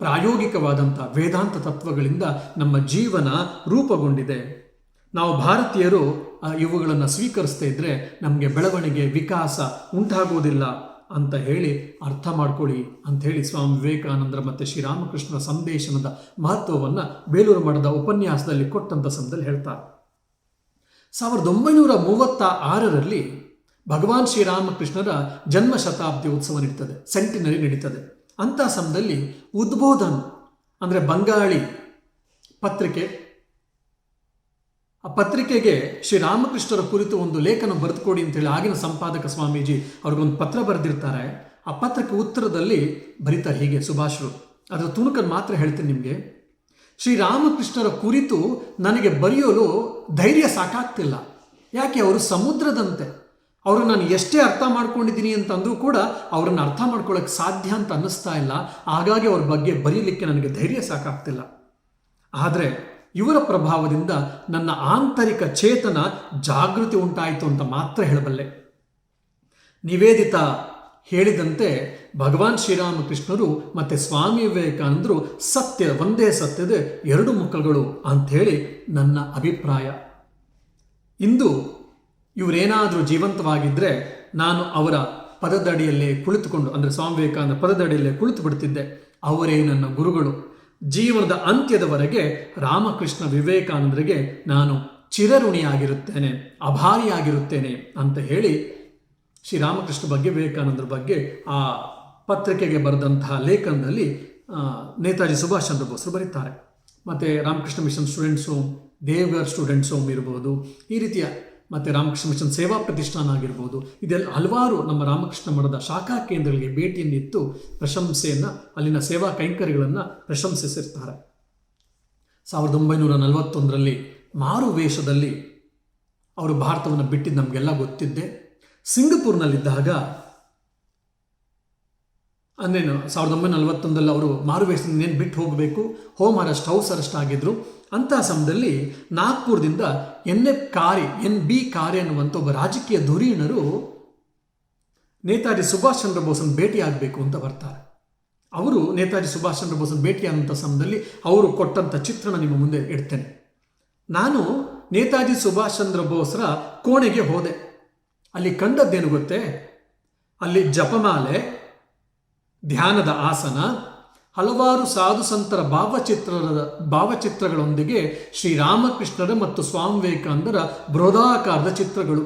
ಪ್ರಾಯೋಗಿಕವಾದಂಥ ವೇದಾಂತ ತತ್ವಗಳಿಂದ ನಮ್ಮ ಜೀವನ ರೂಪುಗೊಂಡಿದೆ. ನಾವು ಭಾರತೀಯರು ಇವುಗಳನ್ನು ಸ್ವೀಕರಿಸ್ತಾ ಇದ್ದರೆ ನಮಗೆ ಬೆಳವಣಿಗೆ, ವಿಕಾಸ ಉಂಟಾಗುವುದಿಲ್ಲ ಅಂತ ಹೇಳಿ ಅರ್ಥ ಮಾಡ್ಕೊಳ್ಳಿ ಅಂಥೇಳಿ ಸ್ವಾಮಿ ವಿವೇಕಾನಂದರ ಮತ್ತು ಶ್ರೀರಾಮಕೃಷ್ಣರ ಸಂದೇಶನದ ಮಹತ್ವವನ್ನು ಬೇಲೂರು ಮಠದ ಉಪನ್ಯಾಸದಲ್ಲಿ ಕೊಟ್ಟಂಥ ಸಮಯದಲ್ಲಿ ಹೇಳ್ತಾರೆ. 1936ರಲ್ಲಿ ಭಗವಾನ್ ಶ್ರೀರಾಮಕೃಷ್ಣರ ಜನ್ಮ ಶತಾಬ್ದಿ ಉತ್ಸವ ನಡೀತದೆ, ಸೆಂಟಿನರಿ ನಡೀತದೆ. ಅಂಥ ಸಮಯದಲ್ಲಿ ಉದ್ಬೋಧನ್ ಅಂದರೆ ಬಂಗಾಳಿ ಪತ್ರಿಕೆ, ಆ ಪತ್ರಿಕೆಗೆ ಶ್ರೀರಾಮಕೃಷ್ಣರ ಕುರಿತು ಒಂದು ಲೇಖನ ಬರೆದುಕೊಡಿ ಅಂತೇಳಿ ಆಗಿನ ಸಂಪಾದಕ ಸ್ವಾಮೀಜಿ ಅವ್ರಿಗೊಂದು ಪತ್ರ ಬರೆದಿರ್ತಾರೆ. ಆ ಪತ್ರಕ್ಕೆ ಉತ್ತರದಲ್ಲಿ ಬರೀತಾರೆ ಹೀಗೆ ಸುಭಾಷರು, ಅದರ ತುಣುಕನ್ನು ಮಾತ್ರ ಹೇಳ್ತೀನಿ ನಿಮಗೆ. ಶ್ರೀರಾಮಕೃಷ್ಣರ ಕುರಿತು ನನಗೆ ಬರೆಯಲು ಧೈರ್ಯ ಸಾಕಾಗ್ತಿಲ್ಲ. ಯಾಕೆ? ಅವರು ಸಮುದ್ರದಂತೆ. ಅವರು ನಾನು ಎಷ್ಟೇ ಅರ್ಥ ಮಾಡ್ಕೊಂಡಿದ್ದೀನಿ ಅಂತಂದ್ರೂ ಕೂಡ ಅವರನ್ನು ಅರ್ಥ ಮಾಡ್ಕೊಳ್ಳೋಕ್ಕೆ ಸಾಧ್ಯ ಅಂತ ಅನ್ನಿಸ್ತಾ ಇಲ್ಲ. ಹಾಗಾಗಿ ಅವ್ರ ಬಗ್ಗೆ ಬರೀಲಿಕ್ಕೆ ನನಗೆ ಧೈರ್ಯ ಸಾಕಾಗ್ತಿಲ್ಲ. ಆದರೆ ಇವರ ಪ್ರಭಾವದಿಂದ ನನ್ನ ಆಂತರಿಕ ಚೇತನ ಜಾಗೃತಿ ಉಂಟಾಯಿತು ಅಂತ ಮಾತ್ರ ಹೇಳಬಲ್ಲೆ. ನಿವೇದಿತಾ ಹೇಳಿದಂತೆ ಭಗವಾನ್ ಶ್ರೀರಾಮಕೃಷ್ಣರು ಮತ್ತು ಸ್ವಾಮಿ ವಿವೇಕಾನಂದರು ಒಂದೇ ಸತ್ಯದ ಎರಡು ಮುಖಗಳು ಅಂಥೇಳಿ ನನ್ನ ಅಭಿಪ್ರಾಯ. ಇಂದು ಇವರೇನಾದರೂ ಜೀವಂತವಾಗಿದ್ದರೆ ನಾನು ಅವರ ಪದದಡಿಯಲ್ಲೇ ಕುಳಿತುಕೊಂಡು, ಅಂದರೆ ಸ್ವಾಮಿ ವಿವೇಕಾನಂದ ಪದದಡಿಯಲ್ಲೇ ಕುಳಿತು ಬಿಡ್ತಿದ್ದೆ. ಅವರೇ ನನ್ನ ಗುರುಗಳು. ಜೀವನದ ಅಂತ್ಯದವರೆಗೆ ರಾಮಕೃಷ್ಣ ವಿವೇಕಾನಂದರಿಗೆ ನಾನು ಚಿರಋಣಿಯಾಗಿರುತ್ತೇನೆ, ಅಭಾರಿಯಾಗಿರುತ್ತೇನೆ ಅಂತ ಹೇಳಿ ಶ್ರೀರಾಮಕೃಷ್ಣ ಬಗ್ಗೆ, ವಿವೇಕಾನಂದರ ಬಗ್ಗೆ ಆ ಪತ್ರಿಕೆಗೆ ಬರೆದಂತಹ ಲೇಖನದಲ್ಲಿ ನೇತಾಜಿ ಸುಭಾಷ್ ಚಂದ್ರ ಬೋಸ್ರು ಬರೀತಾರೆ. ಮತ್ತು Ramakrishna mission students home, Deoghar students home ಇರ್ಬೋದು, ಈ ರೀತಿಯ ಮತ್ತು ರಾಮಕೃಷ್ಣ ಮಿಷನ್ ಸೇವಾ ಪ್ರತಿಷ್ಠಾನ ಆಗಿರ್ಬೋದು, ಇದೆಲ್ಲ ಹಲವಾರು ನಮ್ಮ ರಾಮಕೃಷ್ಣ ಮಠದ ಶಾಖಾ ಕೇಂದ್ರಗಳಿಗೆ ಭೇಟಿಯನ್ನಿತ್ತು ಪ್ರಶಂಸೆಯನ್ನು, ಅಲ್ಲಿನ ಸೇವಾ ಕೈಂಕರ್ಯಗಳನ್ನು ಪ್ರಶಂಸಿಸಿರ್ತಾರೆ. 1941ರಲ್ಲಿ ಮಾರು ವೇಷದಲ್ಲಿ ಅವರು ಭಾರತವನ್ನು ಬಿಟ್ಟಿದ್ದು ನಮಗೆಲ್ಲ ಗೊತ್ತಿದ್ದೆ. ಸಿಂಗಪುರ್ನಲ್ಲಿದ್ದಾಗ, ಅಂದ್ರೇನು 1941ರಲ್ಲಿ ಅವರು ಮಾರುವೇಷದಿಂದ ಏನು ಬಿಟ್ಟು ಹೋಗಬೇಕು, ಹೋಮ್ ಅರೆಸ್ಟ್, ಹೌಸ್ ಅರೆಸ್ಟ್ ಆಗಿದ್ರು. ಅಂಥ ಸಮಯದಲ್ಲಿ ನಾಗ್ಪುರದಿಂದ NB ಕಾರ್ಯ ಅನ್ನುವಂಥ ಒಬ್ಬ ರಾಜಕೀಯ ಧುರೀಣರು ನೇತಾಜಿ ಸುಭಾಷ್ ಚಂದ್ರ ಬೋಸನ್ನು ಭೇಟಿಯಾಗಬೇಕು ಅಂತ ಬರ್ತಾರೆ. ಅವರು ನೇತಾಜಿ ಸುಭಾಷ್ ಚಂದ್ರ ಬೋಸನ್ನು ಭೇಟಿಯಾದಂಥ ಸಮಯದಲ್ಲಿ ಅವರು ಕೊಟ್ಟಂಥ ಚಿತ್ರಣ ನಿಮ್ಮ ಮುಂದೆ ಇಡ್ತೇನೆ. ನಾನು ನೇತಾಜಿ ಸುಭಾಷ್ ಚಂದ್ರ ಬೋಸ್ರ ಕೋಣೆಗೆ ಹೋದೆ. ಅಲ್ಲಿ ಕಂಡದ್ದೇನು ಗೊತ್ತೇ? ಅಲ್ಲಿ ಜಪಮಾಲೆ, ಧ್ಯಾನದ ಆಸನ, ಹಲವಾರು ಸಾಧು ಸಂತರ ಭಾವಚಿತ್ರಗಳೊಂದಿಗೆ ಶ್ರೀರಾಮಕೃಷ್ಣರ ಮತ್ತು ಸ್ವಾಮಿ ವಿವೇಕಾನಂದರ ಬೃಹದಾಕಾರದ ಚಿತ್ರಗಳು,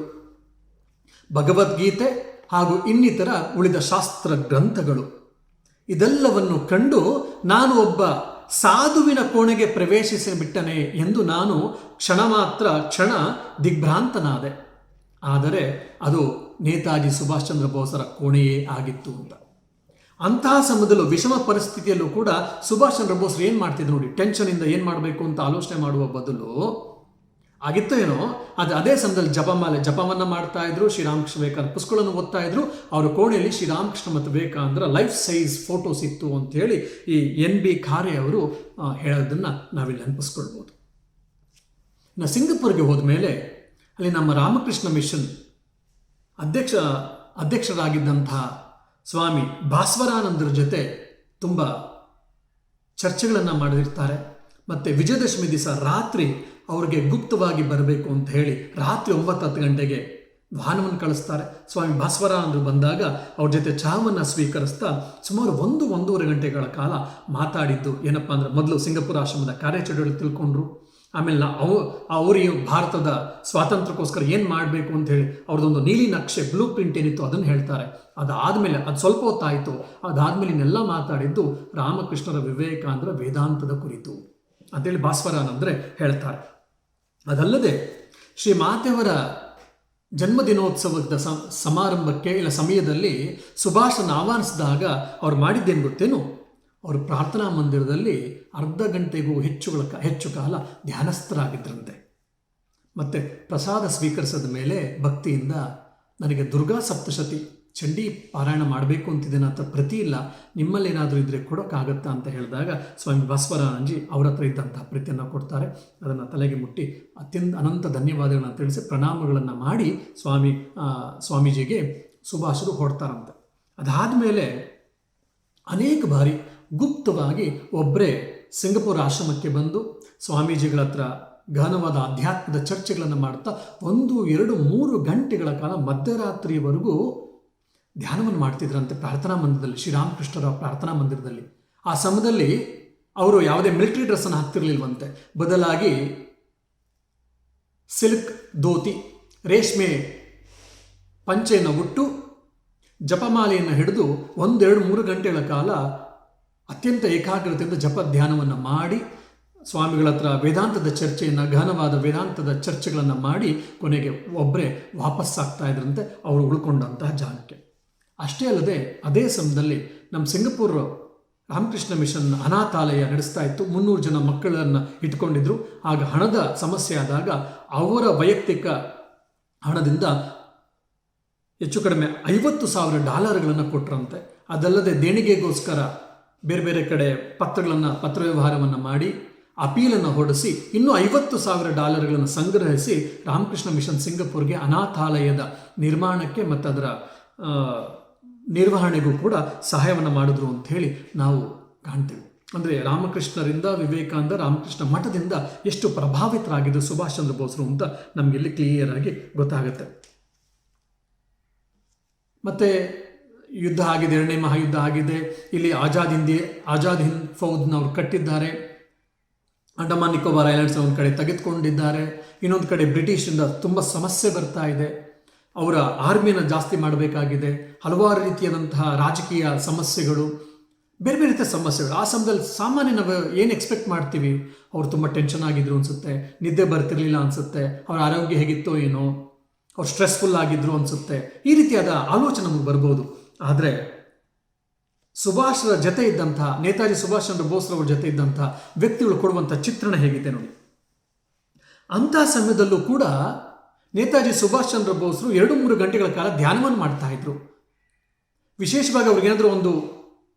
ಭಗವದ್ಗೀತೆ ಹಾಗೂ ಇನ್ನಿತರ ಉಳಿದ ಶಾಸ್ತ್ರ ಗ್ರಂಥಗಳು. ಇದೆಲ್ಲವನ್ನು ಕಂಡು ನಾನು ಒಬ್ಬ ಸಾಧುವಿನ ಕೋಣೆಗೆ ಪ್ರವೇಶಿಸಿಬಿಟ್ಟನೆ ಎಂದು ನಾನು ಕ್ಷಣ ದಿಗ್ಭ್ರಾಂತನಾದೆ. ಆದರೆ ಅದು ನೇತಾಜಿ ಸುಭಾಷ್ ಚಂದ್ರ ಬೋಸರ ಕೋಣೆಯೇ ಆಗಿತ್ತು ಅಂತ. ಅಂತಹ ಸಮಯದಲ್ಲೂ ವಿಷಮ ಪರಿಸ್ಥಿತಿಯಲ್ಲೂ ಕೂಡ ಸುಭಾಷ್ ಚಂದ್ರ ಬೋಸ್ ಏನು ಮಾಡ್ತಿದ್ರು ನೋಡಿ, ಟೆನ್ಷನಿಂದ ಏನು ಮಾಡಬೇಕು ಅಂತ ಆಲೋಚನೆ ಮಾಡುವ ಬದಲು ಆಗಿತ್ತೋ ಏನೋ ಅದೇ ಸಮಯದಲ್ಲಿ ಜಪವನ್ನು ಮಾಡ್ತಾ ಇದ್ರು. ಶ್ರೀರಾಮಕೃಷ್ಣ ವಿವೇಕಾನಂದ ಪುಸ್ತಕಗಳನ್ನು ಓದ್ತಾ ಇದ್ರು. ಅವರ ಕೋಣೆಯಲ್ಲಿ ಶ್ರೀರಾಮಕೃಷ್ಣ ಮತ್ತು ವಿವೇಕಾನಂದರ ಲೈಫ್ ಸೈಜ್ ಫೋಟೋಸ್ ಇತ್ತು ಅಂತೇಳಿ ಈ NB ಖಾರೆ ಅವರು ಹೇಳೋದನ್ನು ನಾವಿಲ್ಲಿ ನೆನಪಿಸ್ಕೊಳ್ಬೋದು. ಇನ್ನು ಸಿಂಗಪುರ್ಗೆ ಹೋದ ಮೇಲೆ ಅಲ್ಲಿ ನಮ್ಮ ರಾಮಕೃಷ್ಣ ಮಿಷನ್ ಅಧ್ಯಕ್ಷರಾಗಿದ್ದಂತಹ ಸ್ವಾಮಿ ಭಾಸ್ವರಾನಂದರ ಜೊತೆ ತುಂಬ ಚರ್ಚೆಗಳನ್ನು ಮಾಡಿರ್ತಾರೆ. ಮತ್ತು ವಿಜಯದಶಮಿ ದಿವಸ ರಾತ್ರಿ ಅವ್ರಿಗೆ ಗುಪ್ತವಾಗಿ ಬರಬೇಕು ಅಂತ ಹೇಳಿ ರಾತ್ರಿ 9-10 ಗಂಟೆಗೆ ವಾಹನವನ್ನು ಕಳಿಸ್ತಾರೆ. ಸ್ವಾಮಿ ಭಾಸ್ವರಾನಂದರು ಬಂದಾಗ ಅವ್ರ ಜೊತೆ ಚಹಾವನ್ನು ಸ್ವೀಕರಿಸ್ತಾ ಸುಮಾರು 1-1.5 ಗಂಟೆಗಳ ಕಾಲ ಮಾತಾಡಿದ್ದು ಏನಪ್ಪ ಅಂದರೆ, ಮೊದಲು ಸಿಂಗಪುರ ಆಶ್ರಮದ ಕಾರ್ಯಚಟುವಟಿಕೆ ತಿಳ್ಕೊಂಡ್ರು. ಆಮೇಲೆ ಅವರು ಭಾರತದ ಸ್ವಾತಂತ್ರ್ಯಕ್ಕೋಸ್ಕರ ಏನು ಮಾಡಬೇಕು ಅಂತ ಹೇಳಿ ಅವ್ರದ್ದೊಂದು ನೀಲಿ ನಕ್ಷೆ ಬ್ಲೂ ಪ್ರಿಂಟ್ ಏನಿತ್ತು ಅದನ್ನು ಹೇಳ್ತಾರೆ. ಅದಾದಮೇಲೆ ಅದು ಸ್ವಲ್ಪ ಹೊತ್ತಾಯಿತು. ಅದಾದಮೇಲೆ ಇನ್ನೆಲ್ಲ ಮಾತಾಡಿದ್ದು ರಾಮಕೃಷ್ಣರ ವಿವೇಕಾನಂದರ ವೇದಾಂತದ ಕುರಿತು ಅಂತೇಳಿ ಭಾಸ್ವರಾನಂದ್ರೆ ಹೇಳ್ತಾರೆ. ಅದಲ್ಲದೆ ಶ್ರೀ ಮಾತೆಯವರ ಜನ್ಮದಿನೋತ್ಸವದ ಸಮಾರಂಭಕ್ಕೆ ಇಲ್ಲ ಸಮಯದಲ್ಲಿ ಸುಭಾಷನ್ನು ಆಹ್ವಾನಿಸಿದಾಗ ಅವ್ರು ಮಾಡಿದ್ದೇನು ಗೊತ್ತೇನು, ಅವರು ಪ್ರಾರ್ಥನಾ ಮಂದಿರದಲ್ಲಿ ಅರ್ಧ ಗಂಟೆಗೂ ಹೆಚ್ಚು ಕಾಲ ಧ್ಯಾನಸ್ಥರಾಗಿದ್ದರಂತೆ. ಮತ್ತು ಪ್ರಸಾದ ಸ್ವೀಕರಿಸಿದ ಮೇಲೆ ಭಕ್ತಿಯಿಂದ ನನಗೆ ದುರ್ಗಾ ಸಪ್ತಶತಿ ಚಂಡಿ ಪಾರಾಯಣ ಮಾಡಬೇಕು ಅಂತಿದ್ದೇನೆ ಅಂತ ಪ್ರತಿ ಇಲ್ಲ, ನಿಮ್ಮಲ್ಲೇನಾದರೂ ಇದ್ದರೆ ಕೊಡೋಕ್ಕಾಗತ್ತಾ ಅಂತ ಹೇಳಿದಾಗ ಸ್ವಾಮಿ ಬಸವರಾನಂದಜಿ ಅವರ ಹತ್ರ ಇದ್ದಂತಹ ಪ್ರೀತಿಯನ್ನು ಕೊಡ್ತಾರೆ. ಅದನ್ನು ತಲೆಗೆ ಮುಟ್ಟಿ ಅನಂತ ಧನ್ಯವಾದಗಳನ್ನು ತಿಳಿಸಿ ಪ್ರಣಾಮಗಳನ್ನು ಮಾಡಿ ಸ್ವಾಮೀಜಿಗೆ ಸುಭಾಷರು ಹೊಡ್ತಾರಂತೆ. ಅದಾದಮೇಲೆ ಅನೇಕ ಬಾರಿ ಗುಪ್ತವಾಗಿ ಒಬ್ಬರೇ ಸಿಂಗಪುರ ಆಶ್ರಮಕ್ಕೆ ಬಂದು ಸ್ವಾಮೀಜಿಗಳ ಹತ್ರ ಗಹನವಾದ ಆಧ್ಯಾತ್ಮದ ಚರ್ಚೆಗಳನ್ನು ಮಾಡ್ತಾ 1-2-3 ಗಂಟೆಗಳ ಕಾಲ ಮಧ್ಯರಾತ್ರಿಯವರೆಗೂ ಧ್ಯಾನವನ್ನು ಮಾಡ್ತಿದ್ರಂತೆ ಪ್ರಾರ್ಥನಾ ಮಂದಿರದಲ್ಲಿ, ಶ್ರೀರಾಮಕೃಷ್ಣರ ಪ್ರಾರ್ಥನಾ ಮಂದಿರದಲ್ಲಿ. ಆ ಸಮಯದಲ್ಲಿ ಅವರು ಯಾವುದೇ ಮಿಲಿಟರಿ ಡ್ರೆಸ್ಸನ್ನು ಹಾಕ್ತಿರ್ಲಿಲ್ವಂತೆ, ಬದಲಾಗಿ ಸಿಲ್ಕ್ ಧೋತಿ, ರೇಷ್ಮೆ ಪಂಚೆಯನ್ನು ಉಟ್ಟು ಜಪಮಾಲೆಯನ್ನು ಹಿಡಿದು 1-2-3 ಗಂಟೆಗಳ ಕಾಲ ಅತ್ಯಂತ ಏಕಾಗ್ರತೆಯಿಂದ ಜಪ ಧ್ಯಾನವನ್ನು ಮಾಡಿ ಸ್ವಾಮಿಗಳ ಹತ್ರ ವೇದಾಂತದ ಚರ್ಚೆಯನ್ನು, ಗಹನವಾದ ವೇದಾಂತದ ಚರ್ಚೆಗಳನ್ನು ಮಾಡಿ ಕೊನೆಗೆ ಒಬ್ಬರೇ ವಾಪಸ್ಸಾಗ್ತಾ ಇದ್ರಂತೆ ಅವರು ಉಳ್ಕೊಂಡಂತಹ ಜಾಗಕ್ಕೆ. ಅಷ್ಟೇ ಅಲ್ಲದೆ ಅದೇ ಸಮಯದಲ್ಲಿ ನಮ್ಮ ಸಿಂಗಪುರ ರಾಮಕೃಷ್ಣ ಮಿಷನ್ ಅನಾಥಾಲಯ ನಡೆಸ್ತಾ ಇತ್ತು. 300 ಜನ ಮಕ್ಕಳನ್ನು ಇಟ್ಕೊಂಡಿದ್ರು. ಆಗ ಹಣದ ಸಮಸ್ಯೆ ಆದಾಗ ಅವರ ವೈಯಕ್ತಿಕ ಹಣದಿಂದ ಹೆಚ್ಚು ಕಡಿಮೆ $50,000 ಕೊಟ್ಟರಂತೆ. ಅದಲ್ಲದೆ ದೇಣಿಗೆಗೋಸ್ಕರ ಬೇರೆ ಬೇರೆ ಕಡೆ ಪತ್ರ ವ್ಯವಹಾರವನ್ನು ಮಾಡಿ ಅಪೀಲನ್ನು ಹೊರಡಿಸಿ ಇನ್ನೂ $50,000 ಸಂಗ್ರಹಿಸಿ ರಾಮಕೃಷ್ಣ ಮಿಷನ್ ಸಿಂಗಪುರ್ಗೆ ಅನಾಥಾಲಯದ ನಿರ್ಮಾಣಕ್ಕೆ ಮತ್ತು ಅದರ ನಿರ್ವಹಣೆಗೂ ಕೂಡ ಸಹಾಯವನ್ನು ಮಾಡಿದ್ರು ಅಂತ ಹೇಳಿ ನಾವು ಕಾಣ್ತೀವಿ. ಅಂದರೆ ರಾಮಕೃಷ್ಣರಿಂದ ವಿವೇಕಾನಂದ ರಾಮಕೃಷ್ಣ ಮಠದಿಂದ ಎಷ್ಟು ಪ್ರಭಾವಿತರಾಗಿದ್ದರು ಸುಭಾಷ್ ಚಂದ್ರ ಬೋಸರು ಅಂತ ನಮಗಿಲ್ಲಿ ಕ್ಲಿಯರ್ ಆಗಿ ಗೊತ್ತಾಗುತ್ತೆ. ಮತ್ತು ಯುದ್ಧ ಆಗಿದೆ, 2ನೇ ಮಹಾಯುದ್ಧ ಆಗಿದೆ. ಇಲ್ಲಿ ಆಜಾದ್ ಹಿಂದ್ ಫೌಜ್ನವ್ರು ಕಟ್ಟಿದ್ದಾರೆ. ಅಂಡಮಾನ್ ನಿಕೋಬಾರ್ ಐಲ್ಯಾಂಡ್ಸ್ ಒಂದು ಕಡೆ ತೆಗೆದುಕೊಂಡಿದ್ದಾರೆ. ಇನ್ನೊಂದು ಕಡೆ ಬ್ರಿಟಿಷರಿಂದ ತುಂಬ ಸಮಸ್ಯೆ ಬರ್ತಾ ಇದೆ. ಅವರ ಆರ್ಮಿಯನ್ನು ಜಾಸ್ತಿ ಮಾಡಬೇಕಾಗಿದೆ. ಹಲವಾರು ರೀತಿಯಾದಂತಹ ರಾಜಕೀಯ ಸಮಸ್ಯೆಗಳು, ಬೇರೆ ಬೇರೆ ರೀತಿಯ ಸಮಸ್ಯೆಗಳು. ಆ ಸಮಯದಲ್ಲಿ ಸಾಮಾನ್ಯ ನಾವು ಏನು ಎಕ್ಸ್ಪೆಕ್ಟ್ ಮಾಡ್ತೀವಿ, ಅವ್ರು ತುಂಬ ಟೆನ್ಷನ್ ಆಗಿದ್ರು ಅನಿಸುತ್ತೆ, ನಿದ್ದೆ ಬರ್ತಿರ್ಲಿಲ್ಲ ಅನಿಸುತ್ತೆ, ಅವ್ರ ಆರೋಗ್ಯ ಹೇಗಿತ್ತೋ ಏನೋ, ಅವ್ರು ಸ್ಟ್ರೆಸ್ಫುಲ್ ಆಗಿದ್ರು ಅನಿಸುತ್ತೆ. ಈ ರೀತಿಯಾದ ಆಲೋಚನೆ ನಮಗೆ ಬರ್ಬೋದು. ಆದರೆ ಸುಭಾಷ್ರ ಜೊತೆ ಇದ್ದಂತಹ ನೇತಾಜಿ ಸುಭಾಷ್ ಚಂದ್ರ ಬೋಸ್ರವ್ರ ಜೊತೆ ಇದ್ದಂತಹ ವ್ಯಕ್ತಿಗಳು ಕೊಡುವಂಥ ಚಿತ್ರಣ ಹೇಗಿದೆ ನೋಡಿ. ಅಂತಹ ಸಮಯದಲ್ಲೂ ಕೂಡ ನೇತಾಜಿ ಸುಭಾಷ್ ಚಂದ್ರ ಬೋಸ್ರು 2-3 ಗಂಟೆಗಳ ಕಾಲ ಧ್ಯಾನವನ್ನು ಮಾಡ್ತಾ ಇದ್ರು. ವಿಶೇಷವಾಗಿ ಅವ್ರಿಗೇನಾದರೂ ಒಂದು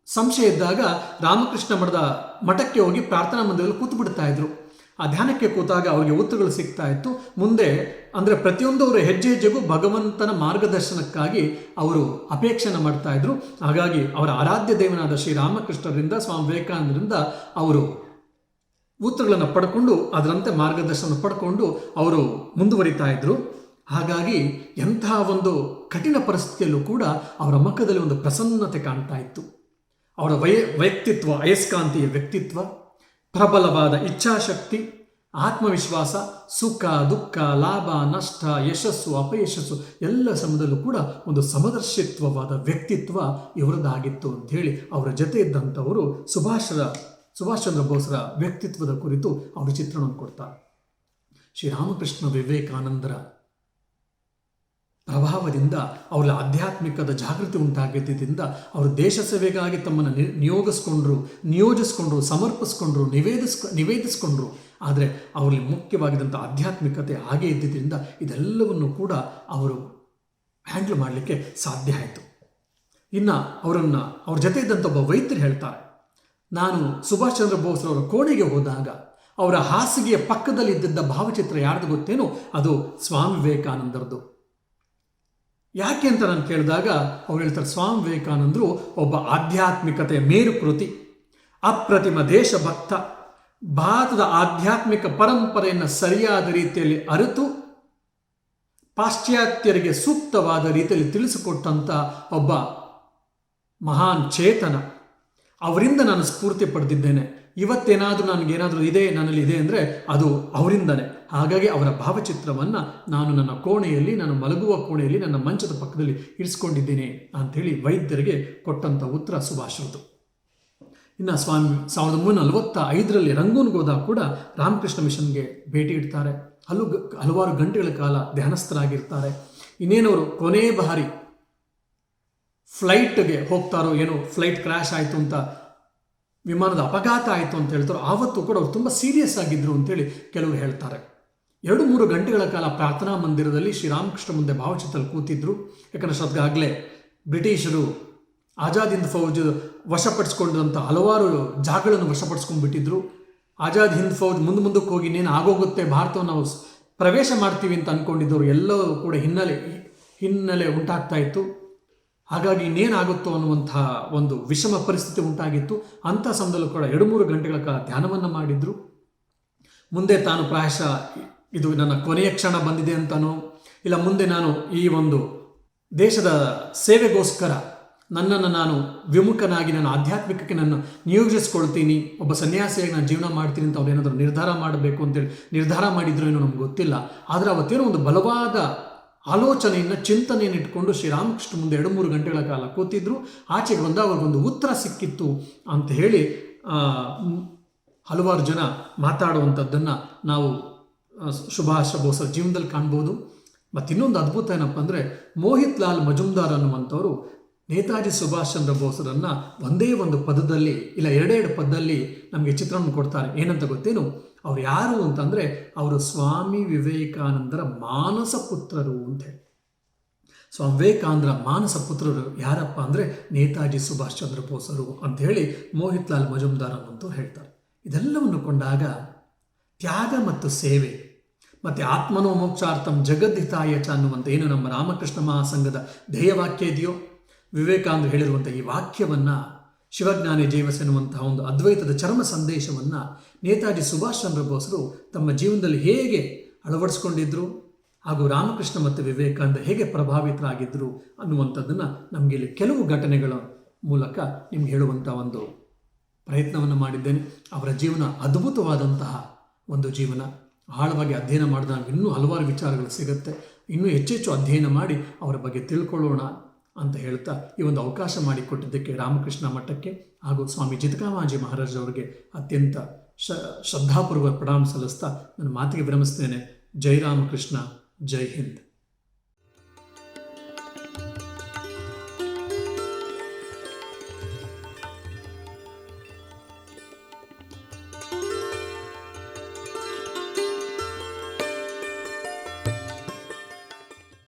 ಸಂಶಯ ಇದ್ದಾಗ ರಾಮಕೃಷ್ಣ ಮಠಕ್ಕೆ ಹೋಗಿ ಪ್ರಾರ್ಥನಾ ಮಂದಿರದಲ್ಲಿ ಕೂತು ಬಿಡ್ತಾ ಇದ್ರು. ಆ ಧ್ಯಾನಕ್ಕೆ ಕೂತಾಗ ಅವರಿಗೆ ಉತ್ತರಗಳು ಸಿಗ್ತಾ ಇತ್ತು. ಮುಂದೆ ಅಂದರೆ ಪ್ರತಿಯೊಂದು ಅವರ ಹೆಜ್ಜೆ ಹೆಜ್ಜೆಗೂ ಭಗವಂತನ ಮಾರ್ಗದರ್ಶನಕ್ಕಾಗಿ ಅವರು ಅಪೇಕ್ಷೆಯನ್ನು ಮಾಡ್ತಾ ಇದ್ರು. ಹಾಗಾಗಿ ಅವರ ಆರಾಧ್ಯ ದೇವನಾದ ಶ್ರೀರಾಮಕೃಷ್ಣರಿಂದ ಸ್ವಾಮಿ ವಿವೇಕಾನಂದರಿಂದ ಅವರು ಉತ್ತರಗಳನ್ನು ಪಡ್ಕೊಂಡು ಅದರಂತೆ ಮಾರ್ಗದರ್ಶನ ಪಡ್ಕೊಂಡು ಅವರು ಮುಂದುವರಿತಾ ಇದ್ರು. ಹಾಗಾಗಿ ಎಂತಹ ಒಂದು ಕಠಿಣ ಪರಿಸ್ಥಿತಿಯಲ್ಲೂ ಕೂಡ ಅವರ ಮುಖದಲ್ಲಿ ಒಂದು ಪ್ರಸನ್ನತೆ ಕಾಣ್ತಾ ಇತ್ತು. ಅವರ ವ್ಯಕ್ತಿತ್ವ, ಅಯಸ್ಕಾಂತೀಯ ವ್ಯಕ್ತಿತ್ವ, ಪ್ರಬಲವಾದ ಇಚ್ಛಾಶಕ್ತಿ, ಆತ್ಮವಿಶ್ವಾಸ, ಸುಖ ದುಃಖ, ಲಾಭ ನಷ್ಟ, ಯಶಸ್ಸು ಅಪಯಶಸ್ಸು ಎಲ್ಲ ಸಮಯದಲ್ಲೂ ಕೂಡ ಒಂದು ಸಮದರ್ಶಿತ್ವವಾದ ವ್ಯಕ್ತಿತ್ವ ಇವರದ್ದಾಗಿತ್ತು ಅಂಥೇಳಿ ಅವರ ಜೊತೆ ಇದ್ದಂಥವರು ಸುಭಾಷ್ ಚಂದ್ರ ಬೋಸ್ರ ವ್ಯಕ್ತಿತ್ವದ ಕುರಿತು ಅವರು ಚಿತ್ರಣವನ್ನು ಕೊಡ್ತಾರೆ. ಶ್ರೀರಾಮಕೃಷ್ಣ ವಿವೇಕಾನಂದರ ಪ್ರಭಾವದಿಂದ ಅವರ ಆಧ್ಯಾತ್ಮಿಕದ ಜಾಗೃತಿ ಉಂಟಾಗಿದ್ದರಿಂದ ಅವರು ದೇಶ ಸೇವೆಗಾಗಿ ತಮ್ಮನ್ನು ನಿಯೋಜಿಸ್ಕೊಂಡ್ರು, ಸಮರ್ಪಿಸ್ಕೊಂಡ್ರು, ನಿವೇದಿಸ್ಕೊಂಡ್ರು. ಆದರೆ ಅವರಲ್ಲಿ ಮುಖ್ಯವಾಗಿದ್ದಂಥ ಆಧ್ಯಾತ್ಮಿಕತೆ ಹಾಗೆ ಇದ್ದಿದ್ದರಿಂದ ಇದೆಲ್ಲವನ್ನು ಕೂಡ ಅವರು ಹ್ಯಾಂಡಲ್ ಮಾಡಲಿಕ್ಕೆ ಸಾಧ್ಯ ಆಯಿತು. ಇನ್ನು ಅವ್ರ ಜೊತೆ ಇದ್ದಂಥ ಒಬ್ಬ ವೈದ್ಯರು ಹೇಳ್ತಾರೆ, ನಾನು ಸುಭಾಷ್ ಚಂದ್ರ ಬೋಸ್ರವರ ಕೋಣೆಗೆ ಹೋದಾಗ ಅವರ ಹಾಸಿಗೆಯ ಪಕ್ಕದಲ್ಲಿ ಇದ್ದಿದ್ದ ಭಾವಚಿತ್ರ ಯಾರ್ದು ಗೊತ್ತೇನೋ, ಅದು ಸ್ವಾಮಿ ವಿವೇಕಾನಂದರದು. ಯಾಕೆ ಅಂತ ನಾನು ಕೇಳಿದಾಗ ಅವ್ರು ಹೇಳ್ತಾರೆ, ಸ್ವಾಮಿ ವಿವೇಕಾನಂದರು ಒಬ್ಬ ಆಧ್ಯಾತ್ಮಿಕತೆಯ ಮೇರುಕೃತಿ, ಅಪ್ರತಿಮ ದೇಶಭಕ್ತ, ಭಾರತದ ಆಧ್ಯಾತ್ಮಿಕ ಪರಂಪರೆಯನ್ನು ಸರಿಯಾದ ರೀತಿಯಲ್ಲಿ ಅರಿತು ಪಾಶ್ಚಾತ್ಯರಿಗೆ ಸೂಕ್ತವಾದ ರೀತಿಯಲ್ಲಿ ತಿಳಿಸಿಕೊಟ್ಟಂಥ ಒಬ್ಬ ಮಹಾನ್ ಚೇತನ. ಅವರಿಂದ ನಾನು ಸ್ಫೂರ್ತಿ ಪಡೆದಿದ್ದೇನೆ. ಇವತ್ತೇನಾದರೂ ನನಗೇನಾದರೂ ನನ್ನಲ್ಲಿ ಇದೆ ಅಂದರೆ ಅದು ಅವರಿಂದನೇ. ಹಾಗಾಗಿ ಅವರ ಭಾವಚಿತ್ರವನ್ನು ನಾನು ನನ್ನ ಕೋಣೆಯಲ್ಲಿ, ನಾನು ಮಲಗುವ ಕೋಣೆಯಲ್ಲಿ, ನನ್ನ ಮಂಚದ ಪಕ್ಕದಲ್ಲಿ ಇರಿಸ್ಕೊಂಡಿದ್ದೇನೆ ಅಂಥೇಳಿ ವೈದ್ಯರಿಗೆ ಕೊಟ್ಟಂಥ ಉತ್ತರ ಸುಭಾಷ್ರದ್ದು. ಇನ್ನು 1945ರಲ್ಲಿ ರಂಗೂನ್ಗೆ ಹೋದಾಗ ಕೂಡ ರಾಮಕೃಷ್ಣ ಮಿಷನ್ಗೆ ಭೇಟಿ ಇಡ್ತಾರೆ. ಹಲವಾರು ಗಂಟೆಗಳ ಕಾಲ ಧ್ಯಾನಸ್ಥರಾಗಿರ್ತಾರೆ. ಇನ್ನೇನವರು ಕೊನೆ ಬಾರಿ ಫ್ಲೈಟ್ಗೆ ಹೋಗ್ತಾರೋ ಏನೋ, ಫ್ಲೈಟ್ ಕ್ರ್ಯಾಶ್ ಆಯಿತು ಅಂತ, ವಿಮಾನದ ಅಪಘಾತ ಆಯಿತು ಅಂತ ಹೇಳ್ತಾರೋ, ಆವತ್ತು ಕೂಡ ಅವರು ತುಂಬ ಸೀರಿಯಸ್ ಆಗಿದ್ದರು ಅಂತೇಳಿ ಕೆಲವರು ಹೇಳ್ತಾರೆ. 2-3 ಗಂಟೆಗಳ ಕಾಲ ಪ್ರಾರ್ಥನಾ ಮಂದಿರದಲ್ಲಿ ಶ್ರೀರಾಮಕೃಷ್ಣ ಮುಂದೆ ಭಾವಚಿತ್ರದಲ್ಲಿ ಕೂತಿದ್ರು. ಯಾಕಂದರೆ ಅದಾಗಲೇ ಬ್ರಿಟಿಷರು ಆಜಾದ್ ಹಿಂದ್ ಫೌಜ್ ವಶಪಡಿಸ್ಕೊಂಡಂಥ ಹಲವಾರು ಜಾಗಗಳನ್ನು ವಶಪಡಿಸ್ಕೊಂಡ್ಬಿಟ್ಟಿದ್ರು. ಆಜಾದ್ ಹಿಂದ್ ಫೌಜ್ ಮುಂದಕ್ಕೆ ಹೋಗಿ ಇನ್ನೇನು ಆಗೋಗುತ್ತೆ, ಭಾರತವನ್ನು ನಾವು ಪ್ರವೇಶ ಮಾಡ್ತೀವಿ ಅಂತ ಅಂದ್ಕೊಂಡಿದ್ದವರು ಎಲ್ಲವೂ ಕೂಡ ಹಿನ್ನೆಲೆ ಉಂಟಾಗ್ತಾ ಇತ್ತು. ಹಾಗಾಗಿ ಇನ್ನೇನಾಗುತ್ತೋ ಅನ್ನುವಂಥ ಒಂದು ವಿಷಮ ಪರಿಸ್ಥಿತಿ ಉಂಟಾಗಿತ್ತು. ಅಂಥ ಸಮಯದಲ್ಲೂ ಕೂಡ 2-3 ಗಂಟೆಗಳ ಕಾಲ ಧ್ಯಾನವನ್ನು ಮಾಡಿದ್ರು. ಮುಂದೆ ತಾನು ಪ್ರಾಯಶಃ ಇದು ನನ್ನ ಕೊನೆಯ ಕ್ಷಣ ಬಂದಿದೆ ಅಂತನೋ, ಇಲ್ಲ ಮುಂದೆ ನಾನು ಈ ಒಂದು ದೇಶದ ಸೇವೆಗೋಸ್ಕರ ನನ್ನನ್ನು ನಾನು ವಿಮುಖನಾಗಿ ನನ್ನ ಆಧ್ಯಾತ್ಮಿಕಕ್ಕೆ ನಾನು ನಿಯೋಜಿಸ್ಕೊಳ್ತೀನಿ, ಒಬ್ಬ ಸನ್ಯಾಸಿಯಾಗಿ ನಾನು ಜೀವನ ಮಾಡ್ತೀನಿ ಅಂತ ಅವ್ರೇನಾದರೂ ನಿರ್ಧಾರ ಮಾಡಬೇಕು ಅಂತೇಳಿ ನಿರ್ಧಾರ ಮಾಡಿದ್ರು ಏನೋ ನಮ್ಗೆ ಗೊತ್ತಿಲ್ಲ. ಆದರೆ ಅವತ್ತೇನೋ ಒಂದು ಬಲವಾದ ಆಲೋಚನೆಯನ್ನು, ಚಿಂತನೆಯನ್ನು ಇಟ್ಕೊಂಡು ಶ್ರೀರಾಮಕೃಷ್ಣ ಮುಂದೆ 2-3 ಗಂಟೆಗಳ ಕಾಲ ಕೂತಿದ್ರು. ಆಚೆಗೆ ಬಂದ ಅವ್ರಿಗೊಂದು ಉತ್ತರ ಸಿಕ್ಕಿತ್ತು ಅಂತ ಹೇಳಿ ಹಲವಾರು ಜನ ಮಾತಾಡುವಂಥದ್ದನ್ನು ನಾವು ಸುಭಾಷ್ ಬೋಸ್ರ ಜೀವನದಲ್ಲಿ ಕಾಣ್ಬೋದು. ಮತ್ತು ಇನ್ನೊಂದು ಅದ್ಭುತ ಏನಪ್ಪ ಅಂದರೆ, ಮೋಹಿತ್ ಲಾಲ್ ಮಜುಮ್ದಾರ್ ಅನ್ನುವಂಥವರು ನೇತಾಜಿ ಸುಭಾಷ್ ಚಂದ್ರ ಬೋಸ್ರನ್ನು ಒಂದೇ ಒಂದು ಪದದಲ್ಲಿ, ಇಲ್ಲ 2 ಪದದಲ್ಲಿ ನಮಗೆ ಚಿತ್ರವನ್ನು ಕೊಡ್ತಾರೆ. ಏನಂತ ಗೊತ್ತೇನು? ಅವ್ರು ಯಾರು ಅಂತಂದರೆ, ಅವರು ಸ್ವಾಮಿ ವಿವೇಕಾನಂದರ ಮಾನಸ ಪುತ್ರರು ಅಂತೇಳಿ. ಸ್ವಾಮಿ ವಿವೇಕಾನಂದರ ಮಾನಸ ಪುತ್ರರು ಯಾರಪ್ಪ ಅಂದರೆ ನೇತಾಜಿ ಸುಭಾಷ್ ಚಂದ್ರ ಬೋಸರು ಅಂಥೇಳಿ ಮೋಹಿತ್ ಲಾಲ್ ಮಜುಮ್ದಾರ್ ಅನ್ನುವಂಥವ್ರು ಹೇಳ್ತಾರೆ. ಇದೆಲ್ಲವನ್ನು ಕೊಂಡಾಗ ತ್ಯಾಗ ಮತ್ತು ಸೇವೆ ಮತ್ತು ಆತ್ಮನೋ ಮೋಕ್ಷಾರ್ಥಂ ಜಗದ್ಹಿತಾಯ ಚ ಅನ್ನುವಂಥ ಏನು ನಮ್ಮ ರಾಮಕೃಷ್ಣ ಮಹಾಸಂಘದ ಧ್ಯೇಯವಾಕ್ಯ ಇದೆಯೋ, ವಿವೇಕಾನಂದರು ಹೇಳಿರುವಂಥ ಈ ವಾಕ್ಯವನ್ನು, ಶಿವಜ್ಞಾನಿ ಜೀವಸ್ ಎನ್ನುವಂತಹ ಒಂದು ಅದ್ವೈತದ ಚರಮ ಸಂದೇಶವನ್ನು ನೇತಾಜಿ ಸುಭಾಷ್ ಚಂದ್ರ ಬೋಸರು ತಮ್ಮ ಜೀವನದಲ್ಲಿ ಹೇಗೆ ಅಳವಡಿಸ್ಕೊಂಡಿದ್ರು, ಹಾಗೂ ರಾಮಕೃಷ್ಣ ಮತ್ತು ವಿವೇಕಾನಂದ ಹೇಗೆ ಪ್ರಭಾವಿತರಾಗಿದ್ದರು ಅನ್ನುವಂಥದ್ದನ್ನು ನಮಗೆ ಇಲ್ಲಿ ಕೆಲವು ಘಟನೆಗಳ ಮೂಲಕ ನಿಮ್ಗೆ ಹೇಳುವಂಥ ಒಂದು ಪ್ರಯತ್ನವನ್ನು ಮಾಡಿದ್ದೇನೆ. ಅವರ ಜೀವನ ಅದ್ಭುತವಾದಂತಹ ಒಂದು ಜೀವನ. ಆಳವಾಗಿ ಅಧ್ಯಯನ ಮಾಡಿದಾಗ ಇನ್ನೂ ಹಲವಾರು ವಿಚಾರಗಳು ಸಿಗುತ್ತೆ. ಇನ್ನೂ ಹೆಚ್ಚೆಚ್ಚು ಅಧ್ಯಯನ ಮಾಡಿ ಅವರ ಬಗ್ಗೆ ತಿಳ್ಕೊಳ್ಳೋಣ ಅಂತ ಹೇಳ್ತಾ ಈ ಒಂದು ಅವಕಾಶ ಮಾಡಿಕೊಟ್ಟಿದ್ದಕ್ಕೆ ರಾಮಕೃಷ್ಣ ಮಠಕ್ಕೆ ಹಾಗೂ ಸ್ವಾಮಿ ಚಿತ್ಕಾಮಾಜಿ ಮಹಾರಾಜ್ ಅವರಿಗೆ ಅತ್ಯಂತ ಶ್ರದ್ಧಾಪೂರ್ವಕ ಪ್ರಣಾಮ ಸಲ್ಲಿಸ್ತಾ ನನ್ನ ಮಾತಿಗೆ ವಿರಮಿಸ್ತೇನೆ. ಜೈ ರಾಮಕೃಷ್ಣ, ಜೈ ಹಿಂದ್.